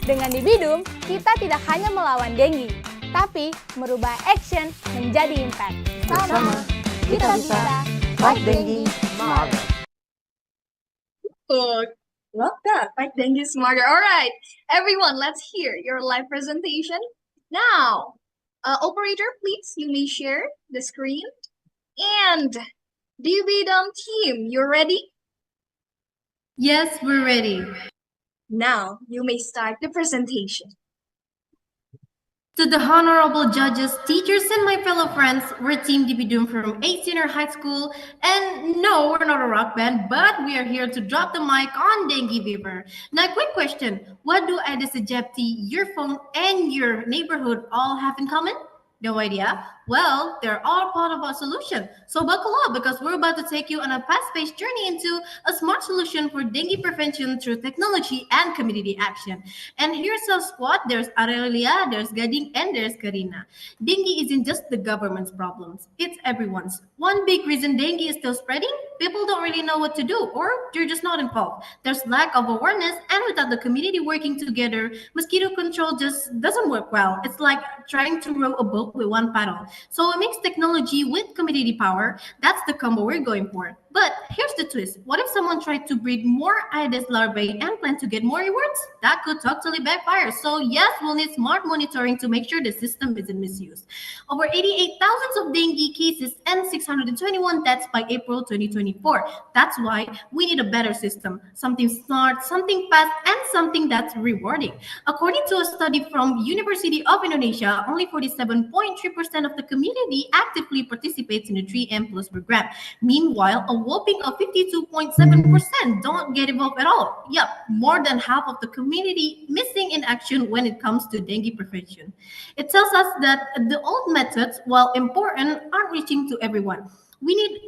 S14: Dengan DBoom, kita tidak hanya melawan dengue, tapi merubah action menjadi impact. Sama, kita bisa fight dengue smarter.
S13: Oh, love that. Fight dengue smarter. All right, everyone, let's hear your live presentation. Now, operator, please, you may share the screen. And DBoom team, you ready?
S11: Yes, we're ready.
S13: Now, you may start the presentation.
S11: To the honorable judges, teachers, and my fellow friends, we're Team DBoom from 8 Senior High School. And no, we're not a rock band, but we are here to drop the mic on dengue fever. Now, quick question. What do Aedes aegypti, your phone, and your neighborhood all have in common? No idea? Well, they're all part of our solution. So buckle up because we're about to take you on a fast-paced journey into a smart solution for dengue prevention through technology and community action. And here's our squad. There's Aurelia, there's Gading, and there's Karina. Dengue isn't just the government's problems. It's everyone's. One big reason dengue is still spreading, people don't really know what to do or they're just not involved. There's lack of awareness, and without the community working together, mosquito control just doesn't work well. It's like trying to row a boat with one paddle. So it makes technology with community power. That's the combo we're going for. But here's the twist. What if someone tried to breed more Aedes larvae and plan to get more rewards? That could totally backfire. So yes, we'll need smart monitoring to make sure the system isn't misused. Over 88,000 of dengue cases and 621 deaths by April 2024. That's why we need a better system. Something smart, something fast, and something that's rewarding. According to a study from University of Indonesia, only 47.3% of the community actively participates in the 3M Plus program. Meanwhile, a whopping of 52.7% don't get involved at all. Yep, more than half of the community missing in action when it comes to dengue prevention. It tells us that the old methods, while important, aren't reaching to everyone. We need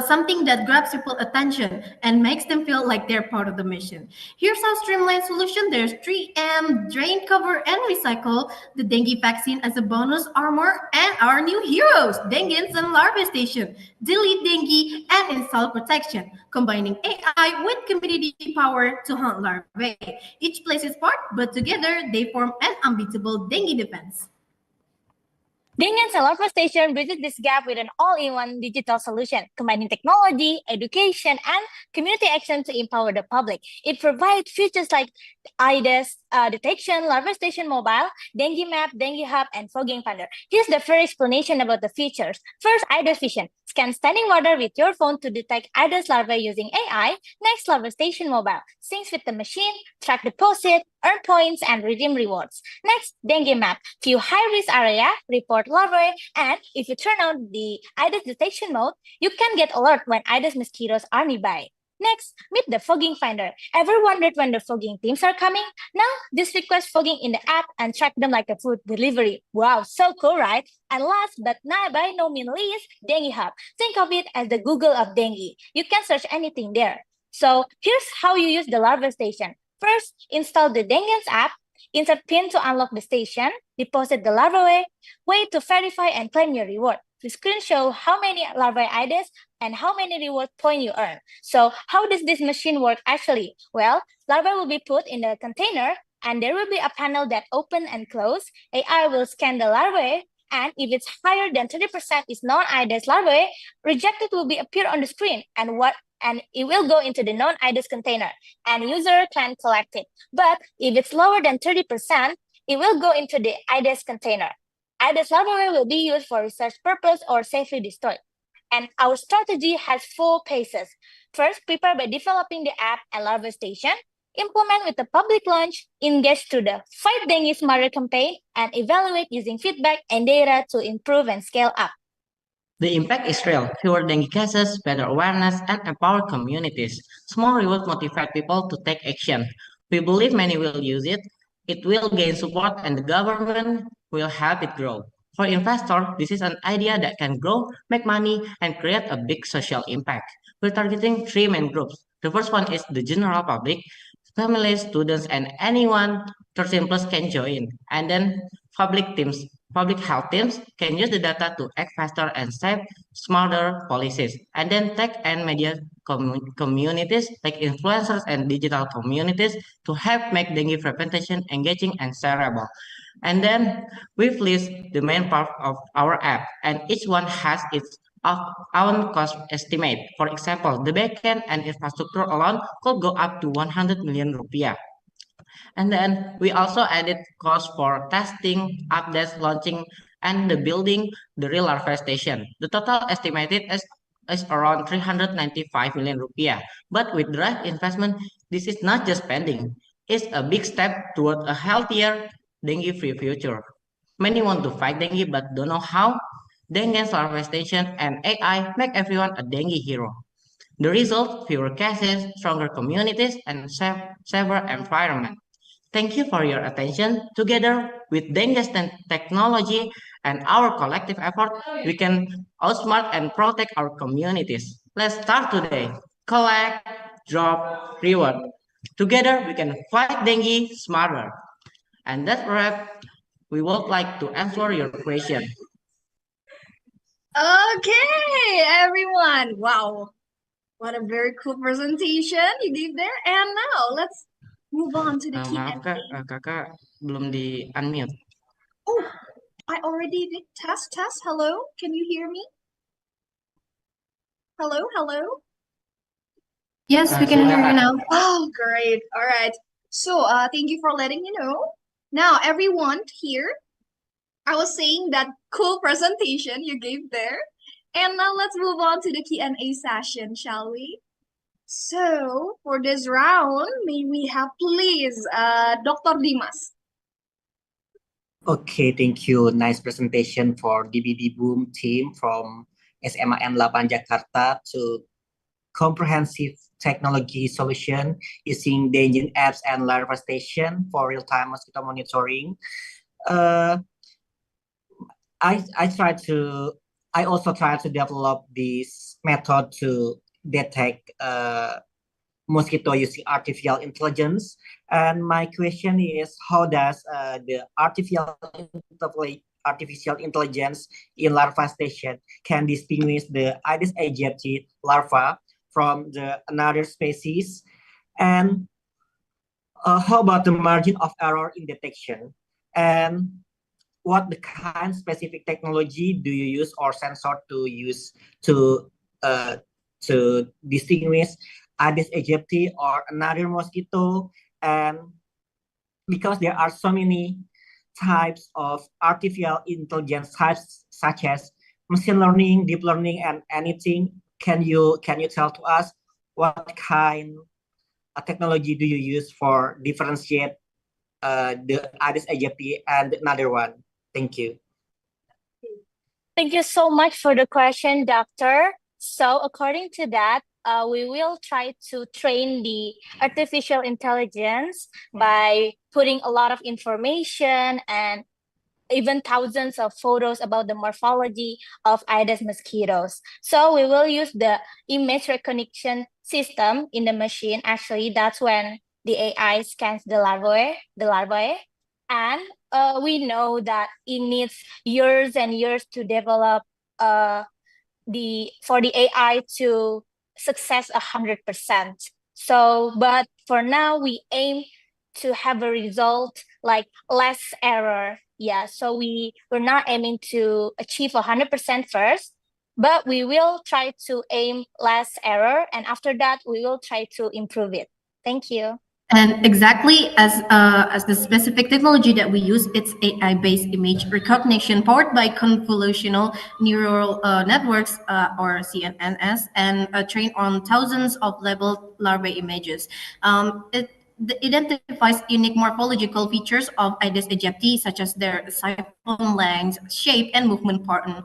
S11: something that grabs people's attention and makes them feel like they're part of the mission. Here's our streamlined solution. There's 3M, drain, cover, and recycle, the dengue vaccine as a bonus armor, and our new heroes, Dengue and Larvae Station, delete dengue and install protection, combining AI with community power to hunt larvae. Each plays its part, but together they form an unbeatable dengue defense.
S14: Dengue and Larva Station bridges this gap with an all-in-one digital solution, combining technology, education, and community action to empower the public. It provides features like Aedes detection, Larva Station mobile, Dengue Map, Dengue Hub, and Fogging Finder. Here's the first explanation about the features. First, Aedes Vision. Scan standing water with your phone to detect Aedes larvae using AI. Next, Larva Station mobile. Syncs with the machine, track deposit, earn points, and redeem rewards. Next, Dengue Map. View high-risk area, report larvae, and if you turn on the Aedes detection mode, you can get alert when Aedes mosquitoes are nearby. Next, meet the fogging finder. Ever wondered when the fogging teams are coming? Now, just request fogging in the app and track them like a food delivery. Wow, so cool, right? And last but not by no means least, Dengue Hub. Think of it as the Google of dengue. You can search anything there. So here's how you use the larva station. First, install the Dengue app. Insert PIN to unlock the station. Deposit the larva away. Wait to verify and claim your reward. The screen shows how many larvae IDs and how many reward points you earn. So how does this machine work actually? Well, larvae will be put in the container and there will be a panel that open and close. AI will scan the larvae, and if it's higher than 30% is non-IDs larvae, rejected will be appear on the screen and it will go into the non-IDs container and user can collect it. But if it's lower than 30%, it will go into the IDs container. IDs larvae will be used for research purpose or safely destroyed. And our strategy has 4 phases. First, prepare by developing the app and larva station. Implement with the public launch. Engage through the Fight Dengue Smarter campaign. And evaluate using feedback and data to improve and scale up.
S7: The impact is real. Fewer dengue cases, better awareness, and empowered communities. Small rewards motivate people to take action. We believe many will use it. It will gain support and the government will help it grow. For investors, this is an idea that can grow, make money, and create a big social impact. We're targeting 3 main groups. The first one is the general public. Families, students, and anyone 13 plus can join. And then public health teams can use the data to act faster and shape smarter policies. And then tech and media communities like influencers and digital communities to help make dengue prevention engaging and shareable. And then we've listed the main part of our app, and each one has its own cost estimate. For example, the backend and infrastructure alone could go up to 100 million rupiah. And then we also added costs for testing, updates, launching, and the building the real larva station. The total estimated is around 395 million rupiah. But with the right investment, this is not just spending. It's a big step toward a healthier, dengue-free future. Many want to fight dengue but don't know how. Dengue's larva station and AI make everyone a dengue hero. The result, fewer cases, stronger communities, and safer environment. Thank you for your attention. Together with dengue technology and our collective effort, we can outsmart and protect our communities. Let's start today. Collect, drop, reward. Together, we can fight dengue smarter. And that's wrap. We would like to answer your question.
S13: Okay, everyone. Wow. What a very cool presentation you gave there. And now let's move on to the
S7: Maaf
S13: Q&A.
S7: kakak belum di unmute.
S13: Oh, I already did test. Hello, can you hear me? Hello.
S11: Yes, we can hear you now.
S13: Oh, great. All right. So, thank you for letting me know. Now, everyone here, I was saying that cool presentation you gave there. And now let's move on to the Q&A session, shall we? So, for this round, may we have please Dr. Dimas.
S5: Okay, thank you. Nice presentation for DBoom team from SMAN 8 Jakarta to comprehensive technology solution using dengue apps and larva station for real-time mosquito monitoring. I also try to develop this method to detect mosquito using artificial intelligence. And my question is, how does the artificial intelligence in larva station can distinguish the Aedes aegypti larva from the another species? And how about the margin of error in detection? And what the kind of specific technology do you use or sensor to use to distinguish Aedes aegypti or another mosquito? And because there are so many types of artificial intelligence types, such as machine learning, deep learning, and anything, can you tell to us what kind of technology do you use for differentiate the Aedes aegypti and another one? Thank you.
S14: Thank you so much for the question, Doctor. So according to that, we will try to train the artificial intelligence by putting a lot of information and even thousands of photos about the morphology of Aedes mosquitoes. So we will use the image recognition system in the machine. Actually, that's when the AI scans the larvae. And we know that it needs years and years to develop for the AI to success 100%. So, but for now, we aim to have a result like less error. Yeah, so we're not aiming to achieve 100% first, but we will try to aim less error, and after that, we will try to improve it. Thank you.
S11: And exactly as the specific technology that we use, it's AI-based image recognition powered by convolutional neural networks or CNNs, and trained on thousands of labeled larvae images. It identifies unique morphological features of Aedes aegypti, such as their siphon length, shape, and movement pattern,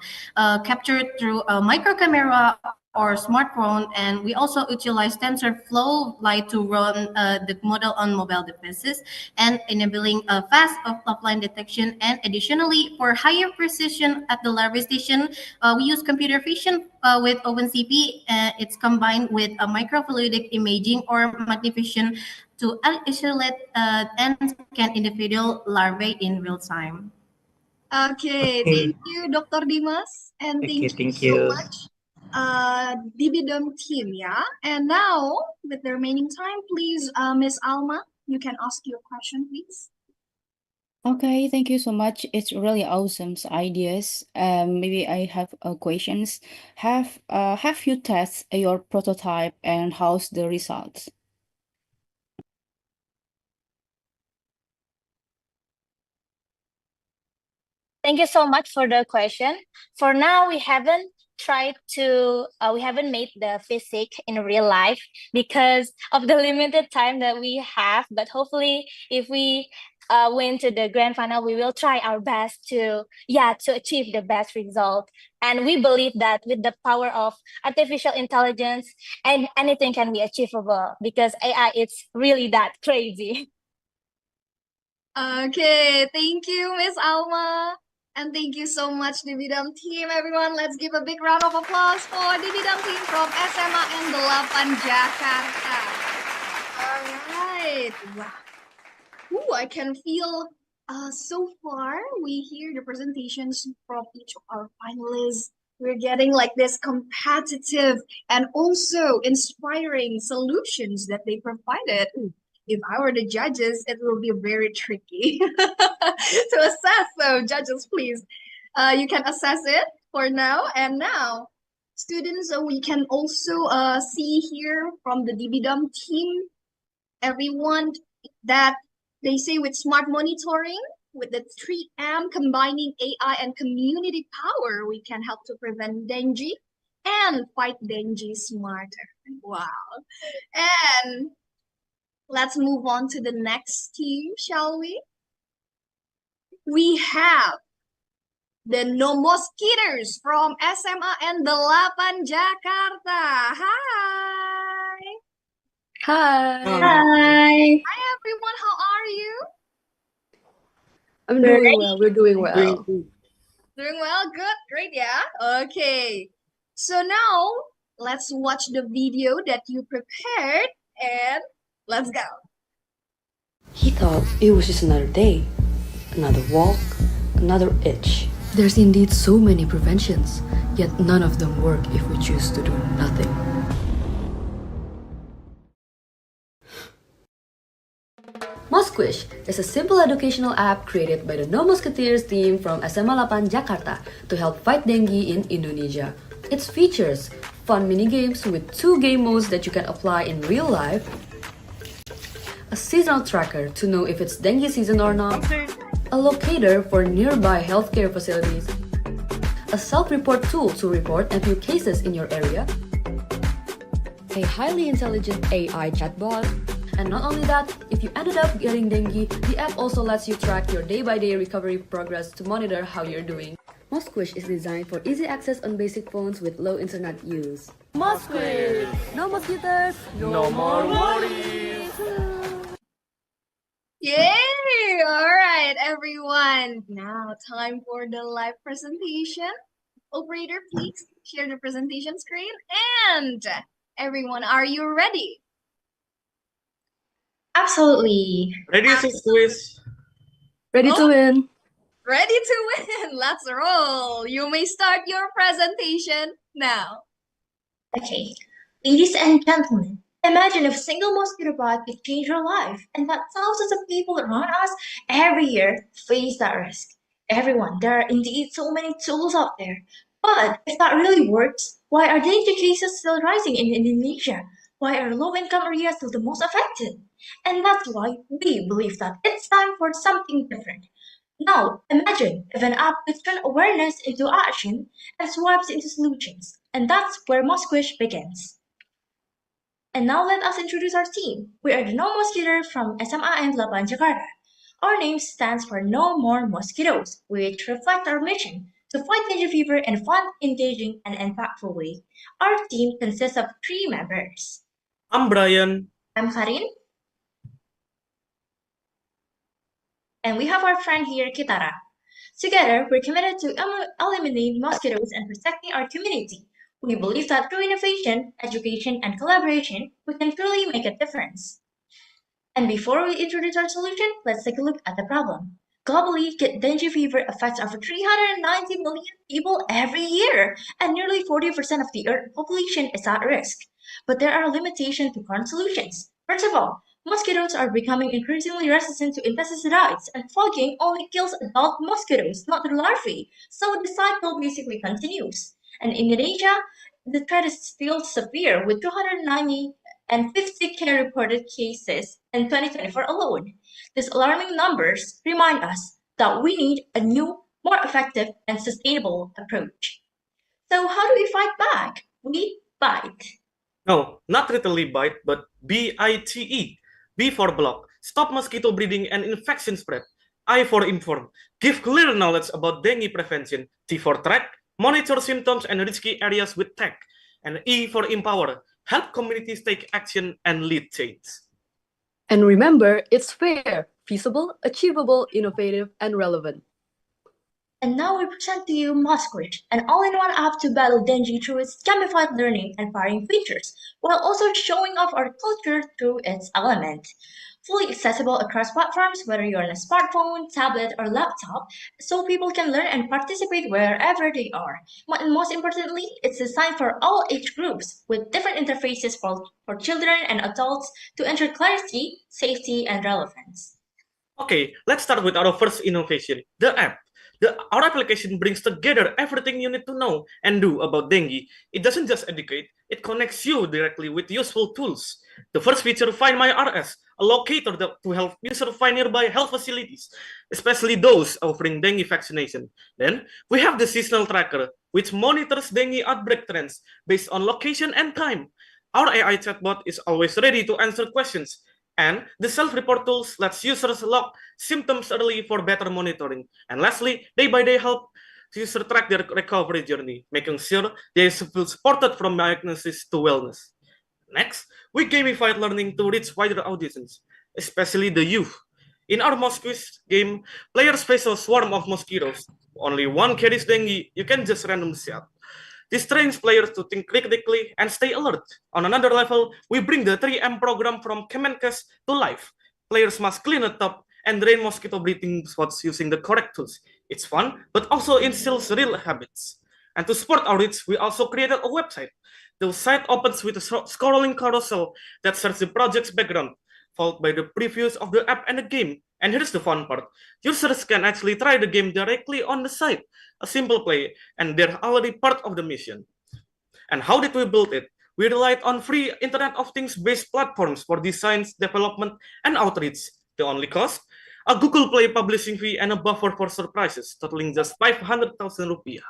S11: captured through a micro camera or smartphone. And we also utilize TensorFlow Lite to run the model on mobile devices and enabling a fast offline detection. And additionally, for higher precision at the larvae station, we use computer vision with OpenCV. It's combined with a microfluidic imaging or magnification to isolate and scan individual larvae in real time.
S13: Okay, thank you, Dr. Dimas, and thank you so much, DBoom team. Yeah, and now with the remaining time, please, Miss Alma, you can ask your question, please.
S4: Okay, thank you so much. It's really awesome ideas. Maybe I have questions. Have you tested your prototype and how's the results?
S14: Thank you so much for the question. For now, we haven't made the physics in real life because of the limited time that we have. But hopefully, if we win to the grand final, we will try our best to achieve the best result. And we believe that with the power of artificial intelligence, and anything can be achievable because AI is really that crazy.
S13: Okay, thank you, Miss Alma. And thank you so much, DBoom team. Everyone, let's give a big round of applause for DBoom team from SMA and 8 Jakarta. All right. Wow. Ooh, I can feel so far we hear the presentations from each of our finalists. We're getting like this competitive and also inspiring solutions that they provided. Ooh, if I were the judges, it will be very tricky to assess. So judges, please, you can assess it for now. And now, students, we can also see here from the DBoom team, everyone, that they say with smart monitoring, with the 3M combining AI and community power, we can help to prevent dengue and fight dengue smarter. Wow. And let's move on to the next team, shall we? We have the Musketeers from SMA and 8 Jakarta. Hi.
S6: Hi.
S13: Hi, everyone. How are you?
S6: I'm doing well. We're doing well.
S13: Doing well? Good. Great, yeah? Okay. So now, let's watch the video that you prepared and let's go.
S6: He thought it was just another day, another walk, another itch. There's indeed so many preventions, yet none of them work if we choose to do nothing. Musquish is a simple educational app created by the No Musketeers team from SMA 8 Jakarta to help fight dengue in Indonesia. It features fun mini-games with 2 game modes that you can apply in real life, a seasonal tracker to know if it's dengue season or not, a locator for nearby healthcare facilities, a self-report tool to report and view cases in your area, a highly intelligent AI chatbot, and not only that, if you ended up getting dengue, the app also lets you track your day-by-day recovery progress to monitor how you're doing. Musquish is designed for easy access on basic phones with low internet use.
S19: Musquish! No mosquitoes,
S2: No more worries!
S13: Yay! All right, everyone. Now, time for the live presentation. Operator, please share the presentation screen. And everyone, are you ready?
S17: Absolutely.
S2: Ready to quiz?
S19: Ready to win.
S13: Ready to win. Let's roll. You may start your presentation now.
S17: Okay, ladies and gentlemen, imagine if a single mosquito bite could change your life and that thousands of people around us every year face that risk. Everyone, there are indeed so many tools out there. But if that really works, why are dengue cases still rising in Indonesia? Why are low-income areas still the most affected? And that's why we believe that it's time for something different. Now, imagine if an app could turn awareness into action and swipes into solutions. And that's where Musquish begins. And now let us introduce our team. We are the No Mosquitoes from SMA and Lapan, Jakarta. Our name stands for No More Mosquitoes, which reflect our mission to fight dengue fever in a fun, engaging, and impactful way. Our team consists of 3 members.
S2: I'm Brian.
S17: I'm Karin. And we have our friend here, Kitara. Together, we're committed to eliminating mosquitoes and protecting our community. We believe that through innovation, education, and collaboration, we can truly make a difference. And before we introduce our solution, let's take a look at the problem. Globally, dengue fever affects over 390 million people every year, and nearly 40% of the Earth population is at risk. But there are limitations to current solutions. First of all, mosquitoes are becoming increasingly resistant to insecticides, and fogging only kills adult mosquitoes, not their larvae, so the cycle basically continues. And in Indonesia, the threat is still severe, with 250K reported cases in 2024 alone. These alarming numbers remind us that we need a new, more effective, and sustainable approach. So how do we fight back? We bite.
S2: No, not literally bite, but BITE. B for block, stop mosquito breeding and infection spread. I for inform, give clear knowledge about dengue prevention. T for track, monitor symptoms and risky areas with tech. And E for empower, help communities take action and lead change.
S19: And remember, it's fair, feasible, achievable, innovative, and relevant.
S17: And now we present to you Musquish, an all-in-one app to battle dengue through its gamified learning and firing features, while also showing off our culture through its element. Fully accessible across platforms, whether you're on a smartphone, tablet, or laptop, so people can learn and participate wherever they are. And most importantly, it's designed for all age groups, with different interfaces for children and adults to ensure clarity, safety, and relevance.
S2: Okay, let's start with our first innovation, the app. Our application brings together everything you need to know and do about dengue. It doesn't just educate, it connects you directly with useful tools. The first feature, Find My RS, a locator to help users find nearby health facilities, especially those offering dengue vaccination. Then, we have the seasonal tracker, which monitors dengue outbreak trends based on location and time. Our AI chatbot is always ready to answer questions. And the self-report tools lets users log symptoms early for better monitoring. And lastly, day-by-day help users track their recovery journey, making sure they feel supported from diagnosis to wellness. Next, we gamified learning to reach wider audiences, especially the youth. In our Musquish game, players face a swarm of mosquitoes. Only one carries dengue, you can just random shot. This trains players to think critically and stay alert. On another level, we bring the 3M program from Kemenkes to life. Players must clean a tub and drain mosquito breeding spots using the correct tools. It's fun, but also instills real habits. And to support our reach, we also created a website. The site opens with a scrolling carousel that serves the project's background, followed by the previews of the app and the game. And here's the fun part. Users can actually try the game directly on the site, a simple play, and they're already part of the mission. And how did we build it? We relied on free Internet of Things-based platforms for design, development, and outreach. The only cost? A Google Play publishing fee and a buffer for surprises, totaling just 500,000 rupiah.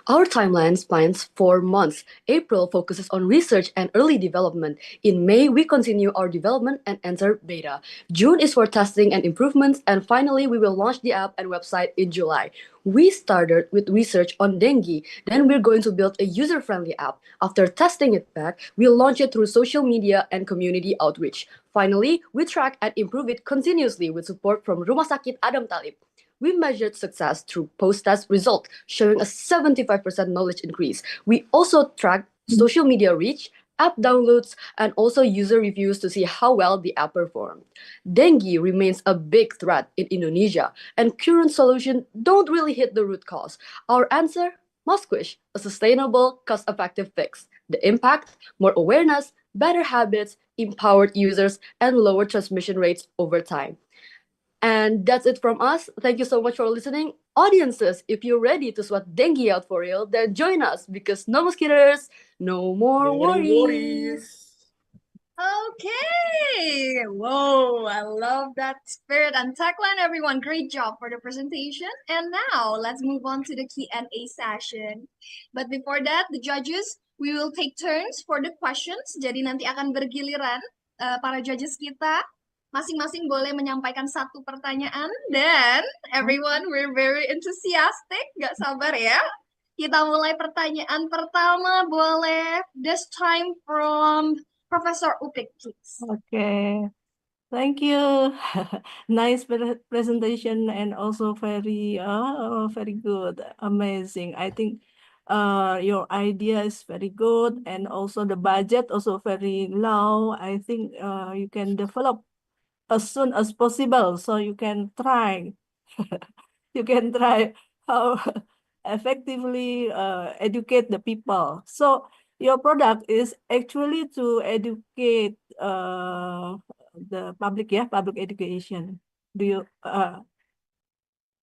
S6: Our timeline spans 4 months. April focuses on research and early development. In May, we continue our development and enter beta. June is for testing and improvements, and finally, we will launch the app and website in July. We started with research on dengue, then we're going to build a user-friendly app. After testing it back, we'll launch it through social media and community outreach. Finally, we track and improve it continuously with support from Rumah Sakit Adam Talib. We measured success through post-test result, showing a 75% knowledge increase. We also tracked social media reach, app downloads, and also user reviews to see how well the app performed. Dengue remains a big threat in Indonesia, and current solutions don't really hit the root cause. Our answer? Musquish, a sustainable, cost-effective fix. The impact? More awareness, better habits, empowered users, and lower transmission rates over time. And that's it from us. Thank you so much for listening. Audiences, if you're ready to sweat dengue out for real, then join us because no mosquitoes, no more worries.
S13: Okay. Whoa, I love that spirit and tagline, everyone. Great job for the presentation. And now let's move on to the Q&A session. But before that, the judges, we will take turns for the questions. Jadi nanti akan bergiliran para judges kita. Masing-masing boleh menyampaikan satu pertanyaan. Dan everyone, we're very enthusiastic. Gak sabar ya. Kita mulai pertanyaan pertama, boleh. This time from Professor Upik, please.
S12: Okay, thank you. Nice presentation and also very good, amazing. I think your idea is very good and also the budget also very low. I think you can develop as soon as possible so you can try you can try how effectively educate the people. So your product is actually to educate the public, yeah, public education. Do you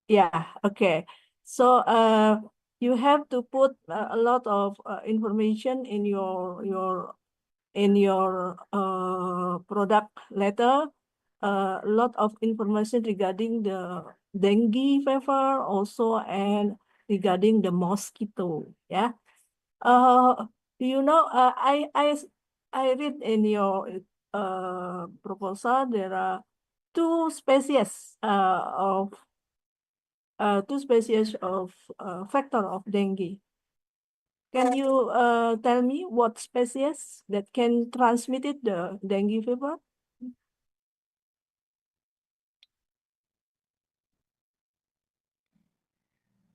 S12: yeah, okay. So you have to put a lot of information in your product letter, a lot of information regarding the dengue fever also and regarding the mosquito. Yeah. You know, I read in your proposal there are two species of factor of dengue. Can you tell me what species that can transmit it, the dengue fever?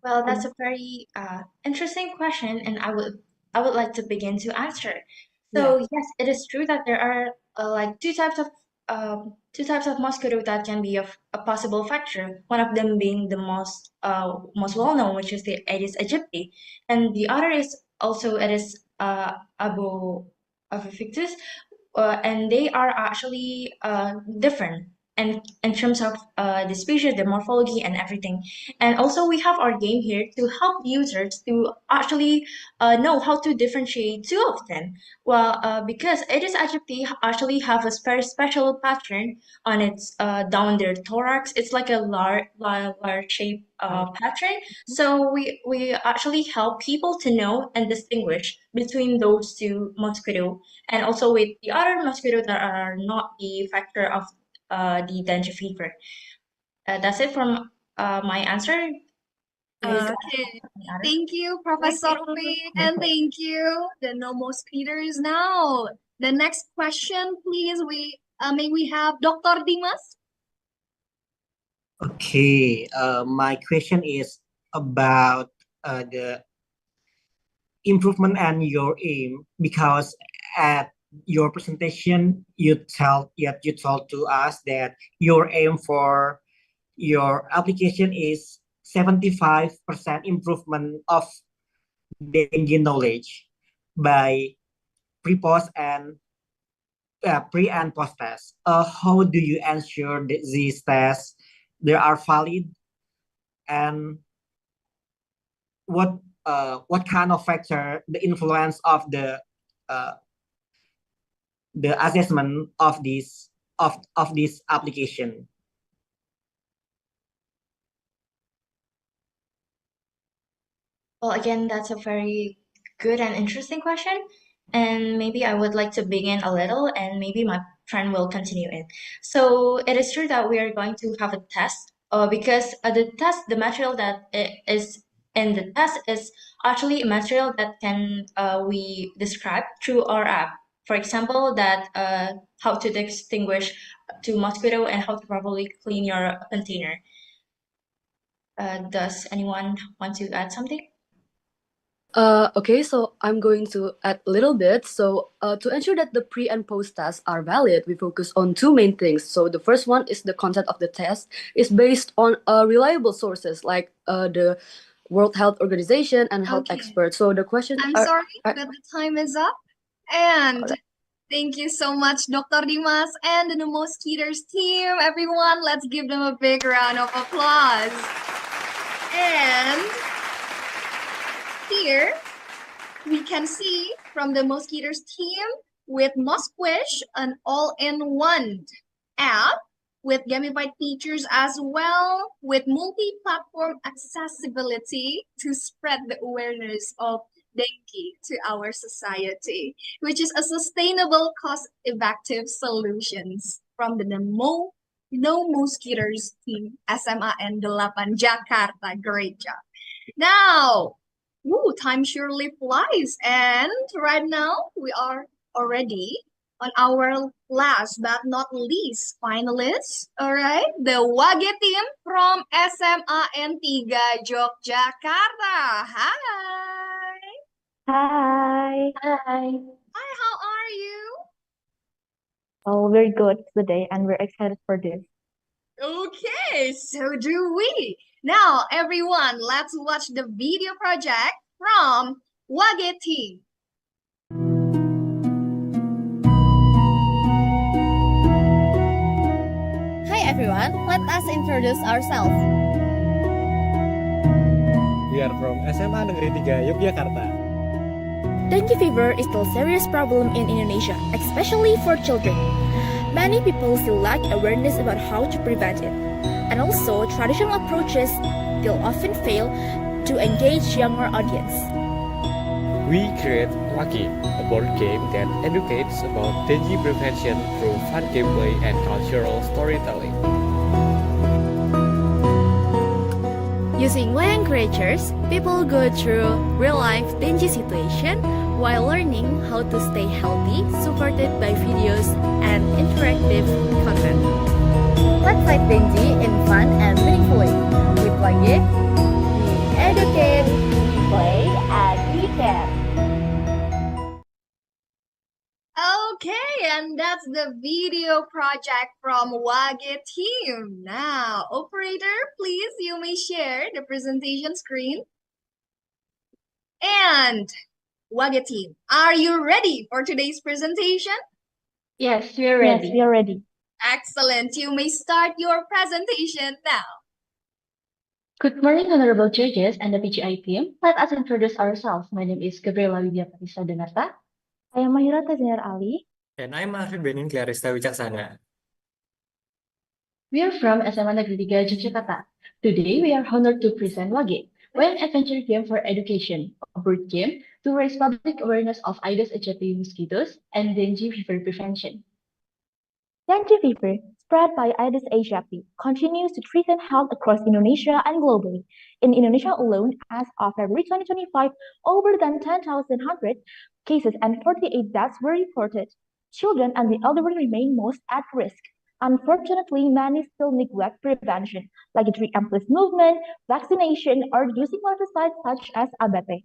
S17: Well, that's a very interesting question, and I would like to begin to answer. So yes, it is true that there are like two types of mosquito that can be a possible factor. One of them being the most well known, which is the Aedes aegypti, and the other is also Aedes albopictus, and they are actually different and in terms of the species, the morphology, and everything. And also, we have our game here to help users to actually know how to differentiate two of them. Well, because Aedes aegypti actually have a very special pattern on its down their thorax. It's like a large shape pattern. So we actually help people to know and distinguish between those two mosquito, and also with the other mosquito that are not the factor of the dengue fever. That's it from my answer.
S13: Okay. Thank you, Professor Upik, and thank you, the No Mosquitoes. Now, the next question, please. May we have Dr. Dimas?
S5: Okay, my question is about the improvement and your aim, because at your presentation you told to us that your aim for your application is 75% improvement of dengue knowledge by pre-post and pre and post test. How do you ensure that these tests they are valid, and what kind of factor the influence of the assessment of this application?
S21: Well, again, that's a very good and interesting question. And maybe I would like to begin a little, and maybe my friend will continue it. So it is true that we are going to have a test, because the material that is in the test is actually a material that can we describe through our app. For example, that how to distinguish to mosquito and how to properly clean your container. Does anyone want to add something?
S6: Okay, so I'm going to add a little bit. So, to ensure that the pre and post tests are valid, we focus on two main things. So, the first one is the content of the test is based on reliable sources like the World Health Organization and health
S13: Okay.
S6: experts. So, the questions
S13: I'm
S6: are.
S13: sorry, but the time is up. And thank you so much, Dr. Dimas and the Musketeers team. Everyone, let's give them a big round of applause. And here we can see from the Musketeers team with Musquish, an all-in-one app with gamified features as well, with multi-platform accessibility to spread the awareness of dengue to our society, which is a sustainable, cost-effective solutions from the No Musketeers team SMAN 8 Jakarta. Great job. Now, time surely flies, and right now we are already on our last but not least finalists. All right, the Wage team from SMAN 3 Yogyakarta. Hi.
S22: Hi.
S13: Hi, how are you?
S22: Oh, very good today, and we're excited for this.
S13: Okay, so do we. Now, everyone, let's watch the video project from Wage team.
S23: Hi everyone, let us introduce ourselves.
S24: We are from SMA Negeri 3 Yogyakarta.
S23: Dengue fever is still a serious problem in Indonesia, especially for children. Many people still lack awareness about how to prevent it, and also traditional approaches still often fail to engage younger audience.
S24: We create Waki, a board game that educates about dengue prevention through fun gameplay and cultural storytelling.
S23: Using wayang creatures, people go through real-life dengue situation while learning how to stay healthy, supported by videos and interactive content. Let's fight dengue in fun and meaningful way. With Wage, we educate, we play, and we care.
S13: Okay, and that's the video project from Wage team. Now, operator, please, you may share the presentation screen. And Wage team, are you ready for today's presentation?
S22: Yes, we are ready. Yes, we are ready.
S13: Excellent. You may start your presentation now.
S22: Good morning, honorable judges and the PGI team. Let us introduce ourselves. My name is Gabriela Widya Patisa Denata. I am Mahira Tazinar Ali.
S2: And I'm Arvin Benin Clarista Wicaksana.
S22: We are from SMA Negeri 3 Yogyakarta. Today, we are honored to present Wage, an adventure game for education, a board game to raise public awareness of Aedes aegypti mosquitoes and dengue fever prevention. Dengue fever, spread by Aedes aegypti, continues to threaten health across Indonesia and globally. In Indonesia alone, as of February 2025, over than 10,100 cases and 48 deaths were reported. Children and the elderly remain most at risk. Unfortunately, many still neglect prevention, like the tree-ampless movement, vaccination, or using larvicides such as ADVA.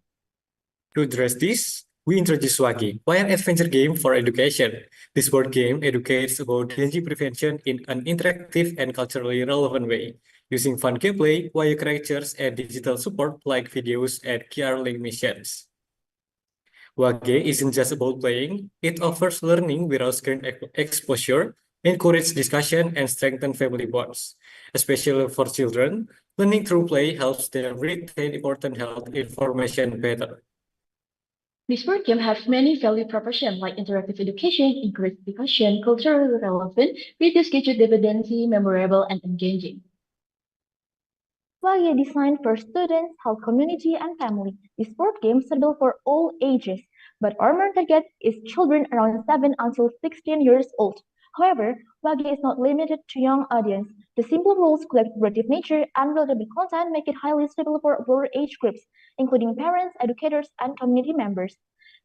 S2: To address this, we introduced Wagi, an adventure game for education. This board game educates about dengue prevention in an interactive and culturally relevant way, using fun gameplay, wire characters, and digital support like videos and QR link missions. Wage isn't just about playing, it offers learning without screen exposure, encourage discussion, and strengthen family bonds. Especially for children, learning through play helps them retain important health information better.
S22: This board game has many value propositions like interactive education, increased discussion, culturally relevant, reduced gadget dependency, memorable, and engaging.
S3: Wage designed for students, health community, and family. This board game is suitable for all ages, but our main target is children around 7 until 16 years old. However, Wage is not limited to young audience. The simple rules, collaborative nature, and relatable content make it highly suitable for broader age groups, including parents, educators, and community members.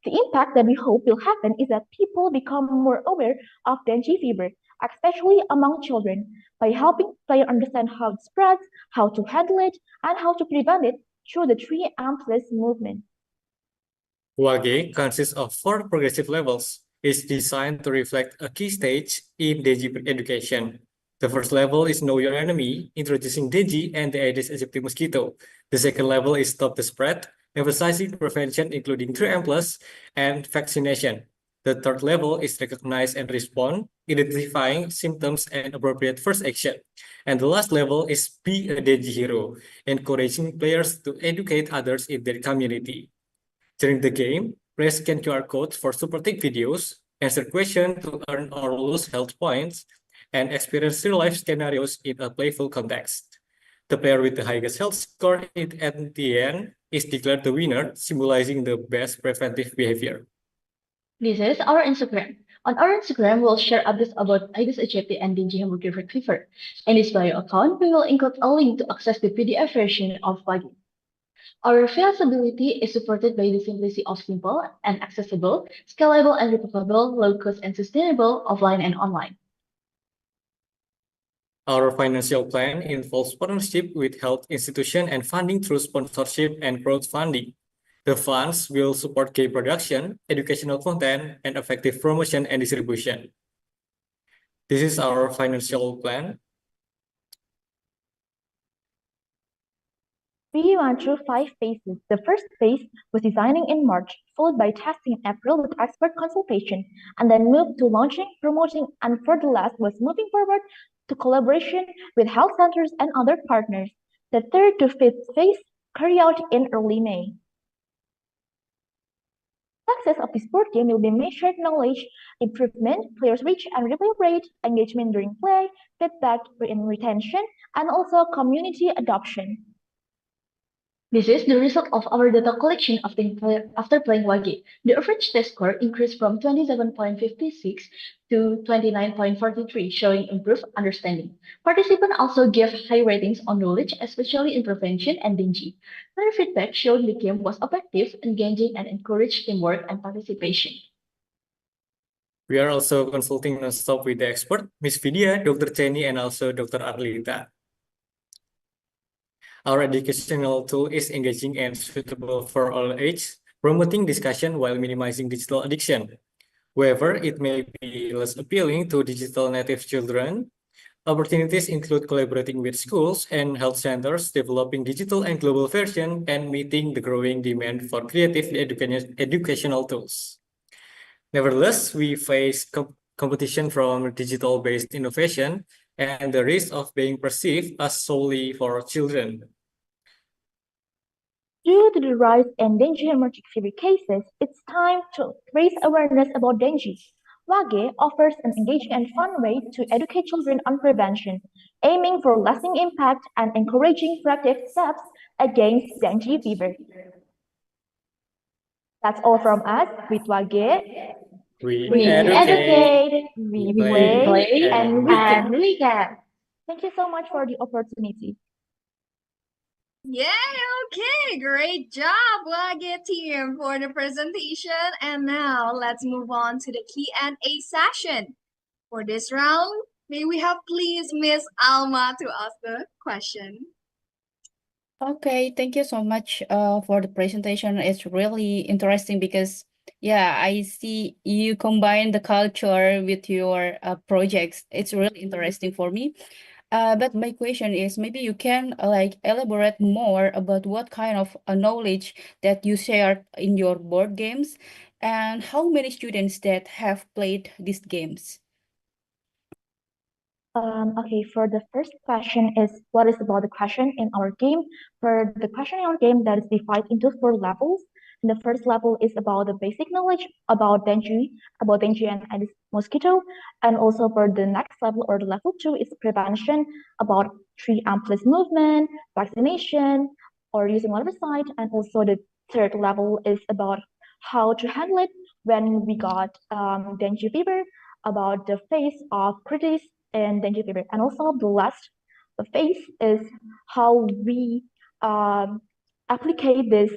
S3: The impact that we hope will happen is that people become more aware of dengue fever, especially among children, by helping players understand how it spreads, how to handle it, and how to prevent it through the 3M+ movement.
S2: Wage consists of 4 progressive levels. It's designed to reflect a key stage in dengue education. The first level is Know Your Enemy, introducing dengue and the Aedes aegypti mosquito. The second level is Stop the Spread, emphasizing prevention including 3M+ and vaccination. The third level is Recognize and Respond, identifying symptoms and appropriate first action. And the last level is Be a dengue hero, encouraging players to educate others in their community. During the game, players scan QR codes for supporting videos, answer questions to earn or lose health points, and experience real-life scenarios in a playful context. The player with the highest health score at the end is declared the winner, symbolizing the best preventive behavior.
S22: This is our Instagram. On our Instagram, we'll share updates about Aedes aegypti and dengue hemorrhagic fever. In this bio account, we will include a link to access the PDF version of Wage. Our feasibility is supported by the simplicity of simple and accessible, scalable and replicable, low-cost and sustainable offline and online.
S2: Our financial plan involves partnership with health institutions and funding through sponsorship and crowdfunding. The funds will support game production, educational content, and effective promotion and distribution. This is our financial plan.
S3: We went through 5 phases. The first phase was designing in March, followed by testing in April with expert consultation, and then moved to launching, promoting, and for the last was moving forward to collaboration with health centers and other partners. The third to fifth phase carried out in early May. Success of this board game will be measured knowledge improvement, players reach and replay rate, engagement during play, feedback in retention, and also community adoption.
S22: This is the result of our data collection after playing Wage. The average test score increased from 27.56 to 29.43, showing improved understanding. Participants also gave high ratings on knowledge, especially in prevention and dengue. Their feedback showed the game was effective, engaging, and encouraged teamwork and participation.
S2: We are also consulting non-stop with the expert, Ms. Vidya, Dr. Chenny, and also Dr. Arlita. Our educational tool is engaging and suitable for all ages, promoting discussion while minimizing digital addiction. However, it may be less appealing to digital native children. Opportunities include collaborating with schools and health centers, developing digital and global version, and meeting the growing demand for creative educational tools. Nevertheless, we face competition from digital-based innovation and the risk of being perceived as solely for children.
S3: Due to the rise in dengue hemorrhagic fever cases, it's time to raise awareness about dengue. Wage offers an engaging and fun way to educate children on prevention, aiming for lasting impact and encouraging proactive steps against dengue fever. That's all from us with Wage.
S2: We
S3: educate, we play,
S22: play,
S3: and we
S22: and
S3: can.
S22: we can.
S3: Thank you so much for the opportunity.
S13: Yeah, okay, great job, Wage team, for the presentation. And now let's move on to the Q&A session. For this round, may we have please Miss Alma to ask the question.
S4: Okay, thank you so much for the presentation. It's really interesting because, yeah, I see you combine the culture with your projects. It's really interesting for me. But my question is, maybe you can like elaborate more about what kind of knowledge that you shared in your board games and how many students that have played these games.
S3: Okay, for the first question is what is about the question in our game? For the question in our game that is divided into 4 levels. The first level is about the basic knowledge about dengue and Aedes mosquito. And also for the next level or the level 2 is prevention about tree amplis movement, vaccination, or using larvicide. And also the third level is about how to handle it when we got dengue fever, about the phase of crisis in dengue fever. And also the last phase is how we apply this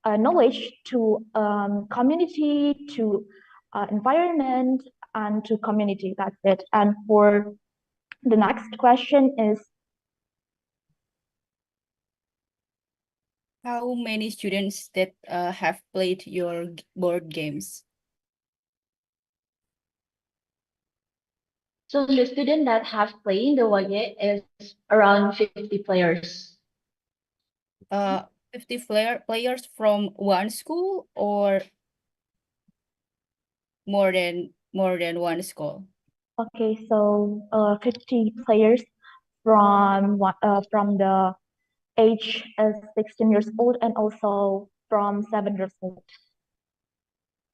S3: knowledge to community, to environment, and to community. That's it. And for the next question is,
S4: How many students that have played your board games?
S22: So the student that have played the Wage is around 50 players.
S4: 50 players from one school or more than one school?
S3: okay, so 50 players from the age 16 years old and also from 7 years old.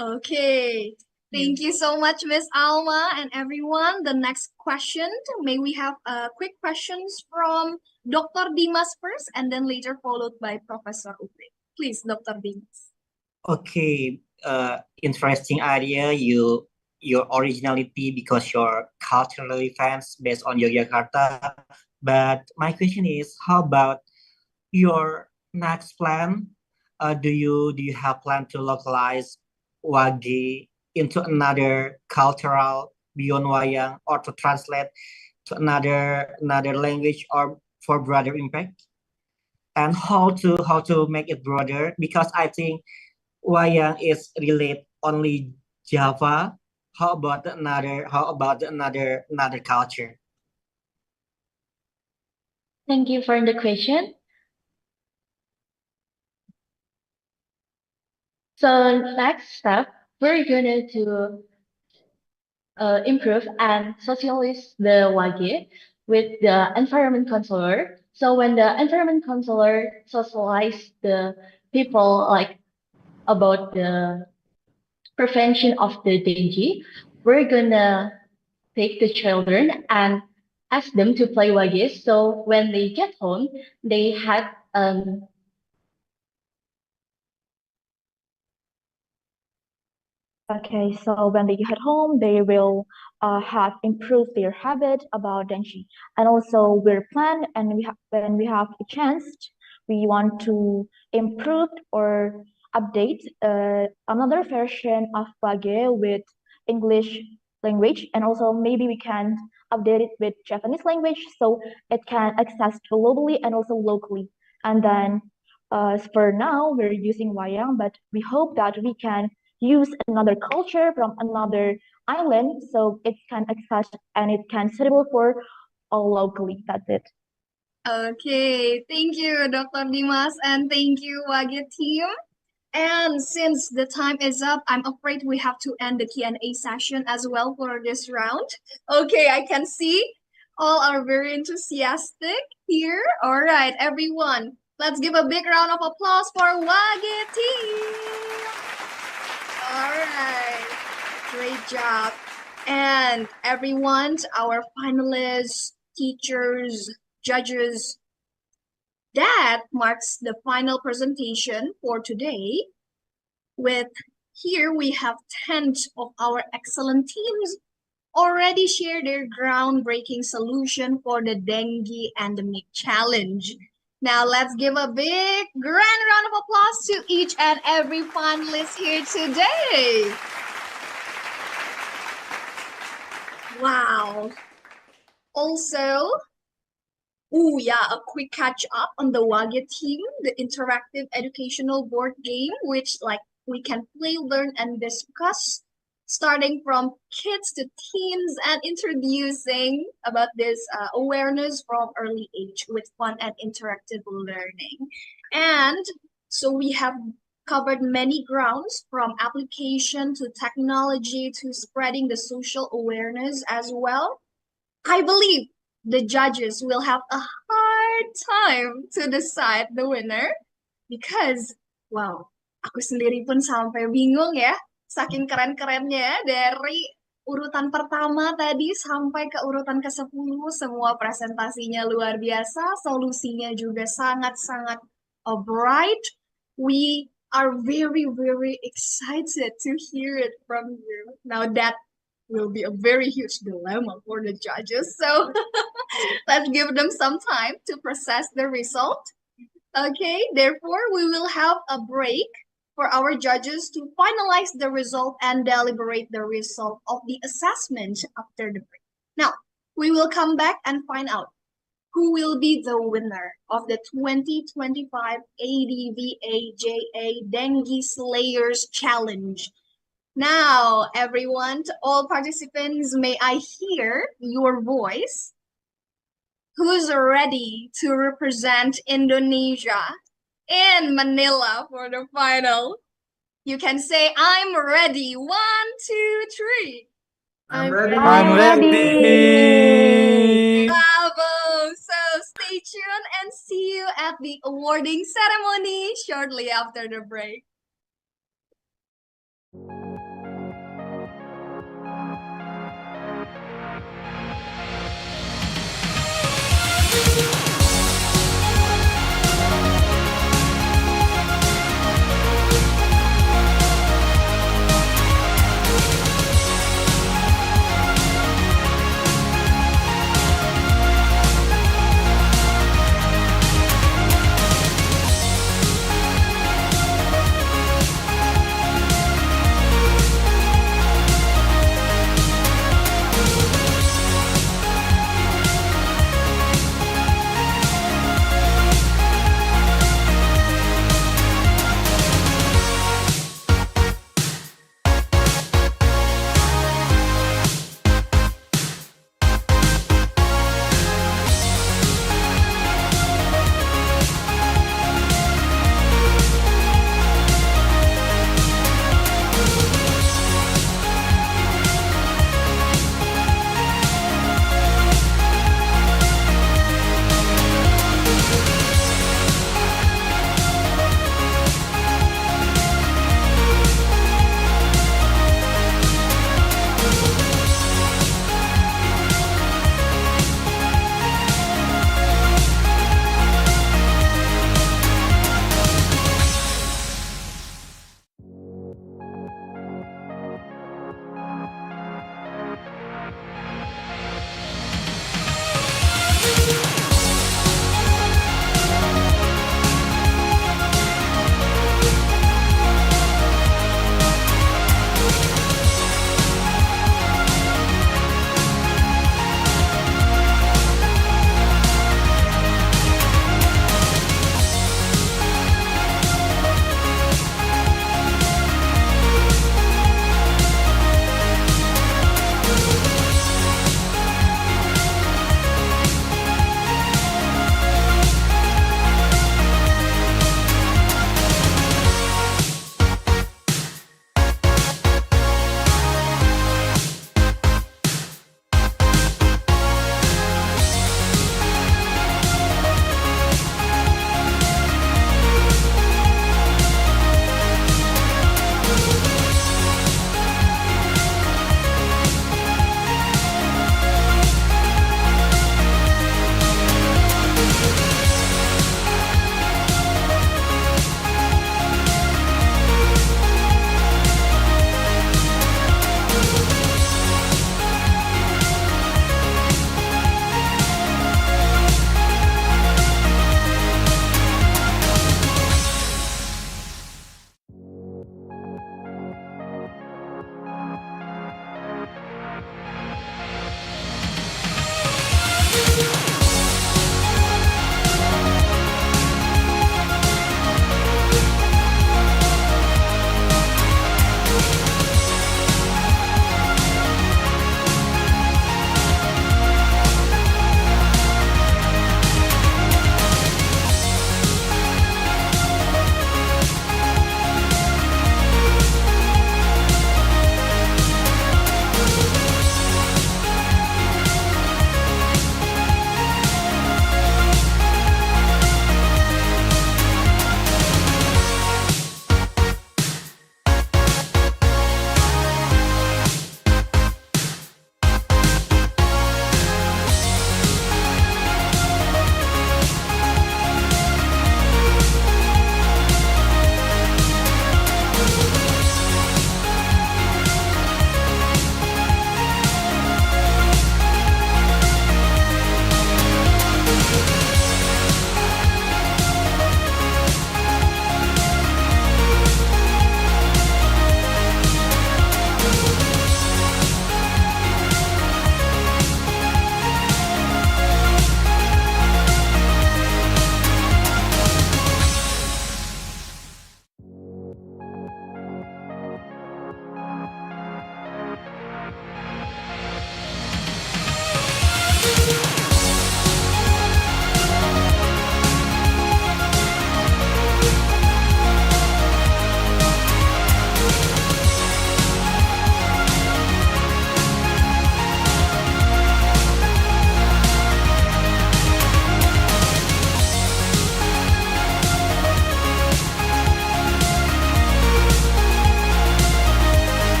S13: Okay. Thank you so much, Miss Alma and everyone. The next question, may we have quick questions from Dr. Dimas first and then later followed by Professor Upe. Please, Dr. Dimas.
S5: Okay, interesting idea. Your originality because you're culturally fans based on Yogyakarta. But my question is, how about your next plan? Do you have plan to localize Wage into another cultural beyond wayang, or to translate to another language or for broader impact? And how to make it broader? Because I think wayang is relate only Java. How about another culture?
S22: Thank you for the question. So next step, we're going to improve and socialize the Wage with the environment counselor. So when the environment counselor socialize the people like about the prevention of the dengue, we're gonna take the children and ask them to play Wage. So when they get home, they had
S3: Okay, so when they get home, they will have improved their habit about dengue. And also we're planned, and when we have a chance, we want to improve or update another version of Wage with English language, and also maybe we can update it with Japanese language so it can access globally and also locally. And then for now, we're using wayang, but we hope that we can use another culture from another island so it can access and it can suitable for all locally. That's it.
S13: Okay, thank you, Dr. Dimas, and thank you, Wage team. And since the time is up, I'm afraid we have to end the Q&A session as well for this round. Okay, I can see all are very enthusiastic here. All right, everyone, let's give a big round of applause for Wage team. All right, great job. And everyone, our finalists, teachers, judges, that marks the final presentation for today. With here we have 10 of our excellent teams already share their groundbreaking solution for the dengue endemic challenge. Now let's give a big grand round of applause to each and every finalist here today. Wow. Also, a quick catch up on the Wage team, the interactive educational board game, which we can play, learn, and discuss, starting from kids to teens and introducing about this awareness from early age with fun and interactive learning. And so we have covered many grounds from application to technology to spreading the social awareness as well. I believe the judges will have a hard time to decide the winner because, wow, Aku sendiri pun sampai bingung ya, saking keren-kerennya dari urutan pertama tadi sampai ke urutan ke-10, semua presentasinya luar biasa, solusinya juga sangat-sangat bright. We are very, very excited to hear it from you. Now that will be a very huge dilemma for the judges, so let's give them some time to process the result. Okay, therefore, we will have a break for our judges to finalize the result and deliberate the result of the assessment after the break. Now, we will come back and find out who will be the winner of the 2025 ADVA Dengue Slayers Challenge. Now, everyone, to all participants, may I hear your voice? Who's ready to represent Indonesia in Manila for the final? You can say, I'm ready. 1, 2, 3.
S8: I'm ready.
S12: I'm ready.
S13: Bravo! So stay tuned and see you at the awarding ceremony shortly after the break.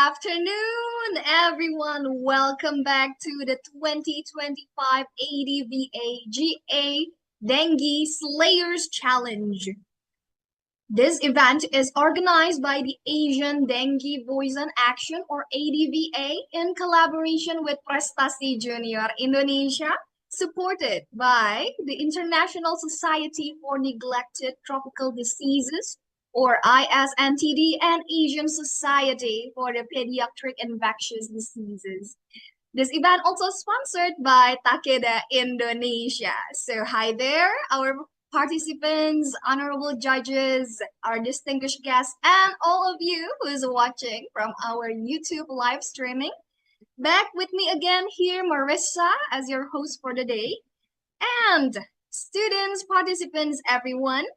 S13: afternoon, everyone. Welcome back to the 2025 ADVA GA Dengue Slayers Challenge. This event is organized by the Asian Dengue Voice and Action, or ADVA, in collaboration with Prestasi Junior Indonesia, supported by the International Society for Neglected Tropical Diseases, or ISNTD, and Asian Society for the Pediatric Infectious Diseases. This event also sponsored by Takeda Indonesia. So hi there, our participants, honorable judges, our distinguished guests, and all of you who is watching from our YouTube live streaming. Back with me again here, Marissa, as your host for the day. And students, participants, everyone,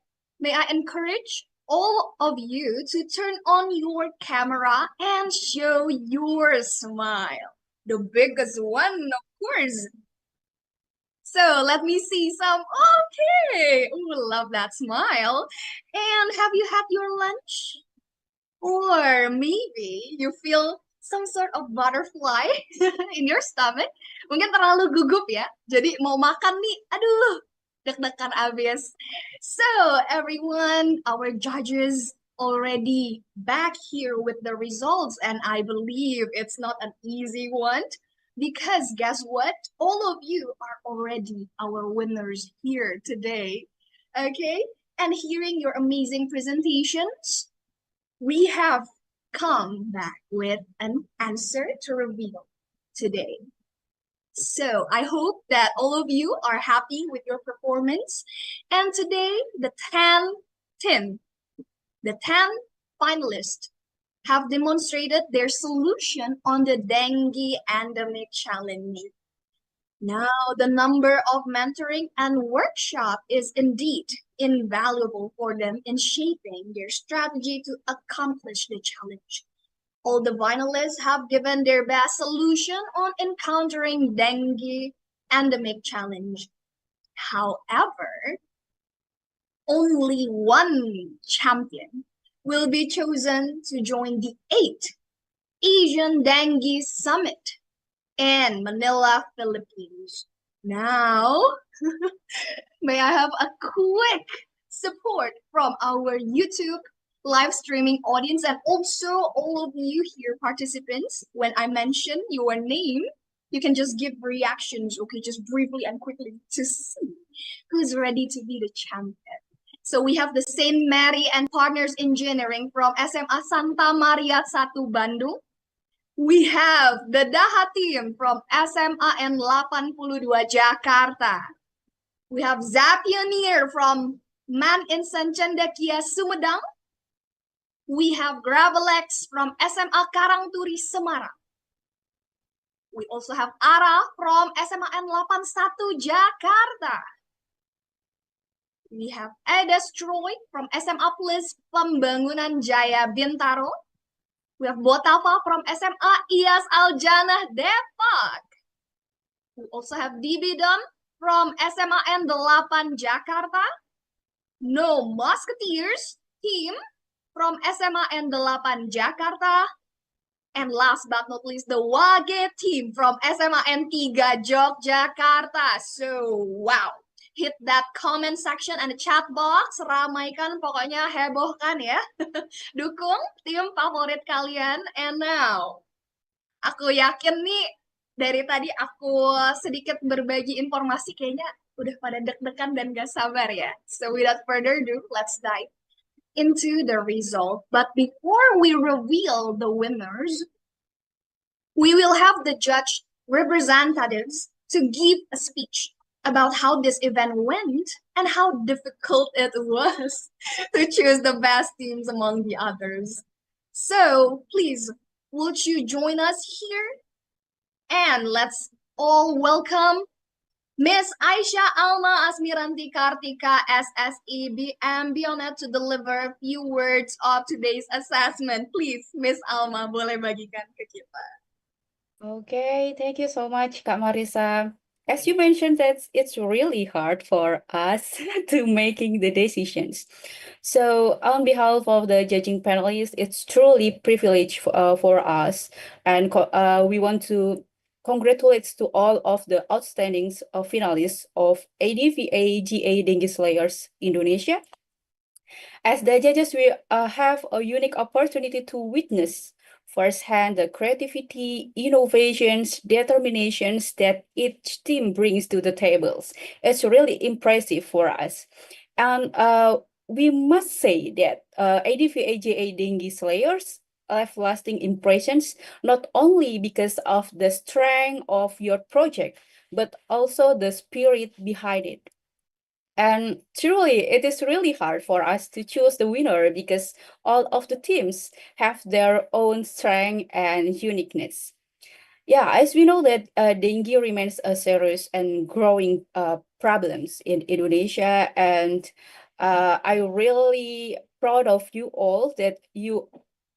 S13: may I encourage all of you to turn on your camera and show your smile. The biggest one, of course. So let me see some. Okay. Ooh, love that smile. And have you had your lunch? Or maybe you feel some sort of butterfly in your stomach. Mungkin terlalu gugup ya. Jadi mau makan nih, aduh, deg-degan abis. So everyone, our judges already back here with the results, and I believe it's not an easy one. Because guess what? All of you are already our winners here today. Okay? And hearing your amazing presentations, we have come back with an answer to reveal today. So I hope that all of you are happy with your performance. And today, the 10 finalists have demonstrated their solution on the dengue endemic challenge. Now, the number of mentoring and workshop is indeed invaluable for them in shaping their strategy to accomplish the challenge. All the finalists have given their best solution on encountering dengue endemic challenge. However, only one champion will be chosen to join the 8th Asian Dengue Summit in Manila, Philippines. Now, may I have a quick support from our YouTube live streaming audience and also all of you here participants. When I mention your name, you can just give reactions, okay, just briefly and quickly to see who's ready to be the champion. So we have the Saint Mary and Partners Engineering from SMA Santa Maria 1 Bandung. We have the Daha team from SMA N82 Jakarta. We have Zapion from Man Insan Cendekia Sumedang. We have Graalex from SMA Karangturi Semarang. We also have Ara from SMA N81 Jakarta. We have Edes Troy from SMA Plus Pembangunan Jaya Bintaro. We have Botafa from SMA Iyas Aljanah Depok. We also have DBoom from SMA N8 Jakarta. No Musketeers team from SMA N8 Jakarta. And last but not least, the Wage team from SMA N3 Yogyakarta. So, wow. Hit that comment section and the chat box. Ramaikan, pokoknya hebohkan ya. Dukung tim favorit kalian. And now, aku yakin nih, dari tadi aku sedikit berbagi informasi, kayaknya udah pada deg-degan dan gak sabar ya. So without further ado, let's dive into the result. But before we reveal the winners, we will have the judge representatives to give a speech about how this event went and how difficult it was to choose the best teams among the others. So please, would you join us here? And let's all welcome Miss Aisha Alma Asmiranti Kartika, SSE Bionet, to deliver a few words of today's assessment. Please, Miss Alma, boleh bagikan ke kita.
S4: Okay, thank you so much, Kak Marisa. As you mentioned, that it's really hard for us to making the decisions. So on behalf of the judging panelists, it's truly privilege for us, and we want to congratulate to all of the outstanding finalists of ADVA GA Dengue Slayers Indonesia. As the judges, we have a unique opportunity to witness firsthand the creativity, innovations, determinations that each team brings to the tables. It's really impressive for us. And we must say that ADVA Dengue Slayers left lasting impressions, not only because of the strength of your project, but also the spirit behind it. And truly, it is really hard for us to choose the winner because all of the teams have their own strength and uniqueness. Yeah, as we know that dengue remains a serious and growing problems in Indonesia, and I'm really proud of you all that you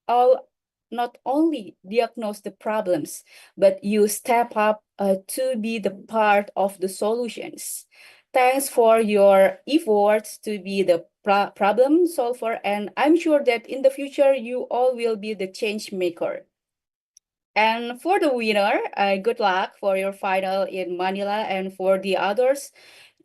S4: all not only diagnose the problems, but you step up to be the part of the solutions. Thanks for your efforts to be the problem solver, and I'm sure that in the future you all will be the change maker. And for the winner, good luck for your final in Manila, and for the others,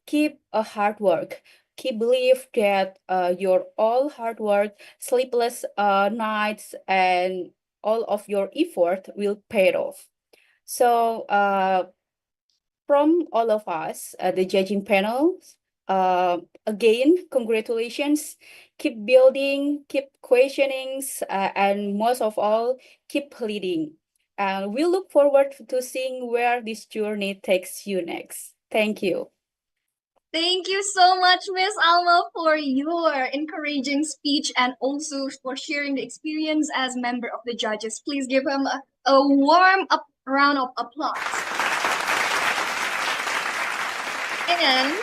S4: keep a hard work. Keep believe that your all hard work, sleepless nights, and all of your effort will pay off. So from all of us, the judging panel, again, congratulations. Keep building, keep questioning, and most of all, keep leading. And we look forward to seeing where this journey takes you next. Thank you.
S13: Thank you so much, Miss Alma, for your encouraging speech and also for sharing the experience as member of the judges. Please give him a warm round of applause. And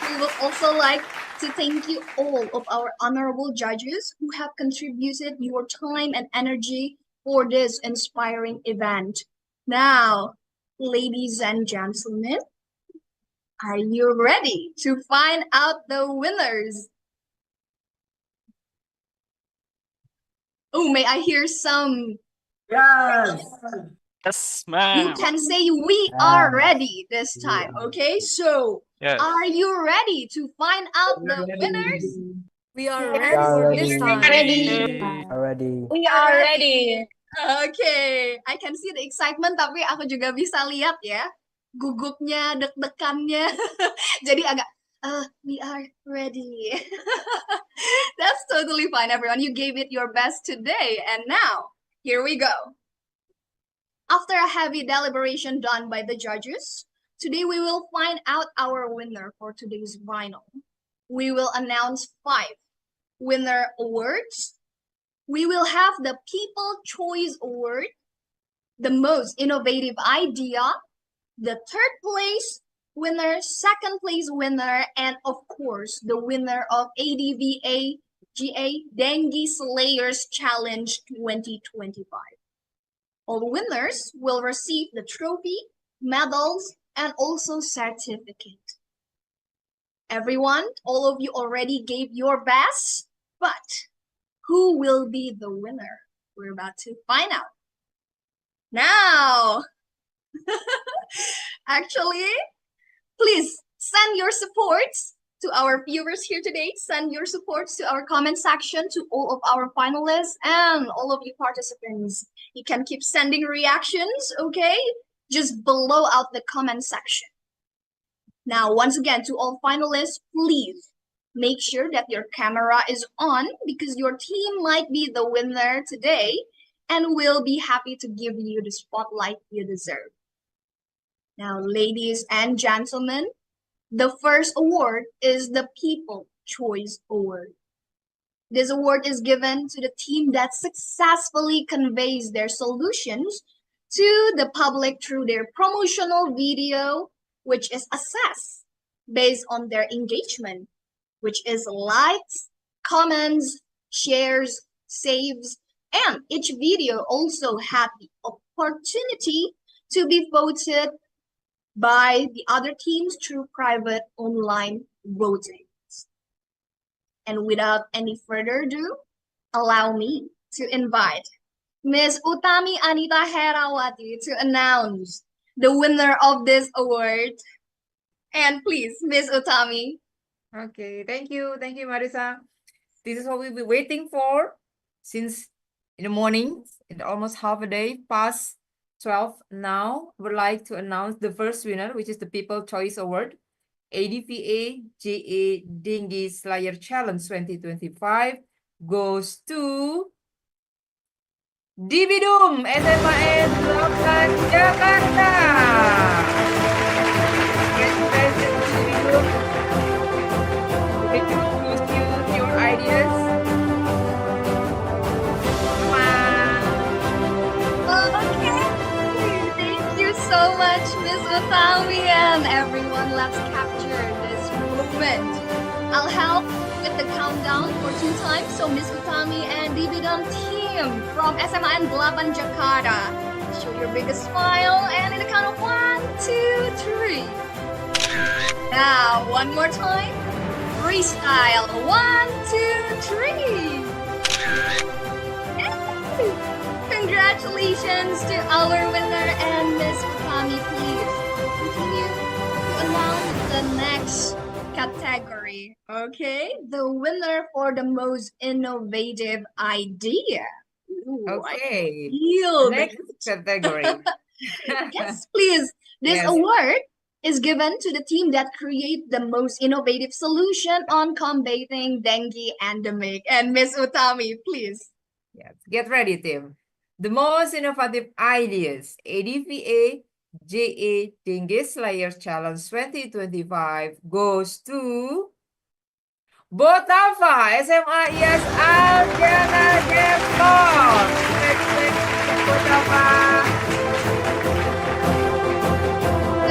S13: we would also like to thank you all of our honorable judges who have contributed your time and energy for this inspiring event. Now, ladies and gentlemen, are you ready to find out the winners? Oh, may I hear some?
S8: Yes. Yes,
S13: You
S8: ma'am.
S13: can say we are ready this time, okay? So,
S8: Yes.
S13: are you ready to find out the winners?
S19: We are
S15: We
S19: ready
S15: are
S19: for this time.
S15: Ready.
S14: We are ready.
S13: Okay, I can see the excitement, tapi aku juga bisa lihat ya gugupnya, deg-degannya. Jadi agak, we are ready. That's totally fine, everyone. You gave it your best today, and now here we go. After a heavy deliberation done by the judges, today we will find out our winner for today's final. We will announce 5 winner awards. We will have the People Choice Award, the most innovative idea, the 3rd place winner, 2nd place winner, and of course, the winner of ADVA GA Dengue Slayers Challenge 2025. All winners will receive the trophy, medals, and also certificate. Everyone, all of you already gave your best, but who will be the winner? We're about to find out. Now, actually, please send your supports to our viewers here today. Send your supports to our comment section, to all of our finalists and all of you participants. You can keep sending reactions, okay? Just below out the comment section. Now, once again, to all finalists, please make sure that your camera is on because your team might be the winner today and we'll be happy to give you the spotlight you deserve. Now, ladies and gentlemen, the first award is the People Choice Award. This award is given to the team that successfully conveys their solutions to the public through their promotional video, which is assessed based on their engagement, which is likes, comments, shares, saves, and each video also had the opportunity to be voted by the other teams through private online voting. And without any further ado, allow me to invite Miss Utami Anita Herawati to announce the winner of this award. And please, Miss Utami.
S1: Okay, thank you, Marisa. This is what we've been waiting for since in the morning. It's almost half a day past 12. Now, we'd like to announce the first winner, which is the People Choice Award, ADVA JA Dengue Slayer Challenge 2025 goes to DBoom SMAN 8 Jakarta. Congratulations, DBoom. We can choose your ideas.
S13: Okay, thank you so much, Miss Utami, and everyone. Let's capture this moment. I'll help with the countdown for 2 times. So Miss Utami and DBoom team from SMAN 8 Jakarta, show your biggest smile, and in the count of 1, 2, 3. Now, one more time. Freestyle. 1, 2, 3. Congratulations to our winner, and Miss Utami, please continue to announce the next category. Okay, the winner for the most innovative idea. Ooh,
S1: Okay,
S13: next
S1: category.
S13: Yes, please. This award is given to the team that create the most innovative solution on combating dengue endemic. And Miss Utami, please.
S1: Yes, get ready, team. The most innovative ideas, ADVA JA Dengue Slayer Challenge 2025 goes to Bafa SMA IS Aljana Depok.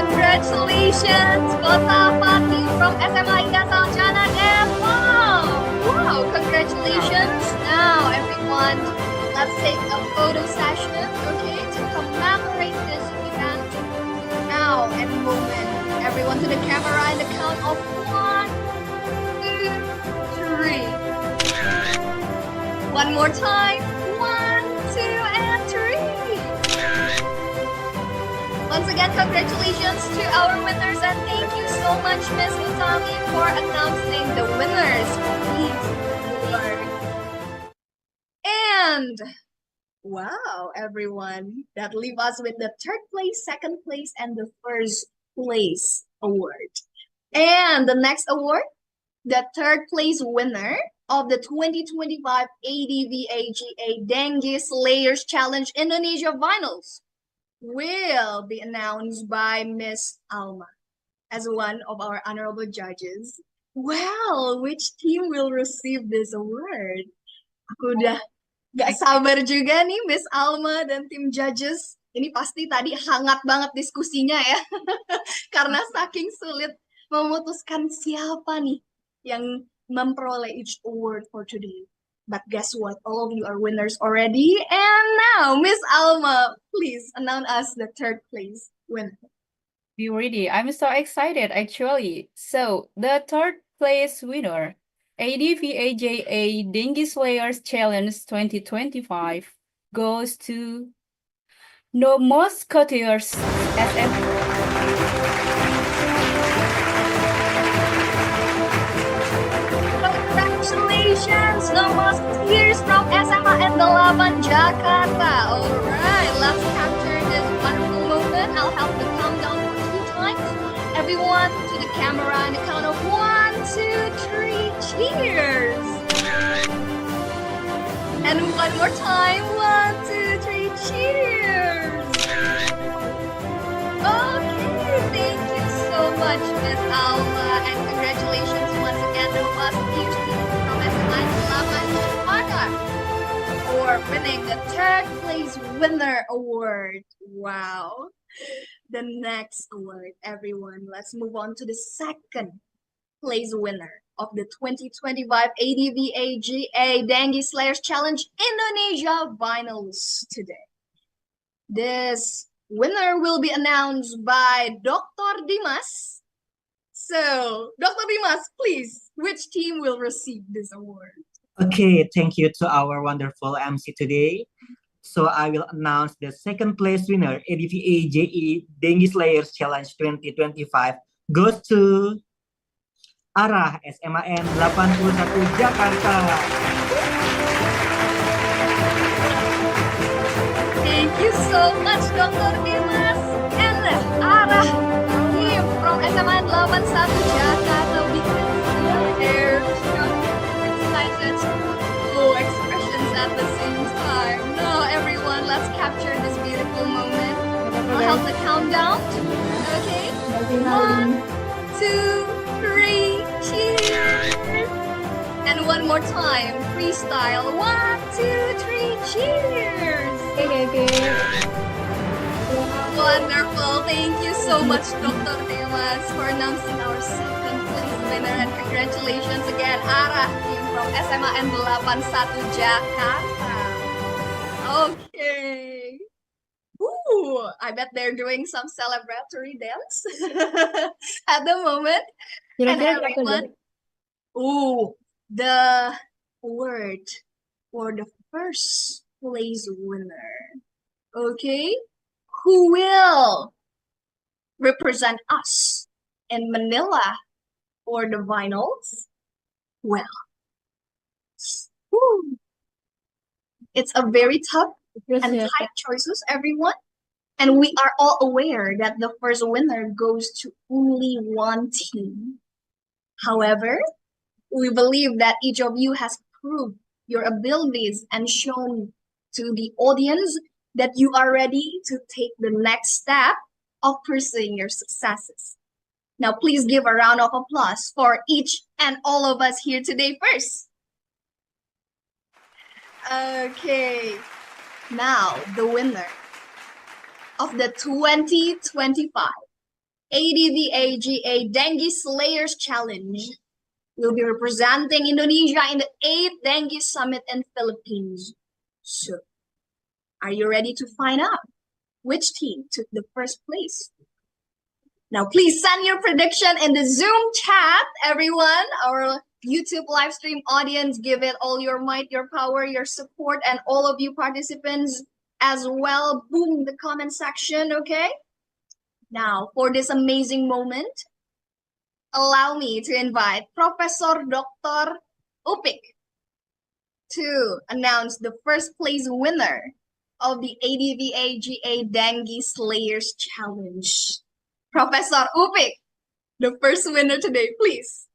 S13: Congratulations, Bafa team from SMA IS Aljana Depok. Wow, congratulations. Now, everyone, let's take a photo session, okay, to commemorate this event. Now, and moment. Everyone to the camera in the count of 1, 2, 3. One more time. 1, 2, and 3. Once again, congratulations to our winners, and thank you so much, Miss Utami, for announcing the winners of each award. And wow, everyone, that leaves us with the 3rd place, 2nd place, and the 1st place award. And the next award, the 3rd place winner of the 2025 ADVA Dengue Slayers Challenge Indonesia Finals will be announced by Miss Alma as one of our honorable judges. Well, which team will receive this award? Aku udah gak sabar juga nih, Miss Alma dan tim judges. Ini pasti tadi hangat banget diskusinya ya. Karena saking sulit memutuskan siapa nih yang memperoleh each award for today. But guess what? All of you are winners already. And now, Miss Alma, please announce us the 3rd place winner.
S4: Be ready. I'm so excited, actually. So, the 3rd place winner, ADVA JA Dengue Slayers Challenge 2025, goes to No Musketeers SM.
S13: Congratulations, No Musketeers from SMAN 8 Jakarta. Alright, let's capture this wonderful moment. I'll help the countdown for 2 times. Everyone to the camera in the count of 1, 2, 3, cheers! And one more time, 1, 2, 3, cheers! Okay, thank you so much, Miss Alma, and congratulations once again to us team from SMAN 8 Jakarta for winning the 3rd place winner award. Wow. The next award, everyone. Let's move on to the 2nd place winner of the 2025 ADVA GA Dengue Slayers Challenge Indonesia Finals today. This winner will be announced by Dr. Dimas. So, Dr. Dimas, please, which team will receive this award?
S5: Okay, thank you to our wonderful MC today. So I will announce the second place winner, ADVA JE Dengue Slayers Challenge 2025 goes to Arah SMAN 81 Jakarta.
S13: Thank you so much, Dr. Dimas. And Arah team from SMA 81 Jakarta, we can see their excited expressions at the same time. Now, everyone, let's capture this beautiful moment. We'll help the countdown. Okay, 1, 2, 3, cheers! And one more time, freestyle. 1, 2, 3, cheers!
S3: Okay.
S13: Wonderful. Thank you so much, Dr. Dimas, for announcing our second place winner. And congratulations again, Arah team from SMA N81 Jakarta. Okay. Ooh, I bet they're doing some celebratory dance at the moment. And everyone, ooh, the word for the first place winner. Okay, who will represent us in Manila for the finals? Well, it's a very tough and tight choices, everyone. And we are all aware that the first winner goes to only one team. However, we believe that each of you has proved your abilities and shown to the audience that you are ready to take the next step of pursuing your successes. Now, please give a round of applause for each and all of us here today first. Okay, now the winner of the 2025 ADVA GA Dengue Slayers Challenge will be representing Indonesia in the 8th Dengue Summit in Philippines. So, are you ready to find out which team took the first place? Now, please send your prediction in the Zoom chat, everyone. Our YouTube live stream audience, give it all your might, your power, your support, and all of you participants as well. Boom the comment section, okay? Now, for this amazing moment, allow me to invite Professor Dr. Upik to announce the first place winner of the ADVA GA Dengue Slayers Challenge. Professor Upik, the first winner today, please.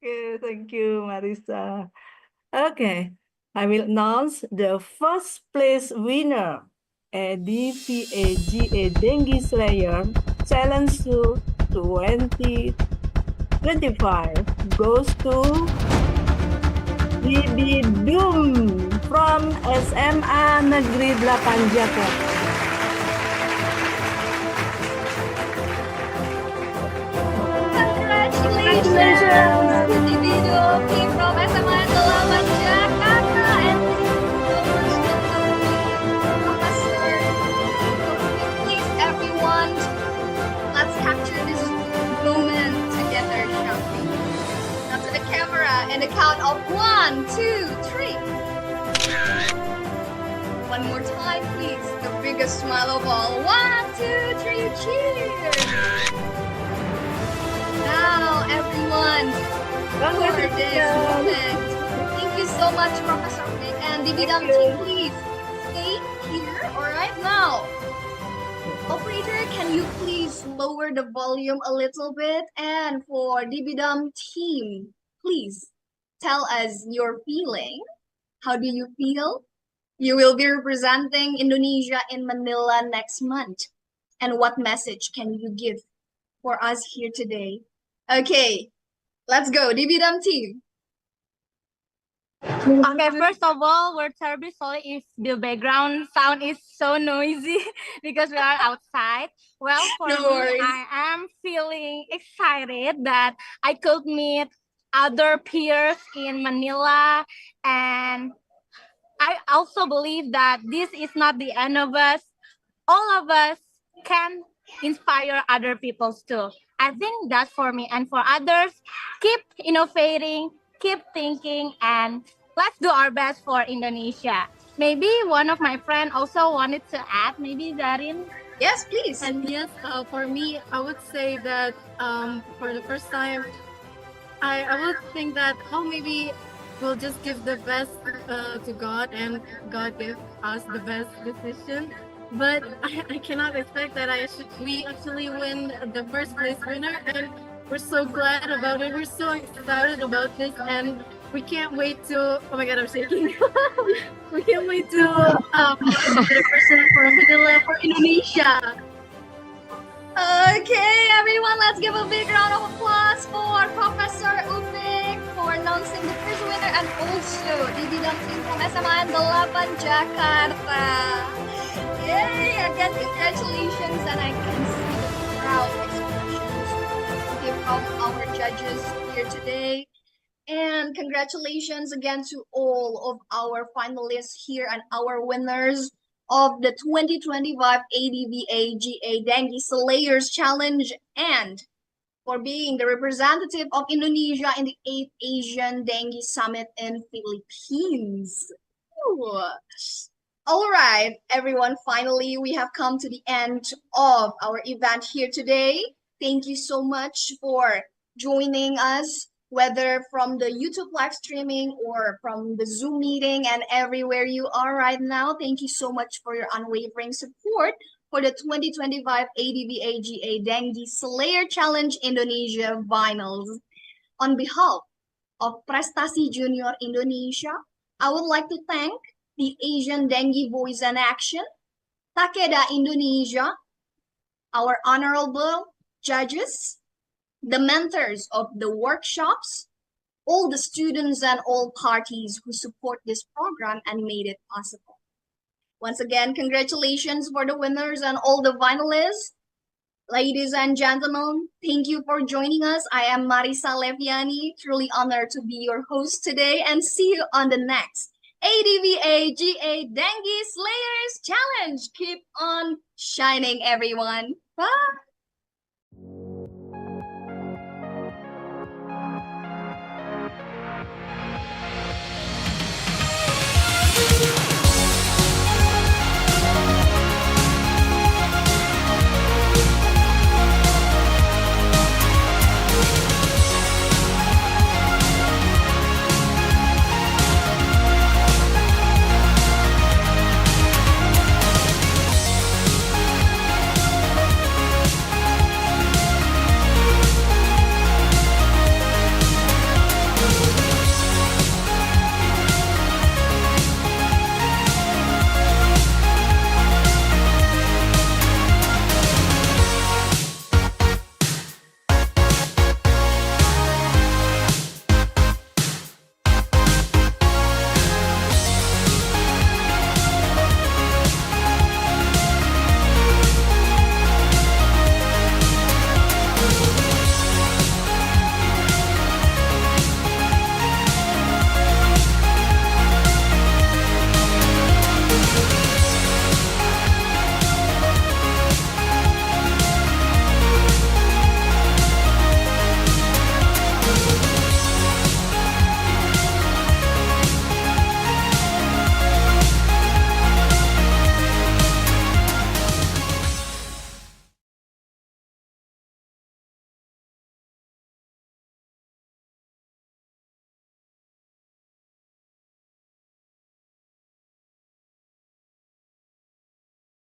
S12: Okay, thank you, Marisa. Okay, I will announce the first place winner, ADVA GA Dengue Slayer Challenge 2025 goes to DBoom from SMA Negeri 8 Jakarta.
S13: Congratulations to DBoom team from SMA 8 Jakarta, and thank you so much, Professor. Please, everyone, let's capture this moment together, shall we? Now to the camera, and the count of 1, 2, 3. One more time, please. The biggest smile of all. 1, 2, 3, cheers! Now, everyone, for this moment. Thank you so much, Professor Nick and DBoom team. Please stay here. All right, now, operator, can you please lower the volume a little bit? And for DBoom team, please tell us your feeling. How do you feel? You will be representing Indonesia in Manila next month. And what message can you give for us here today? Okay, let's go, DBoom team.
S14: Okay, first of all, we're terribly sorry if the background sound is so noisy because we are outside. Well, for
S13: No
S14: me,
S13: worries.
S14: I am feeling excited that I could meet other peers in Manila, and I also believe that this is not the end of us. All of us can inspire other people too. I think that's for me. And for others, keep innovating, keep thinking, and let's do our best for Indonesia. Maybe one of my friends also wanted to add, maybe Darin.
S13: Yes, please.
S11: And yes, for me, I would say that for the first time, I would think that maybe we'll just give the best to God, and God give us the best decision. But I cannot expect that we actually win the first place winner, and we're so glad about it. We're so excited about this, and we can't wait to. Oh my God, I'm shaking. We can't wait to the person for Indonesia.
S13: Okay, everyone, let's give a big round of applause for Professor Upik for announcing the first winner and also the bidang team from SMA 8 Jakarta. Yay! Again, congratulations, and I can see the proud expressions from our judges here today. And congratulations again to all of our finalists here and our winners of the 2025 ADVA GA Dengue Slayers Challenge, and for being the representative of Indonesia in the 8th Asian Dengue Summit in Philippines. Ooh. All right, everyone, finally, we have come to the end of our event here today. Thank you so much for joining us, whether from the YouTube live streaming or from the Zoom meeting and everywhere you are right now. Thank you so much for your unwavering support for the 2025 ADVA GA Dengue Slayer Challenge Indonesia Finals. On behalf of Prestasi Junior Indonesia, I would like to thank the Asian Dengue Voice and Action, Takeda Indonesia, our honorable judges, the mentors of the workshops, all the students and all parties who support this program and made it possible. Once again, congratulations for the winners and all the finalists. Ladies and gentlemen, thank you for joining us. I am Marisa Leviani, truly honored to be your host today, and see you on the next ADVA GA Dengue Slayers Challenge. Keep on shining, everyone. Bye.